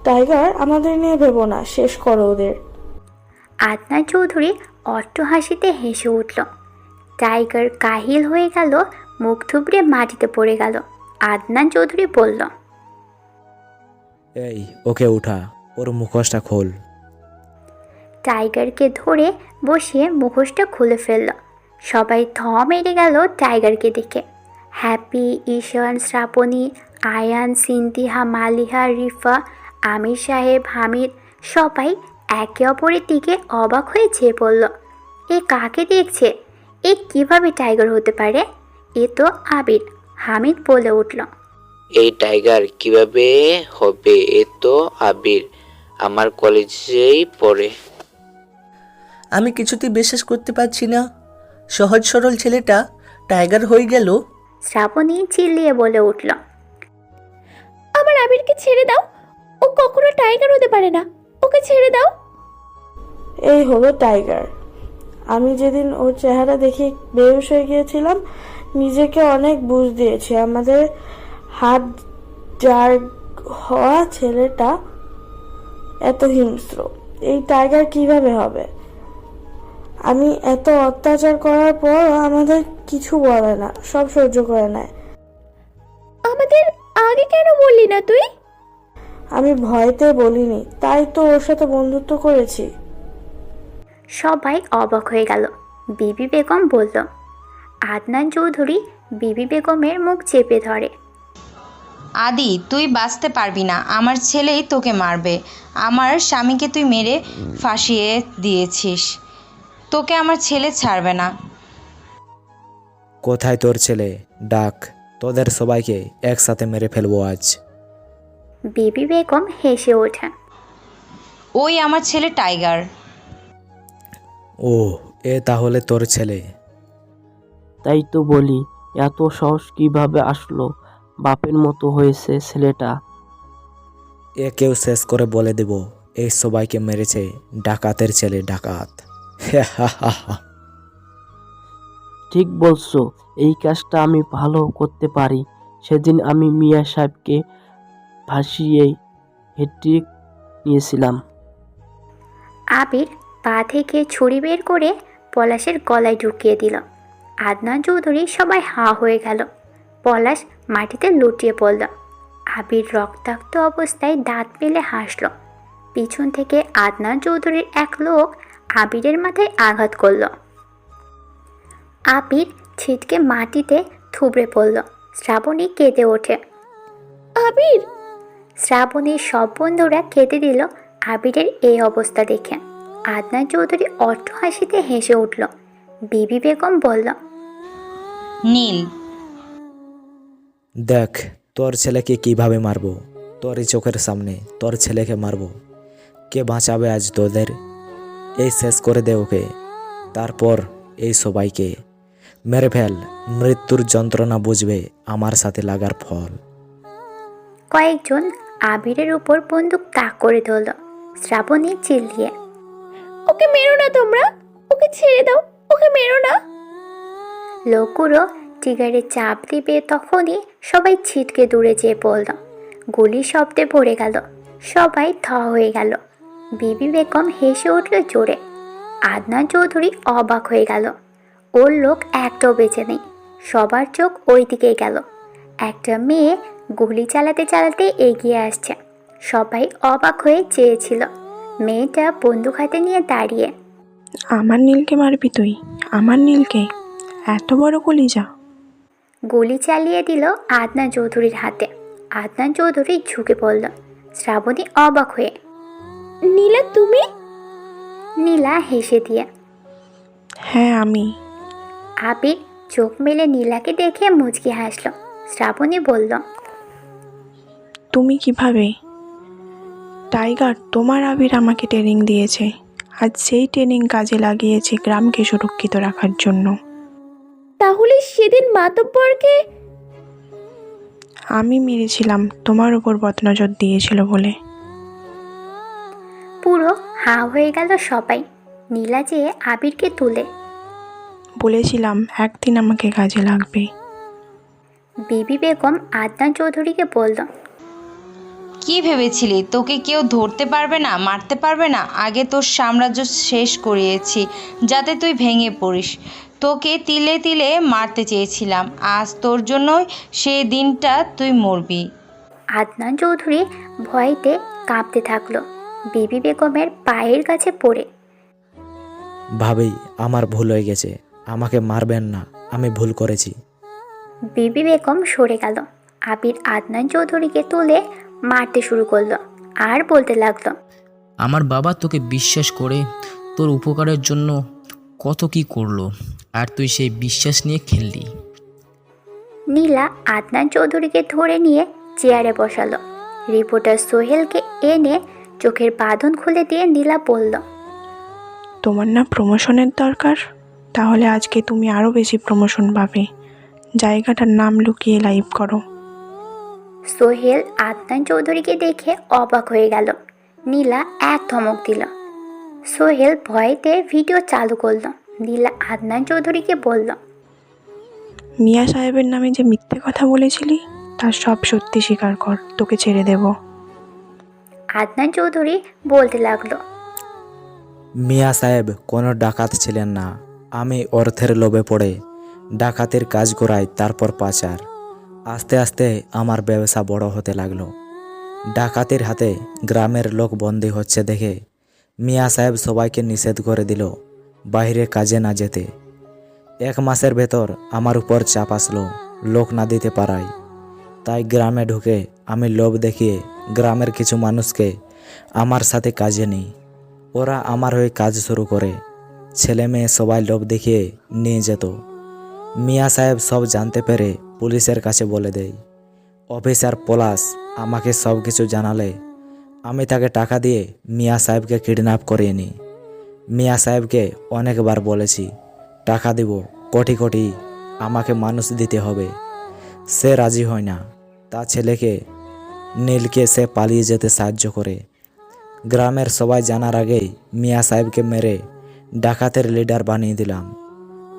টাইগার, আমাদের নিয়ে ভেবো না, শেষ করো ওদের। আদনান চৌধুরী অট্ট হাসিতে হেসে উঠল। টাইগার কাহিল হয়ে গেল, মুখ থুবড়ে মাটিতে পড়ে গেল। আদনান চৌধুরী বলল, এই ওকে উঠা, ওর মুখোশটা খোল। টাইগারকে ধরে বসিয়ে মুখোশটা খুলে ফেলল। সবাই থ মেরে গেল টাইগারকে দেখে। হ্যাপি, ঈশান, শ্রাবণী, আয়ান, সিন্তিহা, মালিহা, রিফা, আমির সাহেব, হামিদ সবাই একে অপরের দিকে অবাক হয়ে চেয়ে পড়ল। এ কাকে দেখছে? এ কিভাবে টাইগার হতে পারে? এ তো আবির। হামিদ বলে উঠল, এই টাইগার কিভাবে হবে? এ তো আবির, আমার কলেজেই পড়ে। আমি কিছুতেই বিশ্বাস করতে পারছি না, সহজ সরল ছেলেটা টাইগার হয়ে গেল। শ্রাবণী চিল্লিয়ে বলে উঠল, আমার আবিরকে ছেড়ে দাও, ও কখনো টাইগার হতে পারে না, ওকে ছেড়ে দাও। এই হলো টাইগার। আমি যেদিন ওর চেহারা দেখে বেহুশ হয়ে গিয়েছিলাম, নিজেকে অনেক বুঝ দিয়েছি। আমাদের হাত যার হওয়া ছেলেটা এত হিংস্র, এই টাইগার কিভাবে হবে? আমি এত অত্যাচার করার পর আমাদের কিছু বলে না, সব সহ্য করে নেয়। আমাদের আগে কেন বললি না তুই? আমি ভয়তে বলিনি, তাই তো ওর সাথে বন্ধুত্ব করেছি। সবাই অবাক হয়ে গেল। বিবি বেগম বলল। আদনান চৌধুরী বিবি বেগমের মুখ চেপে ধরে। আদি, তুই বাঁচতে পারবি না, আমার ছেলেই তোকে মারবে। আমার স্বামীকে তুই মেরে ফাঁসিয়ে দিয়েছিস, তোকে আমার ছেলে ছাড়বে না। কোথায় তোর ছেলে? ডাক, তোদের সবাইকে একসাথে মেরে ফেলবো আজ। বিবি বেগম হেসে ওঠে। ওই আমার ছেলে টাইগার। ও, এ তাহলে তোর ছেলে? তাই তো বলি, এত সাহস কিভাবে আসলো? বাপের মতো হয়েছে ছেলেটা। একেও শেষ করে বলে দেব, এই সবাইকে মেরেছে ডাকাতের ছেলে, ডাকাত। ঠিক বলছো, এই কাজটা আমি ভালো করতে পারি। সেদিন আমি মিয়া সাহেবকে ভাসিয়ে হেট্রিক নিয়েছিলাম। আবির পা থেকে ছুরি বের করে পলাশের গলায় ঢুকিয়ে দিল। আদনান চৌধুরী সবাই হাঁ হয়ে গেল। পলাশ মাটিতে লুটিয়ে পড়ল। আবির রক্তাক্ত অবস্থায় দাঁত মেলে হাসল। পিছন থেকে আদনান চৌধুরীর এক লোক আবিরের মাথায় আঘাত করল। আবির ছিটকে মাটিতে থুবড়ে পড়ল। শ্রাবণী কেঁদে ওঠে। আবির! শ্রাবণীর সব বন্ধুরা কেঁদে দিল আবিরের এই অবস্থা দেখে। আদনান চৌধুরী অট্ট হাসিতে হেসে উঠল। বিবি বেগম বলল, নীল, দেখ তোর ছেলেকে কিভাবে মারবো, তোরই চোখের সামনে তোর ছেলেকে মারবো। কে বাঁচাবে আজ তোদের? এই শেষ করে দে ওকে, তারপর এই সবাইকে মেরে ফেল। মৃত্যুর যন্ত্রণা বুঝবে আমার সাথে লাগার ফল। কয়েকজন আবিরের উপর বন্দুক তাক করে ধরল। শ্রাবণী চিল্লিয়ে, ওকে মেরো না তোমরা, ওকে ছেড়ে দাও, ওকে মেরো না। লোকগুলো টিগারে চাপ দিবে তখনই সবাই ছিটকে দূরে যেয়ে পড়ল। গুলি শব্দে ভরে গেল। সবাই থ হয়ে গেল। বিবি বেগম হেসে উঠল জোরে। আদনান চৌধুরী অবাক হয়ে গেল। ওর লোক একটাও বেঁচে নেই। সবার চোখ ওই দিকেই গেল। একটা মেয়ে গুলি চালাতে চালাতে এগিয়ে আসছে। সবাই অবাক হয়ে চেয়েছিল। মেয়েটা বন্দুক হাতে নিয়ে দাঁড়িয়ে। আমার নীলকে মারবি তুই? আমার নীলকে? এত বড় কলিজা! গুলি চালিয়ে দিল আদনান চৌধুরীর হাতে। আদনান চৌধুরী ঝুঁকে পড়ল। শ্রাবণী অবাক হয়ে, নীলা তুমি? নীলা হেসে দিয়ে, হ্যাঁ আমি। আবির চোখ মেলে নীলাকে দেখে মুচকি হাসল। শ্রাবণী বলল, তুমি কিভাবে? টাইগার, তোমার আবির আমাকে ট্রেনিং দিয়েছে, আজ সেই ট্রেনিং কাজে লাগিয়েছি গ্রামকে সুরক্ষিত রাখার জন্য। তাহলে সেদিন মাতব্বরকে আমি মেরেছিলাম, তোমার উপর বদনজর দিয়েছিল বলে। পুরো হাঁ হয়ে গেল সবাই। নীলা যেয়ে আবিরকে তুলে, বলেছিলাম একদিন আমাকে কাজে লাগবে। বিবি বেগম আদনান চৌধুরীকে বলল, কি ভেবেছিলি তোকে কেউ ধরতে পারবে না, মারতে পারবে না? আগে তোর সাম্রাজ্য শেষ করিয়েছি যাতে তুই ভেঙে পড়িস। তোকে তিলে তিলে মারতে চেয়েছিলাম, আজ তোর জন্যই সেই দিনটা তুই মরবি। আদনান চৌধুরী ভয়তে কাঁপতে থাকলো বিবি বেগমের পায়ের কাছে পড়ে। ভাবি, আমার ভুল হয়ে গেছে, আমাকে মারবেন না, আমি ভুল করেছি। বিবি বেগম সরে গেল। আবির আদনান চৌধুরীকে তুলে মারতে শুরু করলো আর বলতে লাগলো, আমার বাবা তোকে বিশ্বাস করে তোর উপকারের জন্য কত কি করলো, আর তুই সেই বিশ্বাস নিয়ে খেললি। নীলা আদনান চৌধুরীকে ধরে নিয়ে চেয়ারে বসালো। রিপোর্টার সোহেলকে এনে চোখের বাঁধন খুলে দিয়ে নীলা বলল, তোমার না প্রমোশনের দরকার? তাহলে আজকে তুমি আরও বেশি প্রমোশন পাবে। জায়গাটার নাম লুকিয়ে লাইভ করো। সোহেল আদনান চৌধুরীকে দেখে অবাক হয়ে গেল। নীলা এক ধমক দিল। সোহেল ভয়েতে ভিডিও চালু করলো। নীলা আদনান চৌধুরীকে বলল, মিয়া সাহেবের নামে যে মিথ্যে কথা বলেছিলি তার সব সত্যি স্বীকার কর, তোকে ছেড়ে দেব। আদনান চৌধুরী বলতে লাগলো, মিয়া সাহেব কোনো ডাকাত ছিলেন না। আমি অর্থের লোভে পড়ে ডাকাতের কাজ করাই, তারপর পাচার। আস্তে আস্তে আমার ব্যবসা বড় হতে লাগলো। ডাকাতের হাতে গ্রামের লোক বন্দী হচ্ছে দেখে মিয়া সাহেব সবাইকে নিষেধ করে দিল বাইরে কাজে না যেতে। 1 মাসের ভেতর আমার উপর চাপ আসলো লোক না দিতে পারাই। তাই গ্রামে ঢুকে আমি লোভ দেখিয়ে গ্রামের কিছু মানুষকে আমার সাথে কাজে নিই। ওরা আমার হয়ে কাজ শুরু করে। ছেলে মেয়ে সবাই লোভ দেখিয়ে নিয়ে যেত। মিয়া সাহেব সব জানতে পেরে পুলিশের কাছে বলে দেয়। অফিসার পলাশ আমাকে সব কিছু জানালে আমি তাকে টাকা দিয়ে মিয়া সাহেবকে কিডন্যাপ করিয়ে নিই। মিয়া সাহেবকে অনেকবার বলেছি টাকা দিব কোটি কোটি, আমাকে মানুষ দিতে হবে। সে রাজি হয় না। তার ছেলেকে নীলকে সে পালিয়ে যেতে সাহায্য করে। গ্রামের সবাই জানার আগেই মিয়া সাহেবকে মেরে ডাকাতের লিডার বানিয়ে দিলাম।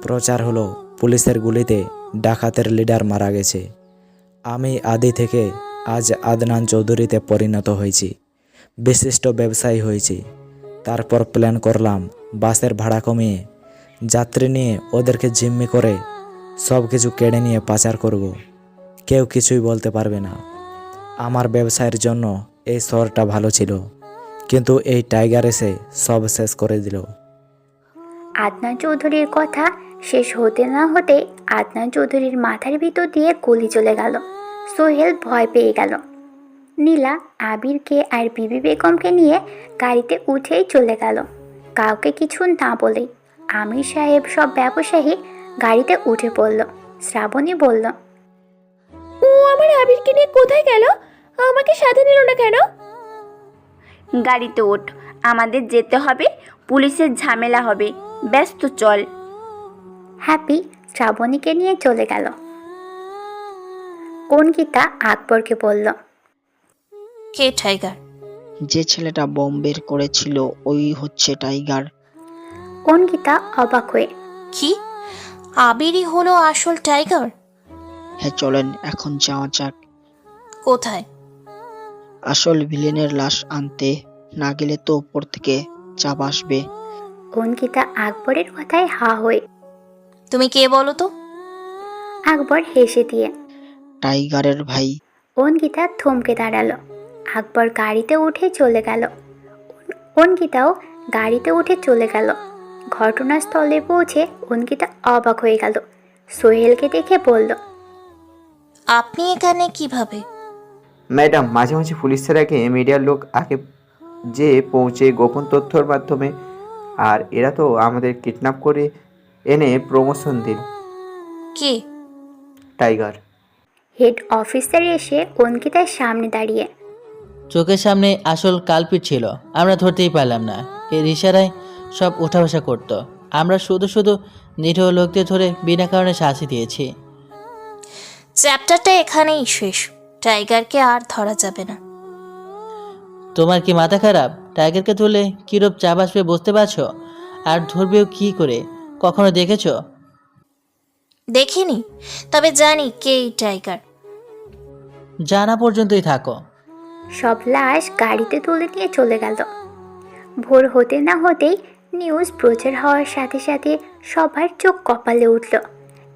প্রচার হলো পুলিশের গুলিতে ডাকাতের লিডার মারা গেছে। আমি আদি থেকে আজ আদনান চৌধুরীতে পরিণত হয়েছি, বিশিষ্ট ব্যবসায়ী হয়েছি। তারপর প্ল্যান করলাম বাসের ভাড়া কমিয়ে যাত্রী নিয়ে ওদেরকে জিম্মি করে সব কিছু কেড়ে নিয়ে পাচার করব। কেউ কিছুই বলতে পারবে না। আমার ব্যবসায়ের জন্য এই শহরটা ভালো ছিল, কিন্তু এই টাইগার এসে সব শেষ করে দিল। আদনান চৌধুরীর কথা শেষ হতে না হতে আদনান চৌধুরীর মাথার ভিতর দিয়ে গুলি চলে গেল। সোহেল ভয় পেয়ে গেল। নীলা আবিরকে আর বিবি বেগমকে নিয়ে গাড়িতে উঠেই চলে গেল, কাউকে কিছু না বলেই। আমির সাহেব সব ব্যবসায়ী গাড়িতে উঠে পড়ল। শ্রাবণী বলল, ও আমার আবিরকে নিয়ে কোথায় গেল? আমাকে সাথে নিল না কেন? গাড়িতে ওঠ, আমাদের যেতে হবে, পুলিশের ঝামেলা হবে। ব্যস্ত চল। হ্যাপি শ্রাবণীকে নিয়ে চলে গেল। অঙ্কিতা আকবরকে বলল, কে টাইগার? যে ছেলেটা বম বের করেছিল ওই হচ্ছে টাইগার। অঙ্কিতা অবাক হয়ে, কি আবিরই হলো আসল টাইগার? হ্যাঁ, চলেন এখন যাওয়া যাক। কোথায়? আসল ভিলেনের লাশ আনতে, না গেলে তো উপর থেকে চাপ আসবে। অঙ্কিতা আকবরের কথায় হা হয়ে। তুমি কে বলো তো? আকবর হেসে দিয়ে। টাইগারের ভাই। অঙ্কিতা থমকে দাঁড়ালো। আকবর গাড়িতে উঠে চলে গেল। অঙ্কিতাও গাড়িতে উঠে চলে গেল। ঘটনাস্থলে পৌঁছে অঙ্কিতা অবাক হয়ে গেল। সোহেলকে দেখে বলল, আপনি এখানে কিভাবে? ম্যাডাম, মাঝে মাঝে পুলিশের আগে মিডিয়ার লোক আগে যে পৌঁছে গোপন তথ্যর মাধ্যমে, আর এরা তো আমাদের কিডন্যাপ করে এনে প্রমোশন দিন। কে? টাইগার। হেড অফিসার এসে অঙ্কিতার সামনে দাঁড়িয়ে। চোখের সামনে আসল কালপিট ছিল, আমরা ধরতেই পারলাম না। এর ইশারায় সব উঠা বসা করতো। আমরা শুধু শুধু নিরীহ লোকদের ধরে বিনা কারণে শাস্তি দিয়েছি। চ্যাপ্টারটা এখানেই শেষ। টাইগারকে আর ধরা যাবে না। তোমার কি মাথা খারাপ? টাইগারকে ধরলে কিরূপ চাপ আসবে বুঝতে পারছো? আর ধরবেও কি করে, কখনো দেখেছো? দেখিনি, তবে জানি কে এই টাইগার। জানা পর্যন্তই থাকো। সব লাশ গাড়িতে তুলে নিয়ে চলে গেল। ভোর হতে না হতেই নিউজ প্রচার হওয়ার সাথে সাথে সবার চোখ কপালে উঠল।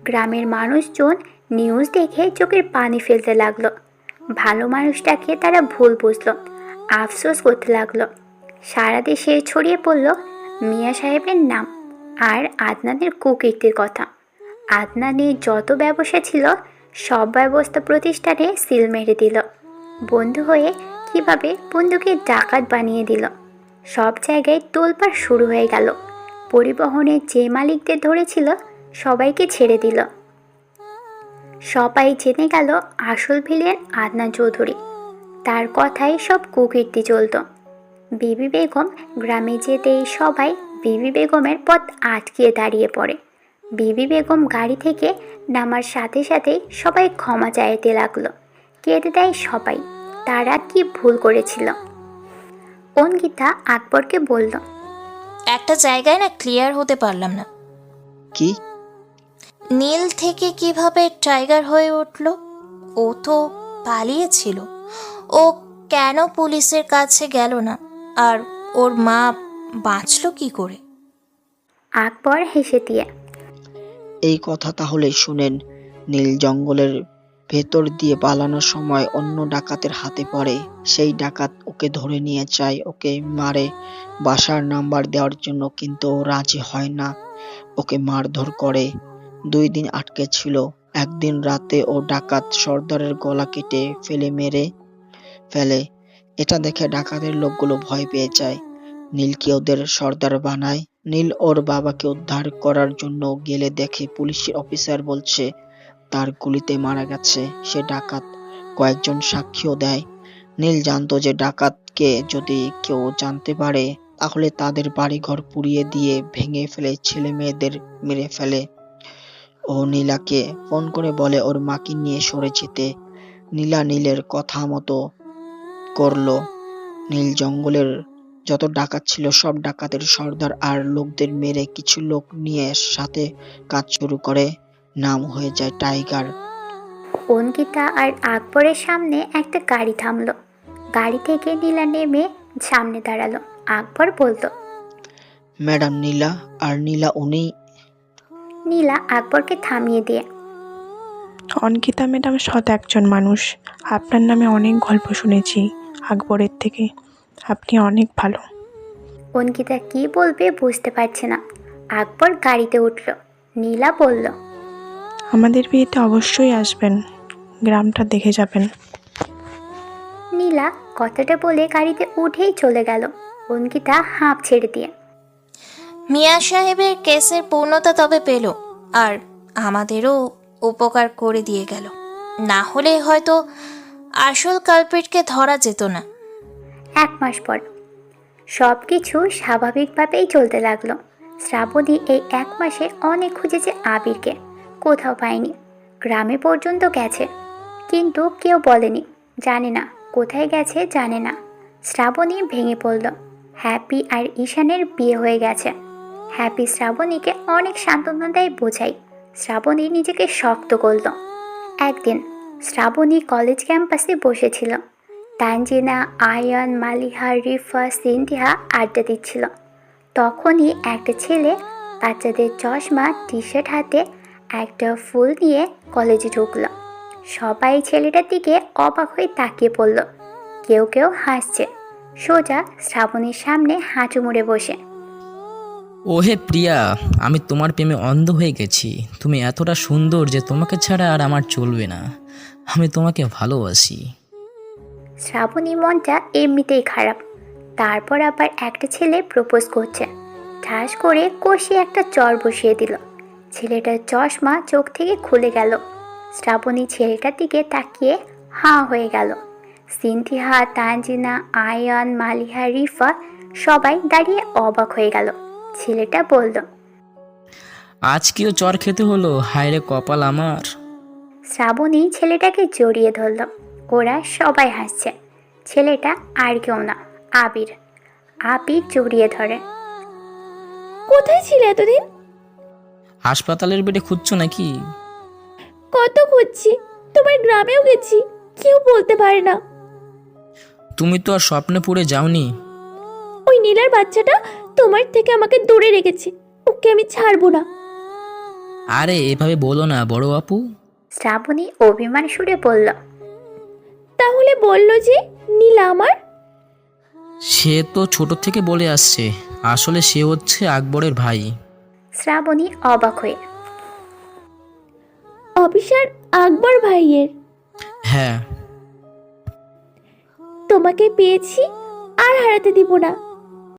গ্রামের মানুষজন নিউজ দেখে চোখের পানি ফেলতে লাগলো। ভালো মানুষটাকে তারা ভুল বুঝলো, আফসোস করতে লাগলো। সারা দেশে ছড়িয়ে পড়ল মিয়া সাহেবের নাম আর আদনানের কুকীর্তির কথা। আদনানের যত ব্যবসা ছিল সব ব্যবস্থা প্রতিষ্ঠানে সিল মেরে দিল। বন্ধু হয়ে কিভাবে বন্ধুকে ডাকাত বানিয়ে দিল। সব জায়গায় তোলপাড় শুরু হয়ে গেল। পরিবহনের যে মালিকদের ধরেছিল সবাইকে ছেড়ে দিল। সবাই জেনে গেল আসল ভিলেন আদনান চৌধুরী। তার কথাই সব কুকীর্তি চলত। বিবি বেগম গ্রামে যেতেই সবাই বিবি বেগমের পথ আটকিয়ে দাঁড়িয়ে পড়ে। বিবি বেগম গাড়ি থেকে নামার সাথে সাথেই সবাই ক্ষমা চাইতে লাগলো। কেঁদে দেয় সবাই, তারা কি ভুল করেছিল। অঙ্কিতা আকবরকে বলল, একটা জায়গায় না ক্লিয়ার হতে পারলাম না, কি? নীল থেকে কিভাবে টাইগার হয়ে উঠল? ও তো পালিয়েছিল। ও কেন পুলিশের কাছে গেল না? আর ওর মা বাঁচলো কি করে? আকবর হেসে দিয়ে, এই কথা তাহলে শুনেন। নীল জঙ্গলের ভেতর দিয়ে পালানোর সময় অন্য ডাকাতের হাতে পড়ে। সেই ডাকাত ওকে ধরে নিয়ে যায়, ওকে মারে বাসার নাম্বার দেওয়ার জন্য, কিন্তু ও রাজি হয় না। ওকে মারধর করে। 2 দিন আটকে ছিল। একদিন রাতে ও ডাকাত সর্দারের গলা কেটে মেরে ফেলে। এটা দেখে ডাকাতের লোকগুলো ভয় পেয়ে যায়। নীলকে ওদের সর্দার বানায়। নীল ওর বাবাকে উদ্ধার করার জন্য গেলে দেখে পুলিশ অফিসার বলছে তার গুলিতে মারা গেছে সে ডাকাত। কয়েকজন সাক্ষীও দেয়। নীল জানতো যে ডাকাতকে যদি কেউ জানতে পারে তাহলে তাদের বাড়িঘর পুড়িয়ে দিয়ে ভেঙে ফেলে ছেলে মেয়েদের মেরে ফেলে। ও নীলাকে ফোন করে বলে ওর মাকে নিয়ে সরে যেতে। নীলা নীলের কথা মতো করলো। নীল জঙ্গলের যত ডাকাত ছিল সব ডাকাতের সর্দার আর লোকদের মেরে কিছু লোক নিয়ে সাথে কাজ শুরু করে। নাম হয়ে যায় টাইগার। অঙ্কিতা আর আকবরের সামনে একটা গাড়ি থামলো। গাড়ি থেকে নীলা নেমে সামনে দাঁড়ালো। আকবর বলল, ম্যাডাম নীলা। আর নীলা উনি। নীলা আকবরকে থামিয়ে দিয়ে, অঙ্কিতা ম্যাডাম সৎ একজন মানুষ। আপনার নামে অনেক গল্প শুনেছি আকবরের থেকে। আপনি অনেক ভালো। অঙ্কিতা কি বলবে বুঝতে পারছে না। আকবর গাড়িতে উঠল। নীলা বলল, আমাদের বিয়েতে অবশ্যই আসবেন, গ্রামটা দেখে যাবেন। নীলা কথাটা বলে গাড়িতে উঠেই চলে গেল। অঙ্কিতা হাঁপ ছেড়ে দিয়ে, মিয়া সাহেবের কেসের পূর্ণতা তবে পেল, আর আমাদেরও উপকার করে দিয়ে গেল। না হলে হয়তো আসল কালপিটকে ধরা যেত না। 1 মাস পর সব কিছু স্বাভাবিকভাবেই চলতে লাগলো। শ্রাবণী এই 1 মাসে অনেক খুঁজেছে আবিরকে, কোথাও পায়নি। গ্রামে পর্যন্ত গেছে, কিন্তু কেউ বলেনি, জানে না কোথায় গেছে, জানে না। শ্রাবণী ভেঙে পড়ল। হ্যাপি আর ঈশানের বিয়ে হয়ে গেছে। হ্যাপি শ্রাবণীকে অনেক সান্ত্বনা দেয়, বোঝাই। শ্রাবণী নিজেকে শক্ত করল। একদিন শ্রাবণী কলেজ ক্যাম্পাসে বসেছিল। তানজিনা, আয়ান, মালিহা, রিফা, সিন্ধিয়া আড্ডা দিচ্ছিল। তখনই একটা ছেলে বাচ্চাদের চশমা, টি শার্ট হাতে একটা ফুল নিয়ে কলেজে ঢুকলো। সবাই ছেলেটার দিকে অবাক হয়ে তাকিয়ে পড়ল। কেউ কেউ হাসছে। সোজা শ্রাবণীর সামনে হাঁটু মুড়ে বসে, ওহে প্রিয়া, আমি তোমার প্রেমে অন্ধ হয়ে গেছি। তুমি এতটা সুন্দর যে তোমাকে ছাড়া আর আমার চলবে না। আমি তোমাকে ভালোবাসি। শ্রাবণী মনটা এমনিতেই খারাপ, তারপর আবার একটা ছেলে প্রপোজ করছে। ঠাস করে কষিয়ে একটা চর বসিয়ে দিল। ছেলেটার চশমা চোখ থেকে খুলে গেল। শ্রাবণী ছেলেটার দিকে তাকিয়ে হাঁ হয়ে গেল। সিন্ধিয়া, তানজিনা, আয়ান, মালিহা, রিফা সবাই দাঁড়িয়ে অবাক হয়ে গেল। ছেলেটা বলল, আজকেও চর খেতে হলো, হায় রে কপাল আমার। শ্রাবণী ছেলেটাকে জড়িয়ে ধরল। ওরা সবাই হাসছে। ছেলেটা আর কেউ না, আবির। আবির জড়িয়ে ধরে, কোথায় ছিলে এতদিন? হাসপাতালের বেডে খুঁজছো নাকি? কত খুঁজছি, তোমার গ্রামেও গেছি, কেউ বলতে পারে না। তুমি তো আর স্বপ্নে পড়ে যাওনি। ওই নীলার বাচ্চাটা তোমার থেকে আমাকে দূরে রেখেছে, ওকে আমি ছাড়বো না। আরে এভাবে বলো না বড় আপু। শ্রাবণী অভিমান সুরে বলল, তাহলে বললো যে নীলা আমার? সে তো ছোট থেকে বলে আসছে, আসলে সে হচ্ছে আকবরের ভাই। শ্রাবণী অবাক হয়ে, অফিসার আকবর ভাইয়ের? হ্যাঁ। তোমাকে পেয়েছি আর হারাতে দিব না।